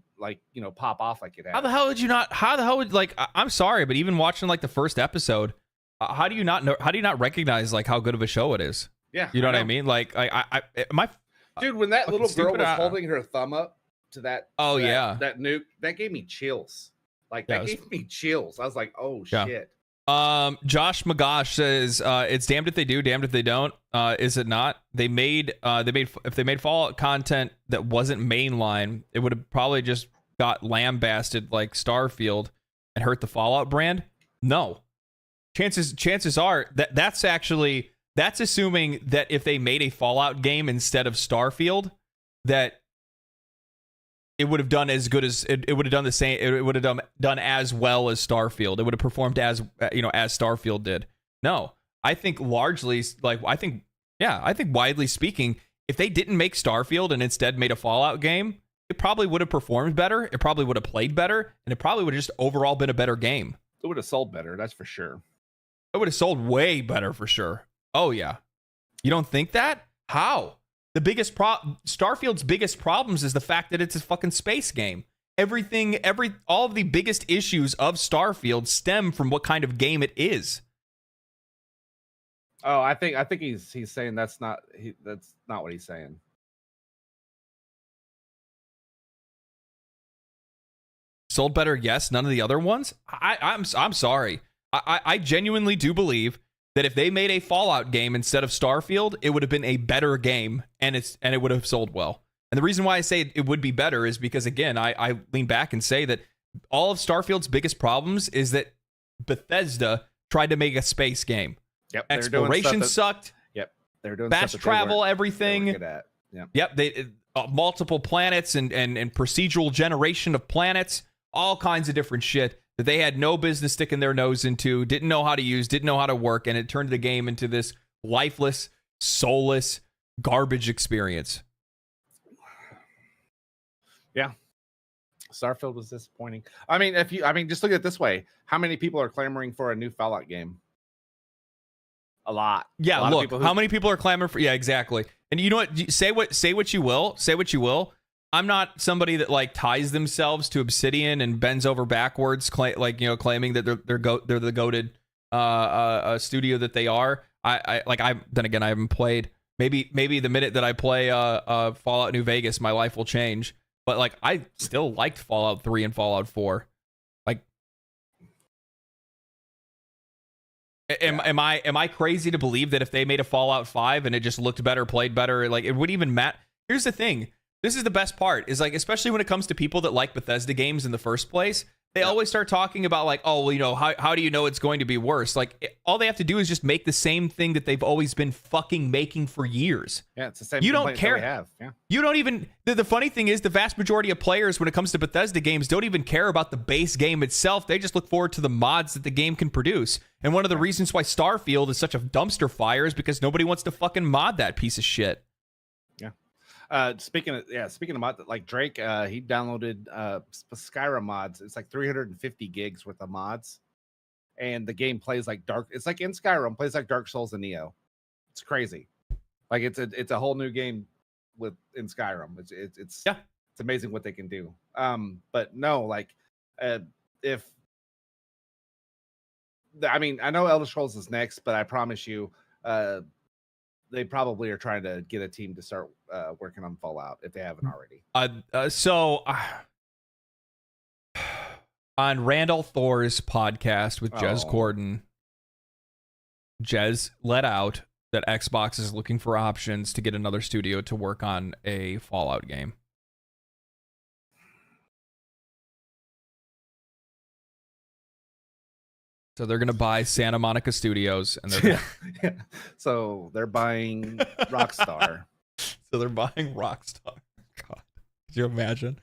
pop off like it has. How the hell would you not? How the hell would I'm sorry, but even watching like the first episode, how do you not know? How do you not recognize like how good of a show it is? Yeah, you know what I mean. Like dude, when that little girl was holding her thumb up to that, that nuke, that gave me chills. Like that gave me chills. I was like, oh shit. Josh Magash says it's damned if they do, damned if they don't. Is it not? If they made Fallout content that wasn't mainline, it would have probably just got lambasted like Starfield and hurt the Fallout brand. No. Chances are that's assuming that if they made a Fallout game instead of Starfield, that it would have done as good as it would have done the same. It would have done as well as Starfield. It would have performed as as Starfield did. No, I think largely, I think widely speaking, if they didn't make Starfield and instead made a Fallout game, it probably would have performed better. It probably would have played better, and it probably would have just overall been a better game. It would have sold better. That's for sure. It would have sold way better for sure. Oh yeah, you don't think that? How? The biggest Starfield's biggest problems is the fact that it's a fucking space game. All of the biggest issues of Starfield stem from what kind of game it is. Oh, I think he's saying that's not what he's saying. Sold better, yes. None of the other ones. I'm sorry. I genuinely do believe that if they made a Fallout game instead of Starfield, it would have been a better game, and it would have sold well. And the reason why I say it would be better is because, again, I lean back and say that all of Starfield's biggest problems is that Bethesda tried to make a space game. Yep, exploration sucked. Yep, they're doing fast travel, everything. Good at. Yep, they multiple planets and procedural generation of planets, all kinds of different shit that they had no business sticking their nose into, didn't know how to use, didn't know how to work, and it turned the game into this lifeless, soulless garbage experience. Yeah. Starfield was disappointing. I mean, just look at it this way. How many people are clamoring for a new Fallout game? A lot. Yeah, look, how many people are clamoring for? Yeah, exactly. And you know what? Say what you will. I'm not somebody that ties themselves to Obsidian and bends over backwards, claiming that they're the goated studio that they are. I haven't played. Maybe the minute that I play Fallout New Vegas, my life will change. But I still liked Fallout 3 and Fallout 4. Am I crazy to believe that if they made a Fallout 5 and it just looked better, played better, it wouldn't even matter? Here's the thing. This is the best part, is especially when it comes to people that like Bethesda games in the first place, they always start talking about how do you know it's going to be worse? All they have to do is just make the same thing that they've always been fucking making for years. Yeah, it's the same. You don't care. We have. Yeah. You don't even. The funny thing is, the vast majority of players, when it comes to Bethesda games, don't even care about the base game itself. They just look forward to the mods that the game can produce. And one of the reasons why Starfield is such a dumpster fire is because nobody wants to fucking mod that piece of shit. Speaking of mod, like Drake, he downloaded Skyrim mods. It's like 350 gigs worth of mods, and the game plays like It's like in Skyrim, plays like Dark Souls and Neo. It's crazy. Like it's a whole new game in Skyrim. It's amazing what they can do. But no, like I know Elder Scrolls is next, but I promise you, they probably are trying to get a team to start working on Fallout if they haven't already. On Randall Thor's podcast with Jez Corden, Jez let out that Xbox is looking for options to get another studio to work on a Fallout game. So they're going to buy Santa Monica Studios. And they're So they're buying Rockstar. So they're buying Rockstar. God, could you imagine?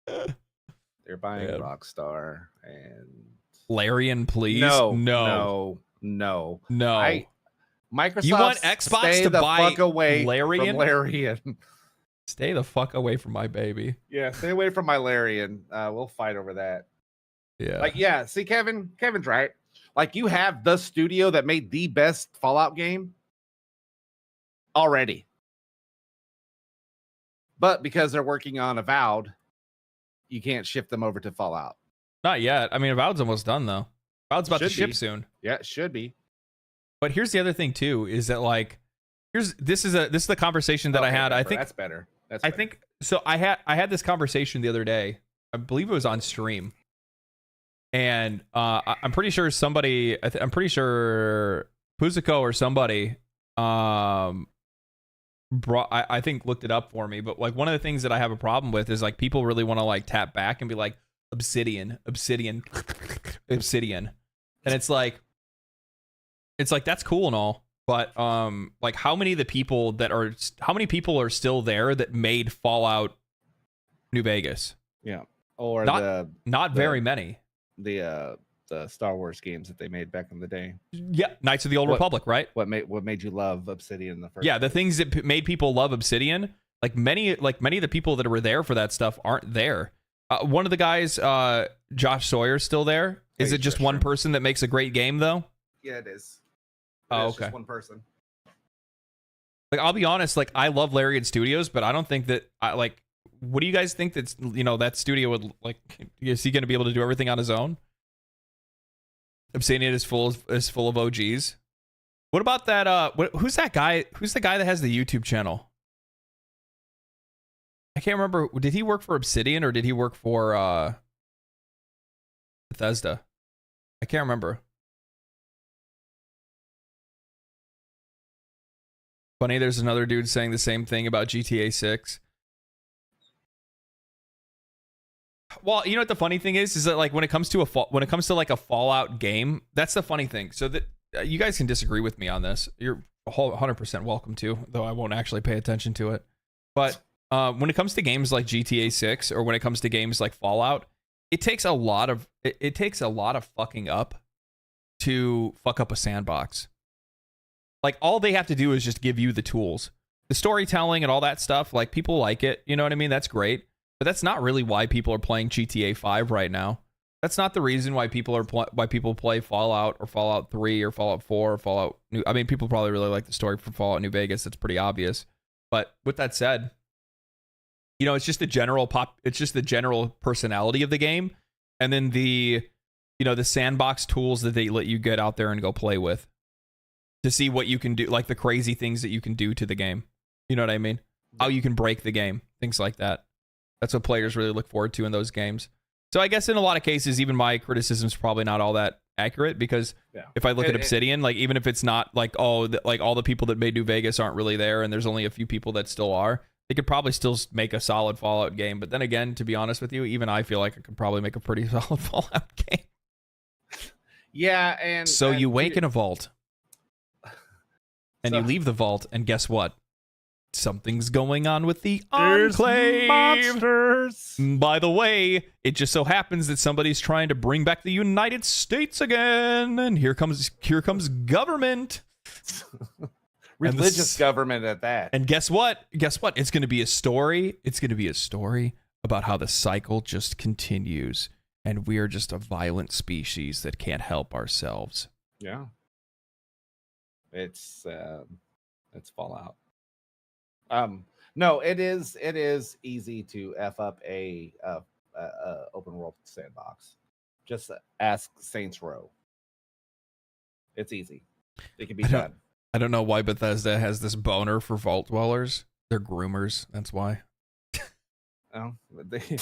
They're buying Rockstar and... Larian, please. No. Microsoft, you want Xbox to buy fuck away Larian? From Larian. Stay the fuck away from my baby. Yeah, stay away from my Larian. We'll fight over that. Yeah. See, Kevin's right. Like, you have the studio that made the best Fallout game already. But because they're working on Avowed, you can't shift them over to Fallout. Not yet. I mean, Avowed's almost done, though. Avowed's about to ship soon. Yeah, it should be. But here's the other thing, too, is that, like, this is the conversation that I had. I think that's better. I had this conversation the other day. I believe it was on stream. And I'm pretty sure somebody, I'm pretty sure Puzico or somebody I think looked it up for me. But like, one of the things that I have a problem with is like, people really want to like tap back and be like, Obsidian. And it's like that's cool and all, but like, how many people are still there that made Fallout New Vegas? Yeah. Or not very many. The Star Wars games that they made back in the day. Yeah, Knights of the Old Republic, right? What made you love Obsidian in the first? Yeah, the things that made people love Obsidian, like many of the people that were there for that stuff aren't there. One of the guys, Josh Sawyer's still there. Is it just one person that makes a great game though? Yeah, it is. Okay. Just one person. Like, I'll be honest, like, I love Larian Studios, but I don't think that what do you guys think that's, that studio would, like, is he going to be able to do everything on his own? Obsidian is full of OGs. What about that? Who's that guy? Who's the guy that has the YouTube channel? I can't remember. Did he work for Obsidian or did he work for Bethesda? I can't remember. Funny, there's another dude saying the same thing about GTA 6. Well, you know what the funny thing is that like when it comes to like a Fallout game, that's the funny thing. So that you guys can disagree with me on this. You're 100% welcome to, though I won't actually pay attention to it. But when it comes to games like GTA 6 or when it comes to games like Fallout, it takes a lot of fucking up to fuck up a sandbox. Like, all they have to do is just give you the tools, the storytelling and all that stuff. Like, people like it, you know what I mean? That's great. But that's not really why people are playing GTA 5 right now. That's not the reason why people play Fallout or Fallout 3 or Fallout 4 or Fallout New. I mean, people probably really like the story for Fallout New Vegas. That's pretty obvious. But with that said, it's just the general personality of the game, and then the sandbox tools that they let you get out there and go play with to see what you can do, like the crazy things that you can do to the game. You know what I mean? How you can break the game, things like that. That's what players really look forward to in those games. So I guess in a lot of cases, even my criticism is probably not all that accurate, because if I look at Obsidian, like, even if it's not like, all the people that made New Vegas aren't really there and there's only a few people that still are, they could probably still make a solid Fallout game. But then again, to be honest with you, even I feel like I could probably make a pretty solid Fallout game. Yeah, and so you wake in a vault and you leave the vault, and guess what? something's going on with the There's Enclave. monsters. By the way, it just so happens that somebody's trying to bring back the United States again, and here comes government. Religious government at that. And guess what? It's going to be a story. It's going to be a story about how the cycle just continues, and we are just a violent species that can't help ourselves. Yeah. It's Fallout. No, it is easy to F up a open world sandbox. Just ask Saints Row. It's easy. It can be done. I don't know why Bethesda has this boner for vault dwellers. They're groomers. That's why. Oh, they're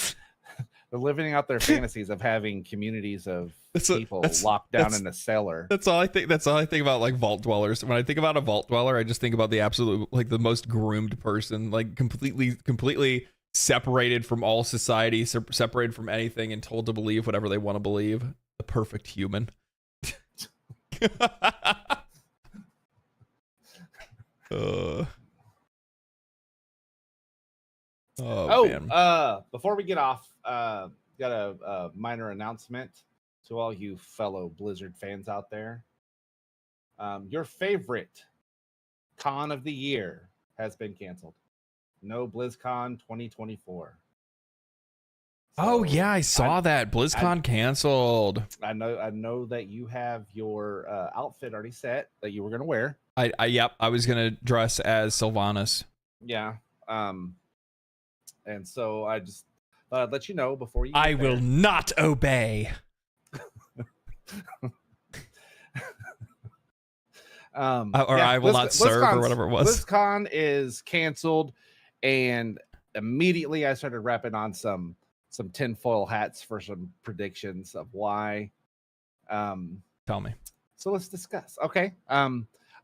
living out their fantasies of having communities of people locked down in a cellar. That's all I think. That's all I think about, like, vault dwellers. When I think about a vault dweller, I just think about the absolute, like, the most groomed person, like completely separated from all society, separated from anything, and told to believe whatever they want to believe. The perfect human. Man. Before we get off, got a minor announcement to all you fellow Blizzard fans out there. Your favorite con of the year has been canceled. No BlizzCon 2024. Oh yeah, I saw that BlizzCon canceled. I know that you have your outfit already set that you were gonna wear. Yep, I was gonna dress as Sylvanas. Yeah. And so I just thought I'd let you know before you. I will not obey. I will not serve, or whatever it was. BlizzCon is canceled, and immediately I started wrapping on some tinfoil hats for some predictions of why. Tell me. So let's discuss. Okay.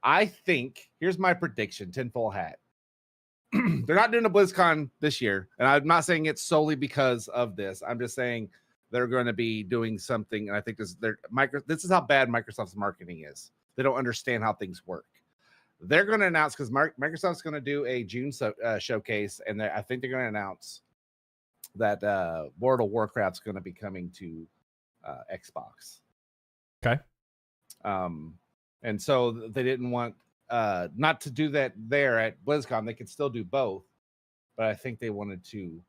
I think here's my prediction: tinfoil hat. They're not doing a BlizzCon this year, and I'm not saying it's solely because of this. I'm just saying they're going to be doing something, and I think this is how bad Microsoft's marketing is. They don't understand how things work. They're going to announce, because Microsoft's going to do a June showcase, and I think they're going to announce that World of Warcraft's going to be coming to Xbox. Okay. And so they didn't want not to do that there at BlizzCon. They could still do both, but I think they wanted to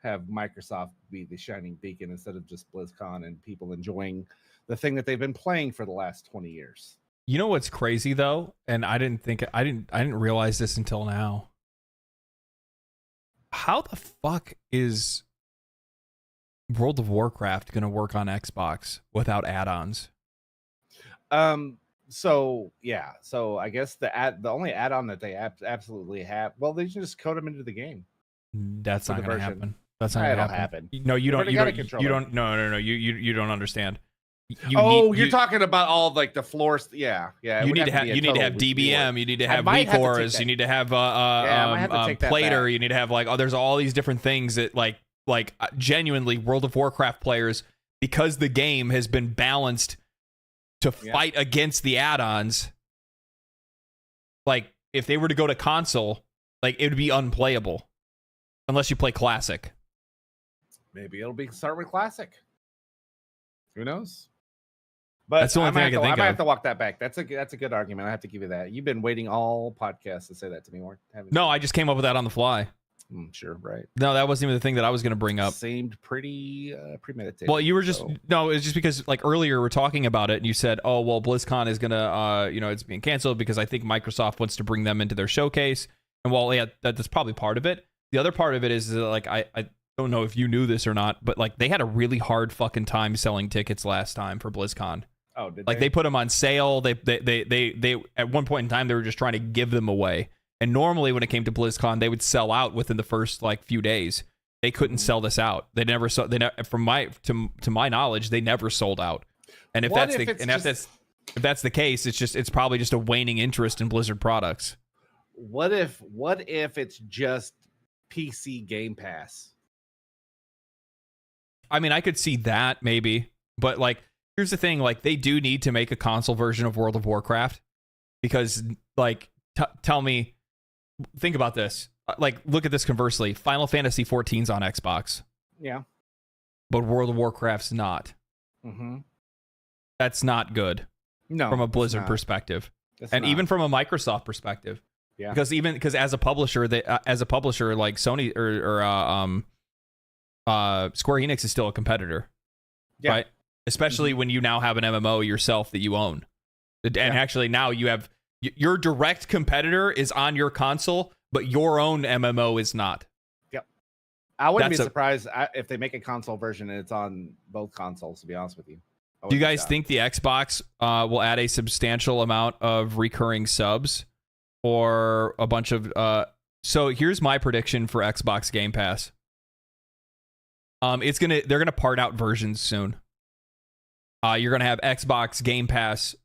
have Microsoft be the shining beacon instead of just BlizzCon and people enjoying the thing that they've been playing for the last 20 years. You know what's crazy though, and I didn't realize this until now. How the fuck is World of going to work on Xbox without add-ons? So yeah, so I guess the only add-on that they absolutely have, well, they just code them into the game. That's not going to happen. That's not going to happen. No, you don't. You don't. No. You don't understand. You're talking about all like the floors. Yeah. You need to have DBM. You need to have V-cores. You need to have Plater. You need to have there's all these different things that like genuinely World of Warcraft players, because the game has been balanced to fight against the add-ons. Like if they were to go to console, like it would be unplayable unless you play Classic. Maybe it'll be start with Classic. Who knows? But that's the only thing I can think of. I might have to walk that back. That's a good argument. I have to give you that. You've been waiting all podcasts to say that to me, haven't you? No, I just came up with that on the fly. Sure, right. No, that wasn't even the thing that I was going to bring up. Seemed pretty premeditated. Well, you were just no. It's just because earlier we're talking about it, and you said, "Oh, well, BlizzCon is gonna, it's being canceled because I think Microsoft wants to bring them into their showcase." And while that's probably part of it. The other part of it is that, I don't know if you knew this or not, but they had a really hard fucking time selling tickets last time for BlizzCon. Oh, did they? They put them on sale. They at one point in time they were just trying to give them away. And normally when it came to BlizzCon, they would sell out within the first few days. They couldn't sell this out. They never sold. From to my knowledge, they never sold out. And if that's the case, it's probably just a waning interest in Blizzard products. What if it's just PC Game Pass? I mean, I could see that maybe, but here's the thing: they do need to make a console version of World of Warcraft, because tell me think about this. Like, look at this conversely. Final Fantasy 14's on Xbox. Yeah. But World of Warcraft's not. Mm-hmm. That's not good. No. From a Blizzard perspective. And even from a Microsoft perspective. Yeah. Because as a publisher, like Sony or Square Enix is still a competitor. Yeah. Right? Especially when you now have an MMO yourself that you own. And actually now you have your direct competitor is on your console, but your own MMO is not. Yep. I wouldn't be surprised if they make a console version and it's on both consoles, to be honest with you. Do you guys think the Xbox will add a substantial amount of recurring subs or a bunch of so here's my prediction for Xbox Game Pass. They're gonna part out versions soon. You're gonna have Xbox Game Pass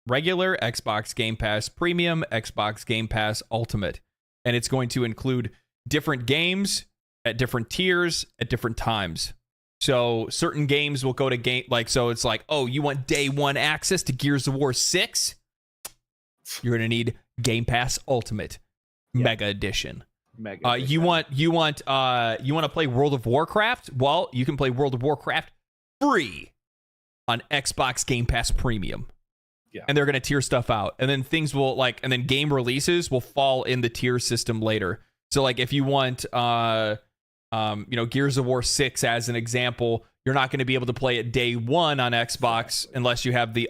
regular, Xbox Game Pass Premium, Xbox Game Pass Ultimate. And it's going to include different games at different tiers at different times. So certain games will go to so it's like, oh, you want day one access to Gears of War 6? You're going to need Game Pass Ultimate Mega Edition. You want to play World of Warcraft? Well, you can play World of Warcraft free on Xbox Game Pass Premium. Yeah. And they're going to tier stuff out. And then things will and then game releases will fall in the tier system later. So like if you want Gears of War 6 as an example, you're not going to be able to play it day one on Xbox unless you have the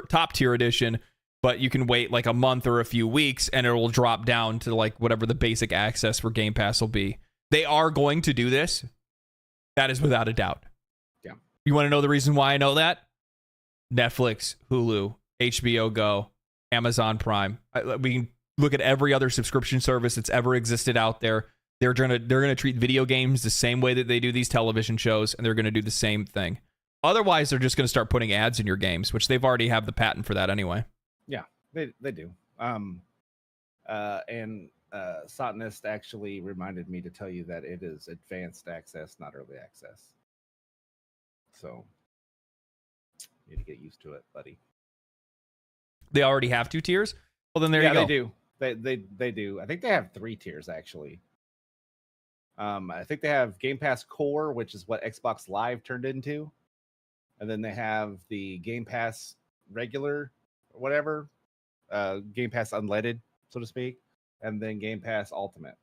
top tier edition, but you can wait like a month or a few weeks and it will drop down to like whatever the basic access for Game Pass will be. They are going to do this. That is without a doubt. Yeah. You want to know the reason why I know that? Netflix, Hulu, HBO Go, Amazon Prime. We can look at every other subscription service that's ever existed out there. They're gonna treat video games the same way that they do these television shows, and they're gonna do the same thing. Otherwise, they're just gonna start putting ads in your games, which they've already have the patent for that anyway. Yeah, they do. Satanist actually reminded me to tell you that it is advanced access, not early access. So you need to get used to it, buddy. They already have 2 tiers? Well, then there you go. Yeah, they do. They do. I think they have 3 tiers, actually. I think they have Game Pass Core, which is what Xbox Live turned into. And then they have the Game Pass regular, or whatever. Game Pass Unleaded, so to speak. And then Game Pass Ultimate.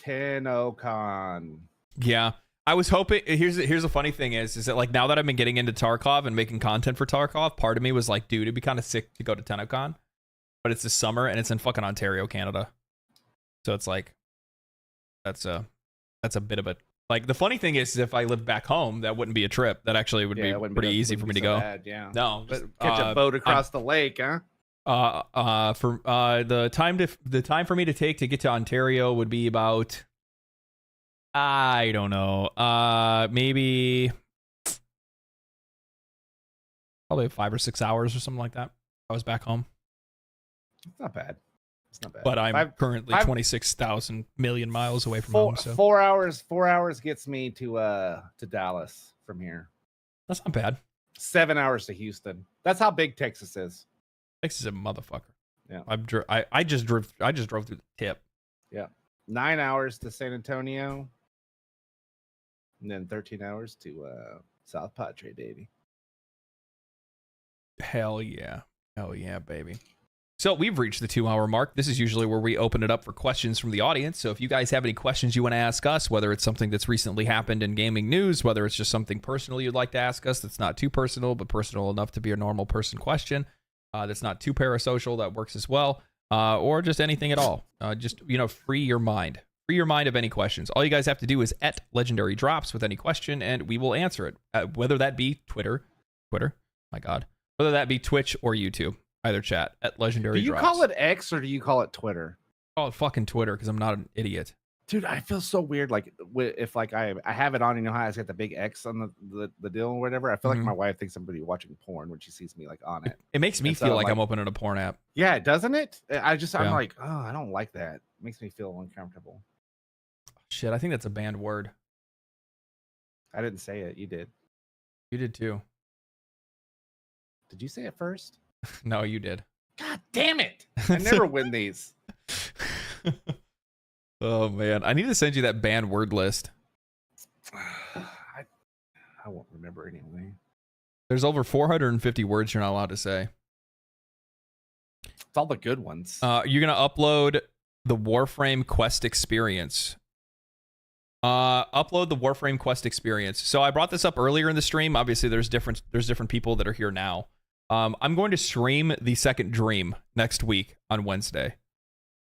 TennoCon. Yeah. I was hoping here's the funny thing is that like now that I've been getting into Tarkov and making content for Tarkov, part of me was like, dude, it'd be kind of sick to go to TennoCon. But it's this summer and it's in fucking Ontario, Canada. So it's like that's a bit of a like the funny thing is if I lived back home, that wouldn't be a trip. That actually would be pretty easy for me to go. Bad, yeah. No, just catch a boat across the lake, huh? For the time for me to take to get to Ontario would be about I don't know. Maybe probably 5 or 6 hours or something like that. I was back home. It's not bad. It's not bad. But I'm currently 26,000 million miles away from home. So 4 hours. 4 hours gets me to Dallas from here. That's not bad. 7 hours to Houston. That's how big Texas is. Texas is a motherfucker. Yeah. I just drove through the tip. Yeah. 9 hours to San Antonio. And then 13 hours to South Padre, baby. Hell yeah. Hell yeah, baby. So we've reached the 2-hour mark. This is usually where we open it up for questions from the audience. So if you guys have any questions you want to ask us, whether it's something that's recently happened in gaming news, whether it's just something personal you'd like to ask us that's not too personal, but personal enough to be a normal person question, that's not too parasocial, that works as well, or just anything at all. Just, free your mind. Free your mind of any questions. All you guys have to do is @Legendary Drops with any question, and we will answer it. Whether that be Twitter, my God, whether that be Twitch or YouTube. Either chat @Legendary Drops. Do you call it X or do you call it Twitter? I call it fucking Twitter because I'm not an idiot. Dude, I feel so weird. Like if like I have it on, you know how it's got the big X on the deal or whatever. I feel like my wife thinks I'm really watching porn when she sees me like on it. It makes me feel like I'm opening a porn app. Yeah, doesn't it? I'm like, oh, I don't like that. It makes me feel uncomfortable. Shit, I think that's a banned word. I didn't say it. You did. You did too. Did you say it first? No, you did. God damn it! I never win these. Oh man, I need to send you that banned word list. I won't remember anyway. There's over 450 words you're not allowed to say. It's all the good ones. You're gonna upload the Warframe quest experience. Upload the Warframe quest experience. So I brought this up earlier in the stream. Obviously, there's different people that are here now. I'm going to stream the second dream next week on Wednesday.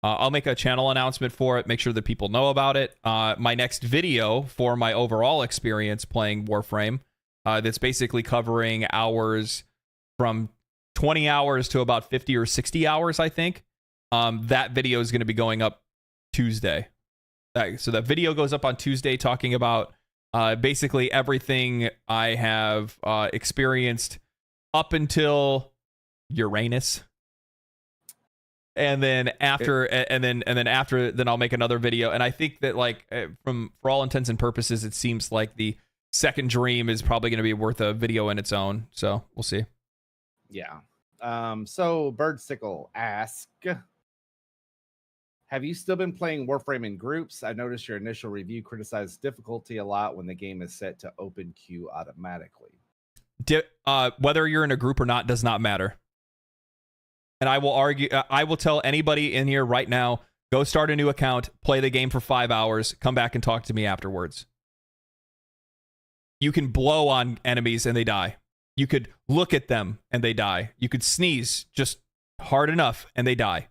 I'll make a channel announcement for it, make sure that people know about it. My next video for my overall experience playing Warframe, that's basically covering hours from 20 hours to about 50 or 60 hours, I think. That video is going to be going up Tuesday. So that video goes up on Tuesday talking about basically everything I have experienced up until Uranus. And then after, then I'll make another video. And I think that, like, for all intents and purposes, it seems like the second dream is probably going to be worth a video in its own. So we'll see. Yeah. So Birdsickle asks, have you still been playing Warframe in groups? I noticed your initial review criticized difficulty a lot when the game is set to open queue automatically. Whether you're in a group or not does not matter. And I will argue, I will tell anybody in here right now, go start a new account, play the game for 5 hours, come back and talk to me afterwards. You can blow on enemies and they die. You could look at them and they die. You could sneeze just hard enough and they die.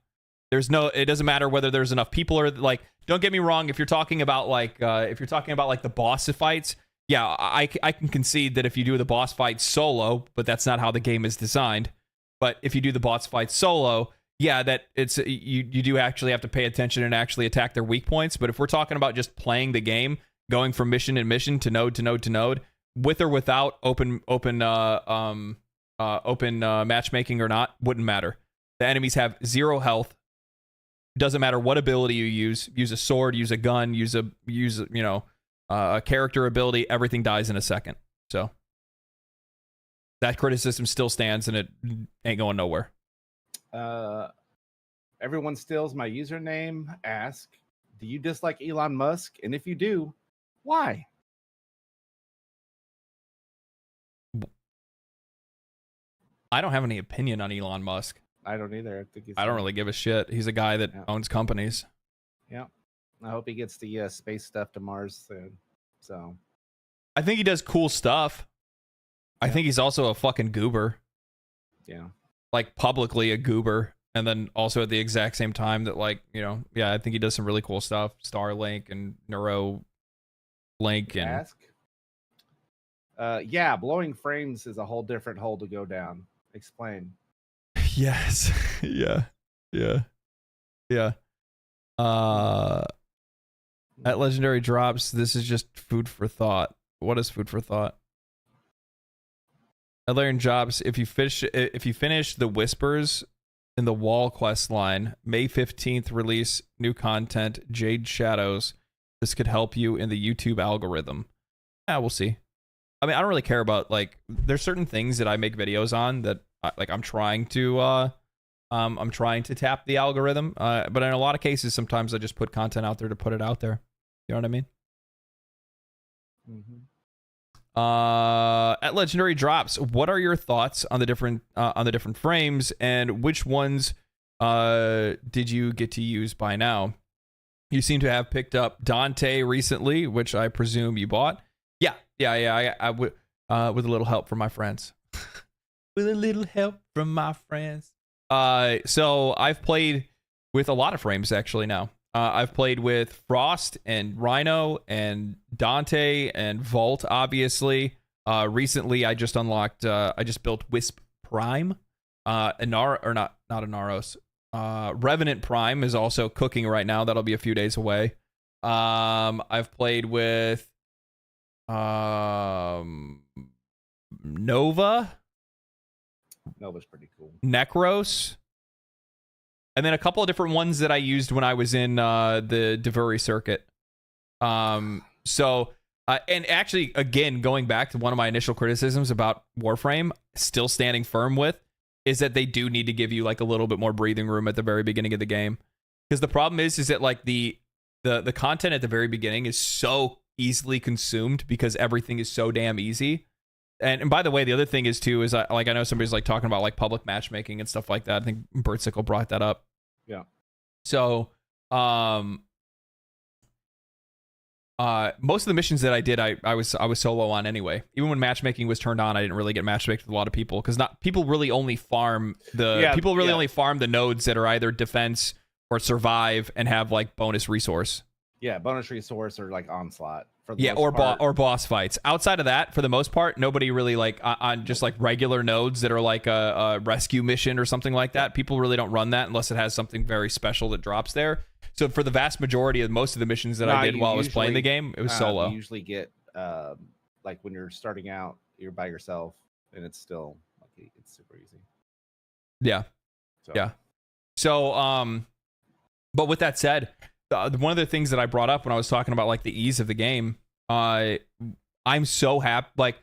It doesn't matter whether there's enough people or, like, don't get me wrong, if you're talking about like the boss fights, yeah, I can concede that if you do the boss fight solo, but that's not how the game is designed. But if you do the boss fight solo, yeah, that you do actually have to pay attention and actually attack their weak points. But if we're talking about just playing the game, going from mission to mission to node to node to node, with or without open matchmaking or not, wouldn't matter. The enemies have 0 health. Doesn't matter what ability you use. Use a sword, use a gun, use a character ability. Everything dies in a second. So that criticism still stands, and it ain't going nowhere. Everyone steals my username. Ask, do you dislike Elon Musk? And if you do, why? I don't have any opinion on Elon Musk. I don't either. I don't really give a shit. He's a guy that owns companies. Yeah. I hope he gets the space stuff to Mars soon. So I think he does cool stuff. Yeah. I think he's also a fucking goober. Yeah. Like, publicly a goober. And then also at the exact same time that, like, I think he does some really cool stuff. Starlink and Neuralink and Ask. Yeah, blowing frames is a whole different hole to go down. Explain. Yes. Yeah. At Legendary Drops, this is just food for thought. What is food for thought? At Legendary Drops, if you finish the Whispers in the Wall quest line, May 15th release new content, Jade Shadows. This could help you in the YouTube algorithm. We'll see. I mean, I don't really care about, like, there's certain things that I make videos on that, like, I'm trying to tap the algorithm. But in a lot of cases, sometimes I just put content out there to put it out there. You know what I mean? Mm-hmm. At Legendary Drops, what are your thoughts on the different frames, and which ones did you get to use by now? You seem to have picked up Dante recently, which I presume you bought. Yeah. I would, with a little help from my friends. With a little help from my friends. So I've played with a lot of frames actually now. I've played with Frost and Rhino and Dante and Vault, obviously. Recently, I just unlocked, I just built Wisp Prime. Inaros. Revenant Prime is also cooking right now. That'll be a few days away. I've played with Nova. Nova's pretty cool. Necros. And then a couple of different ones that I used when I was in the Devuri circuit. And actually, again, going back to one of my initial criticisms about Warframe, still standing firm with, is that they do need to give you like a little bit more breathing room at the very beginning of the game. Because the problem is that like the content at the very beginning is so easily consumed because everything is so damn easy. And by the way, the other thing is too is I know somebody's like talking about like public matchmaking and stuff like that. I think Bertsicle brought that up. Yeah. So most of the missions that I did, I was solo on anyway. Even when matchmaking was turned on, I didn't really get matchmaked with a lot of people because people really only farm only farm the nodes that are either defense or survive and have like bonus resource. Yeah, bonus resource or like onslaught. For the yeah, or boss fights. Outside of that, for the most part, nobody really like on just like regular nodes that are like a rescue mission or something like that. People really don't run that unless it has something very special that drops there. So for the vast majority of most of the missions that I did while I was playing the game, it was solo. You usually get like when you're starting out, you're by yourself, and it's still like it's super easy. Yeah, yeah. So but with that said, one of the things that I brought up when I was talking about like the ease of the game, I'm so happy. Like,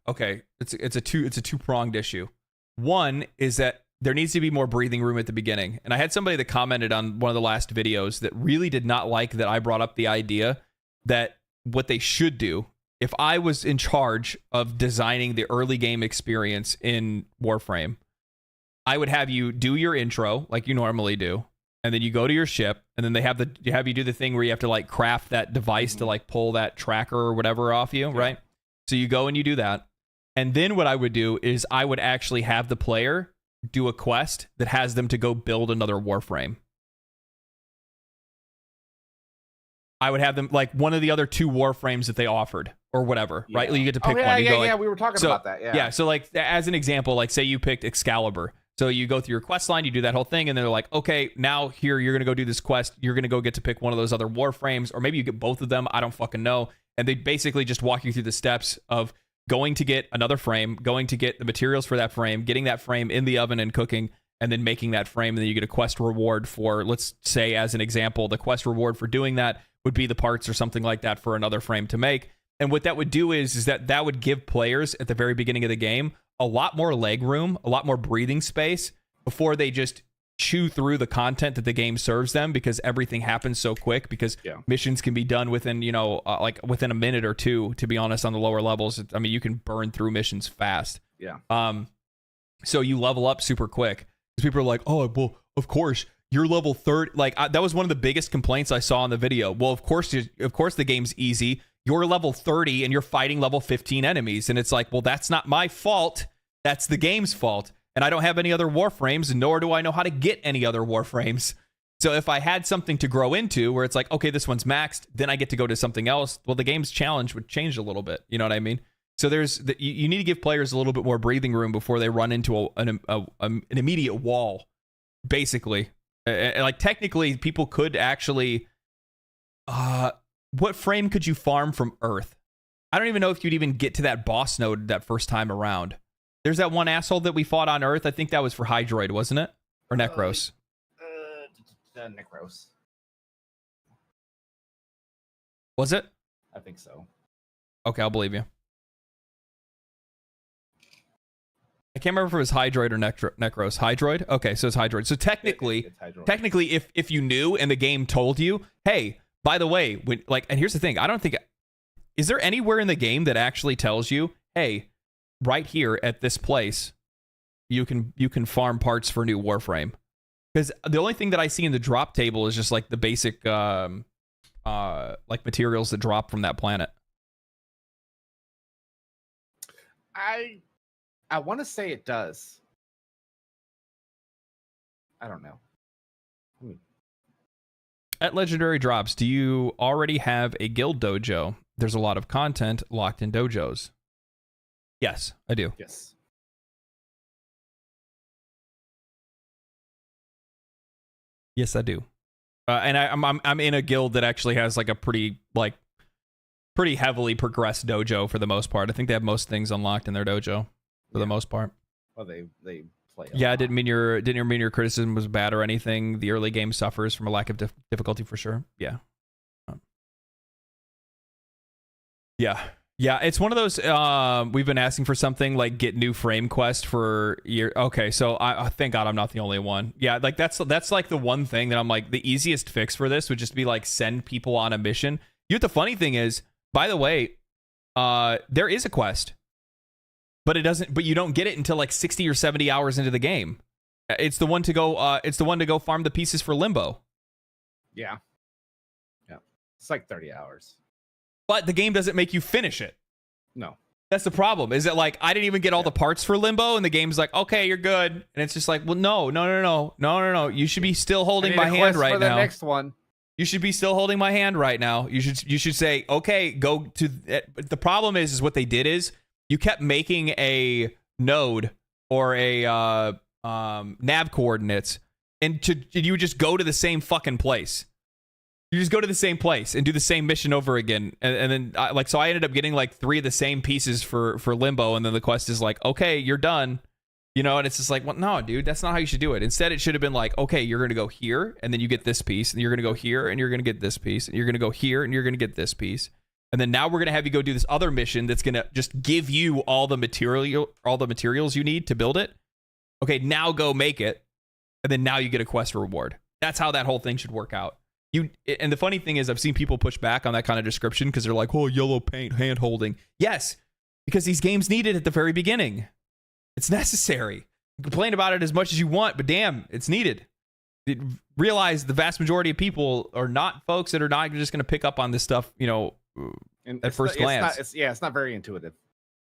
okay, it's a two-pronged issue. One is that there needs to be more breathing room at the beginning. And I had somebody that commented on one of the last videos that really did not like that I brought up the idea that what they should do, if I was in charge of designing the early game experience in Warframe, I would have you do your intro like you normally do, and then you go to your ship, and then they have you do the thing where you have to like craft that device to like pull that tracker or whatever off you, right? So you go and you do that. And then what I would do is I would actually have the player do a quest that has them to go build another Warframe. I would have them like one of the other 2 Warframes that they offered or whatever, right? You get to pick one. Yeah, we were talking about that. Yeah. So like as an example, like say you picked Excalibur. So you go through your quest line, you do that whole thing, and they're like, okay, now here you're going to go do this quest. You're going to go get to pick one of those other Warframes, or maybe you get both of them. I don't fucking know. And they basically just walk you through the steps of going to get another frame, going to get the materials for that frame, getting that frame in the oven and cooking, and then making that frame. And then you get a quest reward for, let's say as an example, the quest reward for doing that would be the parts or something like that for another frame to make. And what that would do is that would give players at the very beginning of the game a lot more leg room, a lot more breathing space before they just chew through the content that the game serves them, because everything happens so quick, because missions can be done within, like within a minute or two, to be honest, on the lower levels. I mean, you can burn through missions fast. Yeah. So you level up super quick. Because people are like, oh, well, of course, you're level 30. Like, that was one of the biggest complaints I saw in the video. Well, of course the game's easy. You're level 30 and you're fighting level 15 enemies. And it's like, well, that's not my fault. That's the game's fault. And I don't have any other Warframes, nor do I know how to get any other Warframes. So if I had something to grow into where it's like, okay, this one's maxed, then I get to go to something else, well, the game's challenge would change a little bit. You know what I mean? So you need to give players a little bit more breathing room before they run into an immediate wall, basically. Like, technically, people could actually... what frame could you farm from Earth? I don't even know if you'd even get to that boss node that first time around. There's that one asshole that we fought on Earth. I think that was for Hydroid, wasn't it? Or Necros? Necros. Was it? I think so. Okay, I'll believe you. I can't remember if it was Hydroid or Necros. Hydroid? Okay, so it's Hydroid. So technically, if you knew and the game told you, hey, by the way, and here's the thing, I don't think... Is there anywhere in the game that actually tells you, hey, right here at this place, you can farm parts for new Warframe? Because the only thing that I see in the drop table is just like the basic like materials that drop from that planet. I want to say it does. I don't know. At Legendary Drops, do you already have a guild dojo? There's a lot of content locked in dojos. Yes, I do. Yes. Yes, I do. And I'm in a guild that actually has like a pretty heavily progressed dojo for the most part. I think they have most things unlocked in their dojo for the most part. Well, they play. Yeah, I didn't mean your criticism was bad or anything. The early game suffers from a lack of difficulty for sure. Yeah. Yeah. Yeah, it's one of those. We've been asking for something like get new frame quest for year. Okay, so I thank God I'm not the only one. Yeah, like that's like the one thing that I'm like the easiest fix for this would just be like send people on a mission. You know what the funny thing is? By the way, there is a quest, but it doesn't. But you don't get it until like 60 or 70 hours into the game. It's the one to go. It's the one to go farm the pieces for Limbo. Yeah. It's like 30 hours. But the game doesn't make you finish it. No. That's the problem. Is that like I didn't even get all the parts for Limbo, and the game's like, okay, you're good, and it's just like, well, no. You should be still holding my hand right now. The next one. You should be still holding my hand right now. You should say, okay, go to. The problem is what they did is you kept making a node or a nav coordinates, and you would just go to the same fucking place. You just go to the same place and do the same mission over again, and then so I ended up getting like 3 of the same pieces for Limbo, and then the quest is like, okay, you're done, and it's just like, well, no, dude, that's not how you should do it. Instead, it should have been like, okay, you're gonna go here, and then you get this piece, and you're gonna go here, and you're gonna get this piece, and you're gonna go here, and you're gonna get this piece, and then now we're gonna have you go do this other mission that's gonna just give you all the materials you need to build it. Okay, now go make it, and then now you get a quest reward. That's how that whole thing should work out. And the funny thing is, I've seen people push back on that kind of description because they're like, oh, yellow paint, hand holding. Yes, because these games need it at the very beginning. It's necessary. You complain about it as much as you want, but damn, it's needed. Realize the vast majority of people are not folks that are not just going to pick up on this stuff, at first glance. It's not very intuitive.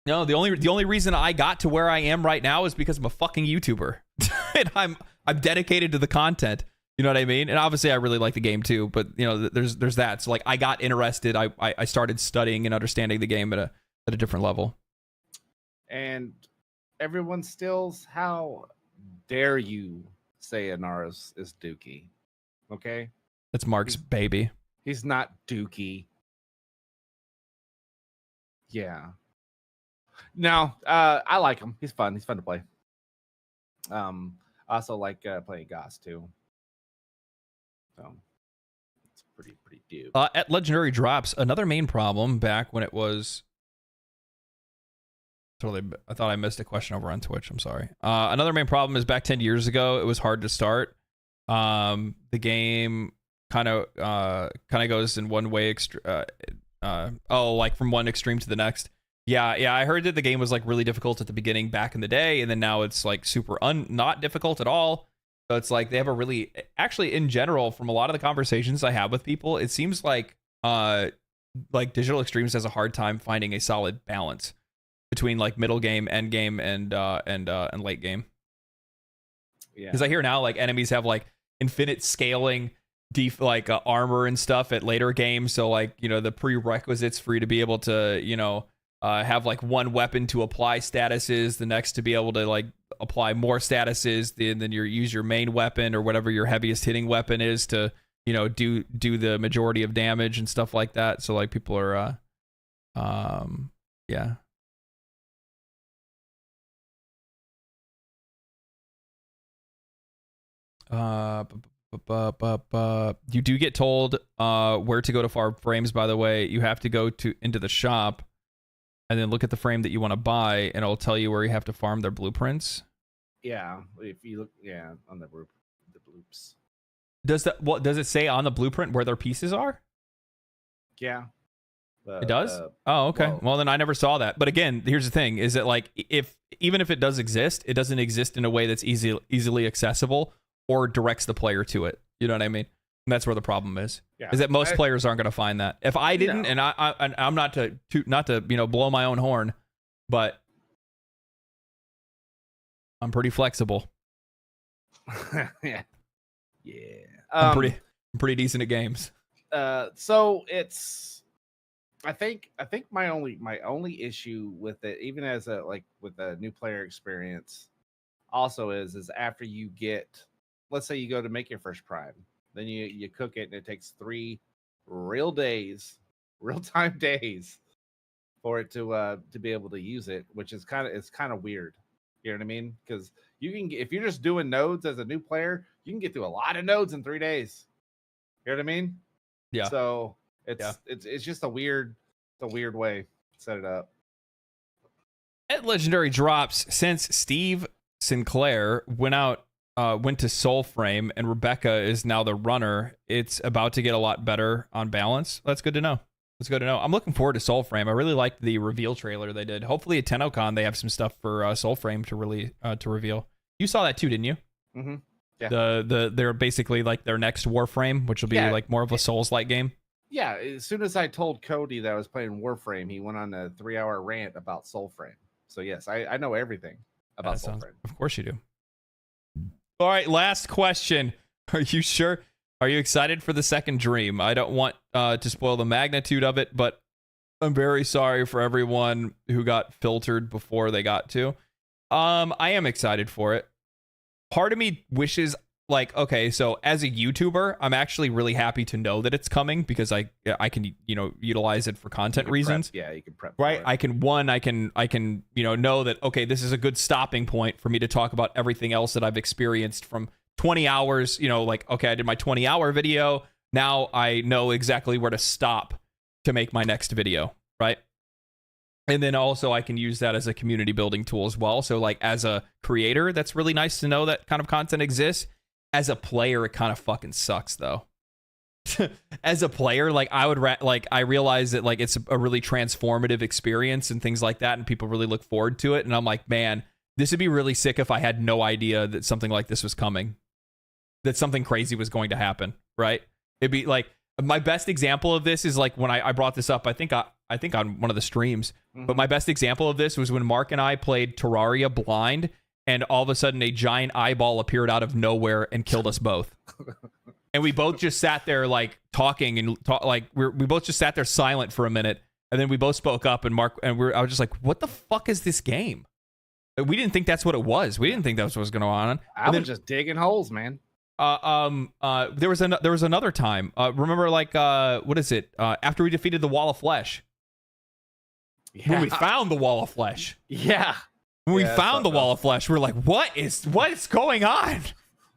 No, the only reason I got to where I am right now is because I'm a fucking YouTuber. And I'm dedicated to the content. You know what I mean? And obviously I really like the game too, but there's that. So like I got interested. I started studying and understanding the game at a different level. And everyone stills, how dare you say Inaros is Dookie? Okay? That's Mark's baby. He's not Dookie. Yeah. No, I like him. He's fun. He's fun to play. I also like playing Goss too. So it's pretty dope. At Legendary Drops, another main problem back when it was I thought I missed a question over on Twitch. I'm sorry. Another main problem is back 10 years ago, it was hard to start. The game kind of goes in one way, like from one extreme to the next. Yeah, I heard that the game was like really difficult at the beginning back in the day, and then now it's like super not difficult at all. So it's like they have a really, actually in general, from a lot of the conversations I have with people, it seems like Digital Extremes has a hard time finding a solid balance between like middle game, end game, and late game. Yeah, because I hear now like enemies have like infinite scaling, armor and stuff at later games. So like the prerequisites for you to be able to have like one weapon to apply statuses, the next to be able to like apply more statuses, then you use your main weapon or whatever your heaviest hitting weapon is to do the majority of damage and stuff like that. So like people are yeah. You do get told where to go to farm frames, by the way. You have to go into the shop and then look at the frame that you want to buy, and it'll tell you where you have to farm their blueprints. Yeah, if you look, on the bloops. Does it say on the blueprint where their pieces are? Yeah. It does? Oh, okay. Well, then I never saw that. But again, here's the thing: is that like even if it does exist, it doesn't exist in a way that's easily accessible or directs the player to it. You know what I mean? And that's where the problem is. Yeah. Is that most players aren't going to find that. If I didn't, and I'm not to blow my own horn, but I'm pretty flexible. Yeah. I'm pretty decent at games. So it's, I think my only issue with it, even as with a new player experience, also is after you get, let's say you go to make your first prime, then you cook it, and it takes 3 real time days for it to be able to use it, which is kind of weird. You know what I mean? Because you can, if you're just doing nodes as a new player, you can get through a lot of nodes in 3 days. You know what I mean? Yeah. So it's just a weird way. set it up. At Legendary drops, since Steve Sinclair went to Soulframe and Rebecca is now the runner, it's about to get a lot better on balance. That's good to know. I'm looking forward to Soulframe. I really liked the reveal trailer they did. Hopefully at TennoCon they have some stuff for Soulframe to reveal. You saw that too, didn't you? Mm-hmm. Yeah. They're basically like their next Warframe, which will be like more of a Souls-like game. Yeah. As soon as I told Cody that I was playing Warframe, he went on a 3-hour rant about Soulframe. So yes, I know everything about Soulframe. Of course you do. All right, last question. Are you sure? Are you excited for the second dream? I don't want to spoil the magnitude of it, but I'm very sorry for everyone who got filtered before they got to. I am excited for it. Part of me wishes, like, okay, so as a YouTuber, I'm actually really happy to know that it's coming because I can, utilize it for content reasons. Yeah, you can prep. Right. I can know that, okay, this is a good stopping point for me to talk about everything else that I've experienced from 20 hours, like, okay, I did my 20-hour video. Now I know exactly where to stop to make my next video. Right. And then also I can use that as a community building tool as well. So like as a creator, that's really nice to know that kind of content exists. As a player, it kind of fucking sucks though. As a player, like I realize that like it's a really transformative experience and things like that, and people really look forward to it. And I'm like, man, this would be really sick if I had no idea that something like this was coming, that something crazy was going to happen, right? It'd be like my best example of this is like when I brought this up. I think on one of the streams, but my best example of this was when Mark and I played Terraria blind. And all of a sudden, a giant eyeball appeared out of nowhere and killed us both. And we both just sat there, like, talking and we both just sat there silent for a minute. And then we both spoke up, and I was just like, "What the fuck is this game?" We didn't think that's what it was. We didn't think that's what was going on. I was just digging holes, man. There was another time. Remember, like, what is it? After we defeated the Wall of Flesh. Yeah. When we found the Wall of Flesh. Yeah. When we found the Wall of Flesh, we're like, what is going on?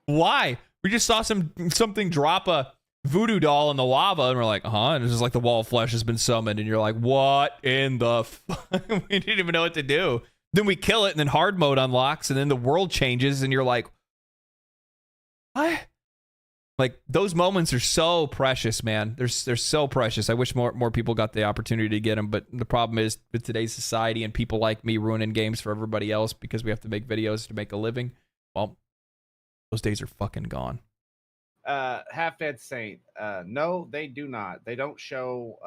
Why? We just saw something drop a voodoo doll in the lava, and we're like, and it's just like the Wall of Flesh has been summoned, and you're like, what in the fuck? We didn't even know what to do. Then we kill it, and then hard mode unlocks, and then the world changes, and you're like, what? Like, those moments are so precious, man. They're so precious. I wish more people got the opportunity to get them, but the problem is with today's society and people like me ruining games for everybody else because we have to make videos to make a living, well, those days are fucking gone. Half Dead Saint. No, they do not. They don't show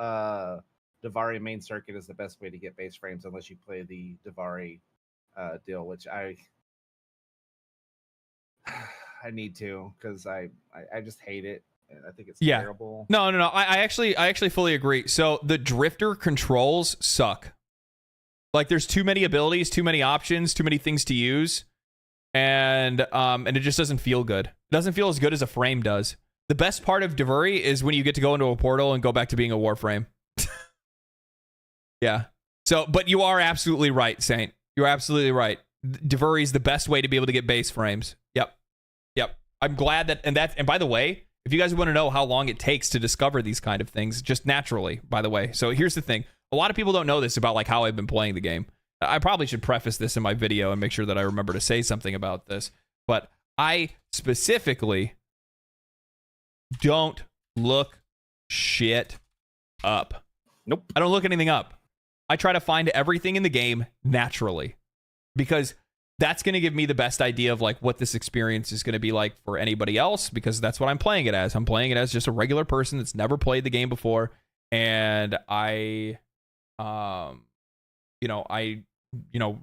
Davari main circuit as the best way to get base frames unless you play the Davari deal, which I need to because I just hate it. I think it's terrible. No. I actually fully agree. So the drifter controls suck. Like there's too many abilities, too many options, too many things to use, and it just doesn't feel good. It doesn't feel as good as a frame does. The best part of Davari is when you get to go into a portal and go back to being a Warframe. Yeah. So, but you are absolutely right, Saint. You're absolutely right. Davari is the best way to be able to get base frames. Yep. I'm glad that, and by the way, if you guys want to know how long it takes to discover these kind of things, just naturally, by the way. So here's the thing. A lot of people don't know this about like how I've been playing the game. I probably should preface this in my video and make sure that I remember to say something about this. But I specifically don't look shit up. Nope. I don't look anything up. I try to find everything in the game naturally because that's going to give me the best idea of like what this experience is going to be like for anybody else, because that's what I'm playing it as. I'm playing it as just a regular person that's never played the game before. And I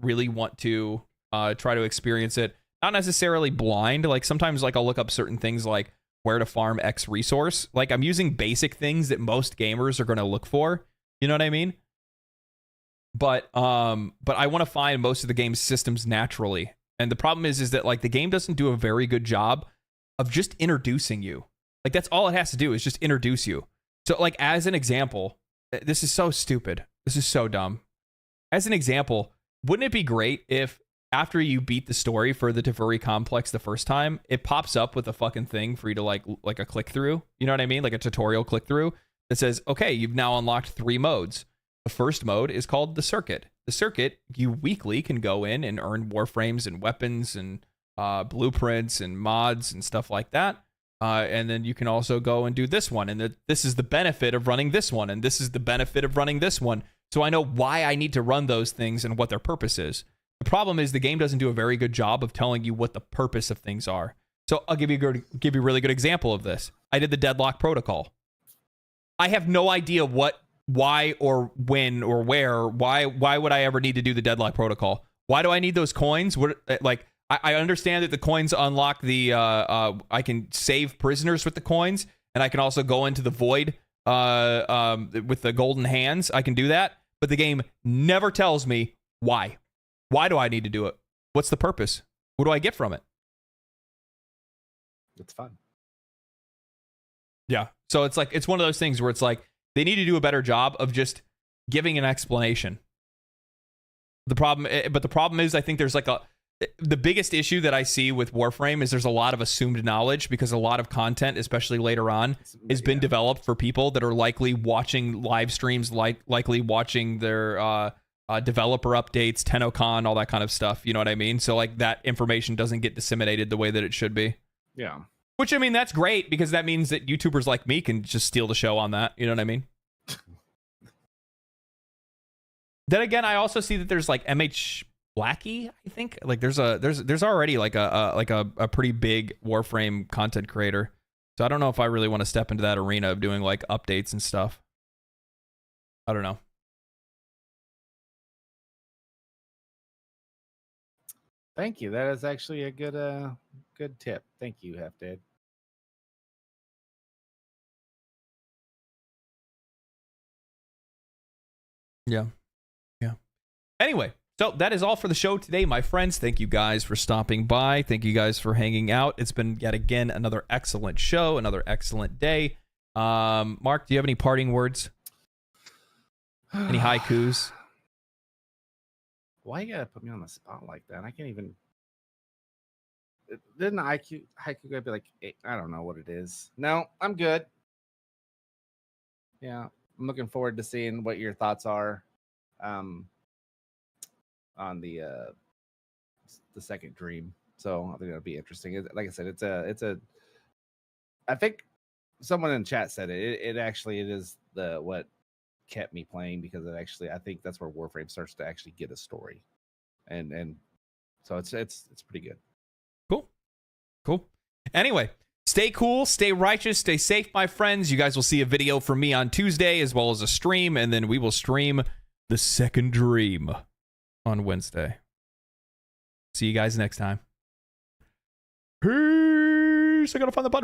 really want to try to experience it. Not necessarily blind. Like sometimes like I'll look up certain things like where to farm X resource. Like I'm using basic things that most gamers are going to look for. You know what I mean? But I want to find most of the game's systems naturally. And the problem is that like the game doesn't do a very good job of just introducing you. Like that's all it has to do is just introduce you. So like as an example, this is so stupid. This is so dumb. As an example, wouldn't it be great if after you beat the story for the Tavuri complex the first time, it pops up with a fucking thing for you to like a click through? You know what I mean? Like a tutorial click through that says, okay, you've now unlocked 3 modes. The first mode is called the Circuit. The Circuit, you weekly can go in and earn warframes and weapons and blueprints and mods and stuff like that. And then you can also go and do this one. And this is the benefit of running this one. And this is the benefit of running this one. So I know why I need to run those things and what their purpose is. The problem is the game doesn't do a very good job of telling you what the purpose of things are. So I'll give you a really good example of this. I did the Deadlock Protocol. I have no idea why or when or where. Why would I ever need to do the Deadlock Protocol? Why do I need those coins? I understand that the coins unlock the I can save prisoners with the coins, and I can also go into the void with the golden hands. I can do that, but the game never tells me why. Why do I need to do it? What's the purpose? What do I get from it? It's fun. Yeah. So it's one of those things where it's like they need to do a better job of just giving an explanation. The problem is I think there's the biggest issue that I see with Warframe is there's a lot of assumed knowledge because a lot of content, especially later on, has been developed for people that are likely watching live streams, likely watching their developer updates, TennoCon, all that kind of stuff. You know what I mean? So like that information doesn't get disseminated the way that it should be. Yeah. Which, I mean, that's great because that means that YouTubers like me can just steal the show on that. You know what I mean? Then again, I also see that there's like MH Blackie, I think. Like there's already like a pretty big Warframe content creator. So I don't know if I really want to step into that arena of doing like updates and stuff. I don't know. Thank you. That is actually a good tip. Thank you, Half-Dead. Yeah. Anyway, so that is all for the show today, my friends. Thank you guys for stopping by. Thank you guys for hanging out. It's been yet again another excellent show, another excellent day. Mark, do you have any parting words? Any haikus? Why you gotta put me on the spot like that? I can't even. Didn't haiku gotta be like I don't know what it is. No, I'm good. Yeah, I'm looking forward to seeing what your thoughts are, on the second dream. So I think that'll be interesting. Like I said, it's a. I think someone in chat said it. It is what kept me playing because I think that's where Warframe starts to actually get a story, and so it's pretty good. Cool. Anyway, stay cool, stay righteous, stay safe, my friends. You guys will see a video from me on Tuesday as well as a stream, and then we will stream the second dream on Wednesday. See you guys next time. Peace. I gotta find the button.